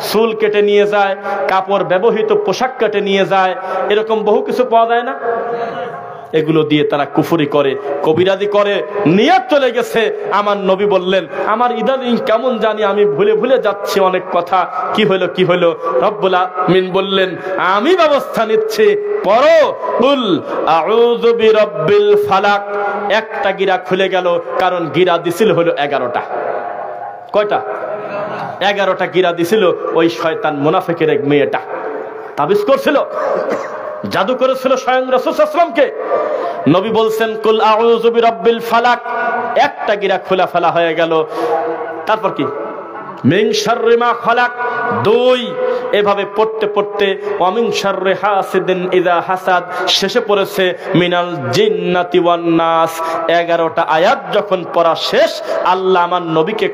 চুল কেটে নিয়ে যায়, কাপড় ব্যবহৃত পোশাক কেটে নিয়ে যায়, এরকম বহু কিছু পাওয়া যায় না? এগুলো দিয়ে তারা কুফরি করে, কবিরাজি করে, নিয়ত চলে গেছে। আমার নবী বললেন, আমার ইদানিং কেমন জানি আমি ভুলে ভুলে যাচ্ছি অনেক কথা। কি হলো কি হলো? রব্বুল আমিন বললেন, আমি ব্যবস্থা নিচ্ছি, পড়ো কুল আউযু বিরাব্বিল ফালাক। একটা গিরা খুলে গেল, কারণ গিরা দিছিল হলো 11টা। কয়টা? 11টা গিরা দিছিল ওই শয়তান মুনাফিকের এক মেয়েটা। তাবিজ করছিল, জাদু করেছিল স্বয়ং রাসূল সাল্লাল্লাহু আলাইহি ওয়াসাল্লামকে। নবী বলছেন কুল আউযু বিরাব্বিল ফালাক, একটা গিরা খোলা ফেলা হয়ে গেল। তারপর কি? মিন শাররি মা খালাক, 2। এভাবে পড়তে পড়তে ওয়ামিন শাররি হাসিদিন ইযা হাসাদ, শেষে পড়েছে মিনাল জিন্নাতি ওয়ান নাস। 11টা আয়াত যখন পড়া শেষ, আল্লাহ আমার নবীকে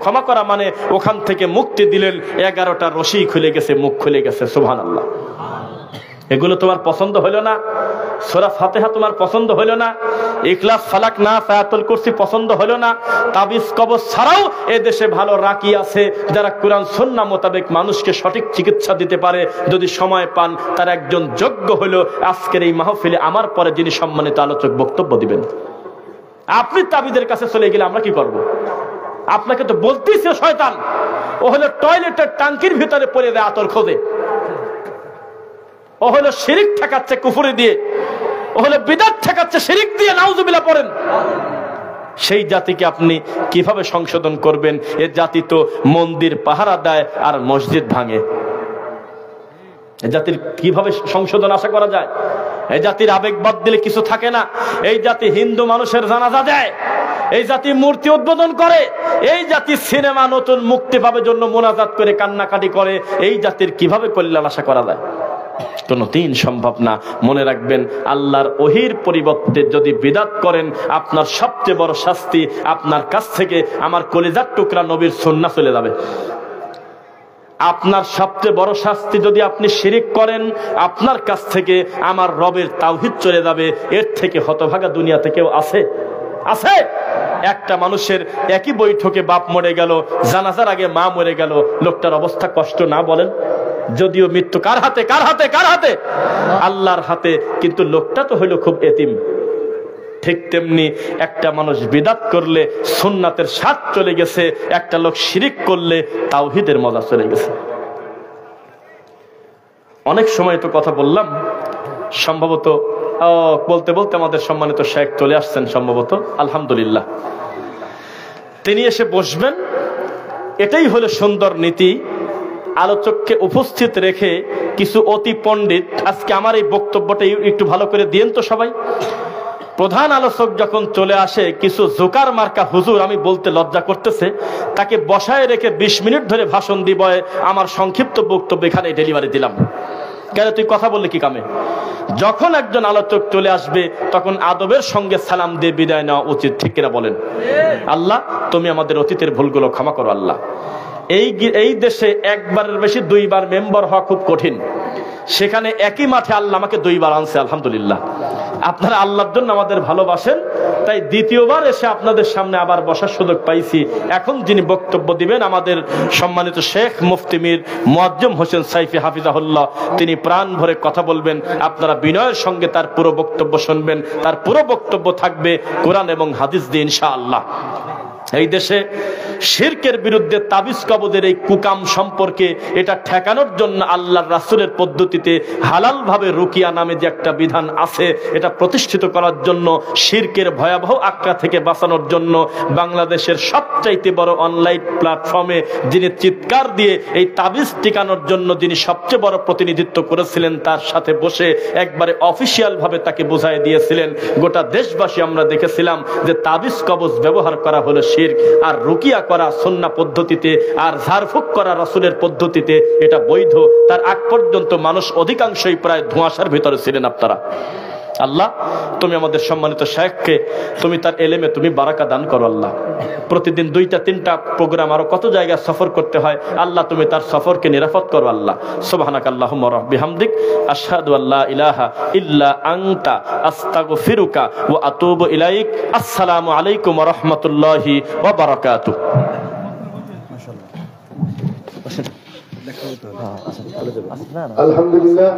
ক্ষমা করা মানে ওখান থেকে মুক্তি দিলেন। 11টা রশি খুলে গেছে, মুখ খুলে গেছে। সুবহানাল্লাহ। এগুলো তোমার পছন্দ হলো না? সূরা ফাতিহা তোমার পছন্দ হলো না? ইখলাস, ফালাক, নাস, আয়াতুল কুরসি পছন্দ হলো না? তাবিজ কবজ ছাড়াও এ দেশে ভালো রাকি আছে, যারা কোরআন সুন্নাহ মোতাবেক মানুষকে সঠিক চিকিৎসা দিতে পারে। যদি সময় পান, তার একজন যোগ্য হলো আজকের এই মাহফিলে আমার পরে যিনি সম্মানিত আলোচক বক্তব্য দিবেন। আপনি তাবিজের কাছে চলে গেলে আমরা কি করব? আপনাকে তো বলতেছি শয়তান, ও হলো টয়লেটের টাঙ্কির ভিতরে পড়ে দেয় আতর খোঁজে, ও হলো শিরিক ঠেকাচ্ছে কুফরি দিয়ে, ও হলো বিদআত ঠেকাচ্ছে শিরিক দিয়ে। নাউজুবিল্লাহ পড়েন। সেই জাতিকে আপনি কিভাবে সংশোধন করবেন? এ জাতি তো মন্দির পাহারা দেয় আর মসজিদ ভাঙে। এ জাতির কিভাবে সংশোধন আশা করা যায়? এই জাতির আবেগ বাদ দিলে কিছু থাকে না। এই জাতি হিন্দু মানুষের জানাজা দেয়, এই জাতি মূর্তি উদ্বোধন করে, এই জাতি সিনেমা নতুন মুক্তি পাবে জন্য মোনাজাত করে কান্নাকাটি করে। এই জাতির কিভাবে কল্যাণ আশা করা যায়? কোনদিন সম্ভব না। মনে রাখবেন, আল্লাহর ওহীর পরিবর্তে যদি বিদআত করেন, আপনার সবচেয়ে বড় শাস্তি, আপনার কাছ থেকে আমার কলিজার টুকরা নবীর সুন্নাহ চলে যাবে। আপনার সবচেয়ে বড় শাস্তি, যদি আপনি শিরিক করেন, আপনার কাছ থেকে আমার রবের তাওহীদ চলে যাবে। এর থেকে হতভাগা দুনিয়াতে কেউ আছে? আছে? একটা মানুষের একই বৈঠকে বাপ মরে গেল, জানাজার আগে মা মরে গেল, লোকটার অবস্থা কষ্ট না বলেন? যদিও মৃত্যু কার হাতে? কার হাতে? কার হাতে? আল্লাহর হাতে। কিন্তু লোকটা তো হইল খুব এতিম। ঠিক তেমনি একটা মানুষ বিদআত করলে সুন্নাতের স্বাদ চলে গেছে, একটা লোক শিরিক করলে তাওহীদের মজা চলে গেছে। অনেক সময় তো কথা বললাম, সম্ভবত বলতে বলতে আমাদের সম্মানিত শেখ চলে আসছেন সম্ভবত, আলহামদুলিল্লাহ। তিনি এসে বসবেন, এটাই হলো সুন্দর নীতি। আলোচককে উপস্থিত রেখে কিছু অতি পণ্ডিত, আজকে আমার এই বক্তব্যটা একটু ভালো করে দিয়েন তো সবাই। প্রধান আলোচক যখন চলে আসে, কিছু জোকার মার্কা হুজুর, আমি বলতে লজ্জা করতেছে, তাকে বসায় রেখে 20 মিনিট ধরে ভাষণ দিব। আমার সংক্ষিপ্ত বক্তব্য এখানে ডেলিভারি দিলাম। কেন? তুই কথা বললে কি কামে? যখন একজন আলোচক চলে আসবে, তখন আদবের সঙ্গে সালাম দিয়ে বিদায় নেওয়া উচিত, ঠিক কিনা বলেন? আল্লাহ, তুমি আমাদের অতীতের ভুলগুলো ক্ষমা করো। আল্লাহ, এই দেশে একবারের বেশি 2 বার মেম্বার হওয়া খুব কঠিন। সেখানে একই মাঠে আল্লাহ আমাকে 2 বার আনছে, আলহামদুলিল্লাহ। আপনারা আল্লাহর জন্য আমাদের ভালোবাসেন, তাই দ্বিতীয়বার এসে আপনাদের সামনে আবার বসার সুযোগ পাইছি। এখন যিনি বক্তব্য দিবেন আমাদের সম্মানিত শেখ মুফতি মীর মুআজ্জম হোসেন সাইফি হাফিজাহুল্লাহ, তিনি প্রাণ ভরে কথা বলবেন। আপনারা বিনয়ের সঙ্গে তার পুরো বক্তব্য শুনবেন। তার পুরো বক্তব্য থাকবে কোরআন এবং হাদিস দিয়ে ইনশাআল্লাহ। এই দেশে শিরকের বিরুদ্ধে তাবিজ কবজের এই কুকাম সম্পর্কে এটা ঠেকানোর জন্য আল্লাহর রাসূলের পদ্ধতিতে হালাল ভাবে রুকিয়া নামে যে একটা বিধান আছে, এটা প্রতিষ্ঠিত করার জন্য, শিরকের ভয়াবহ আক্রা থেকে বাঁচানোর জন্য বাংলাদেশের সবচাইতে বড় অনলাইন প্ল্যাটফর্মে যিনি চিৎকার দিয়ে এই তাবিজ টিকানোর জন্য যিনি সবচেয়ে বড় প্রতিনিধিত্ব করেছিলেন, তার সাথে বসে একবারে অফিসিয়াল ভাবে তাকে বুঝাই দিয়েছিলেন। গোটা দেশবাসী আমরা দেখেছিলাম যে তাবিজ কবজ ব্যবহার করা হলো শিরক, আর রুকিয়া করা সুন্নাহ পদ্ধতিতে, আর ঝাড়ফুঁক করা রাসূলের পদ্ধতিতে এটা বৈধ। তার আগ পর্যন্ত মানুষ অধিকাংশই প্রায় ধোঁয়াশার ভিতরে ছিলেন। আপনারা আল্লাহ, তুমি আমাদের সম্মানিত শেখকে তুমি তার এলেমে তুমি বারাকা দান করো আল্লাহ। প্রতিদিন 2টা-3টা প্রোগ্রাম, আরো কত জায়গা সফর করতে হয় আল্লাহ, তুমি তার সফরকে নিরাপদ করো আল্লাহ। সুবহানাকা আল্লাহুম্মা ওয়া বিহামদিক আশহাদু আল্লা ইলাহা ইল্লা আনতা আস্তাগফিরুকা ওয়া আতুবু ইলাইক। আসসালামু আলাইকুম ওয়া রাহমাতুল্লাহি ওয়া বারাকাতুহু। মাশাআল্লাহ। আলহামদুলিল্লাহ।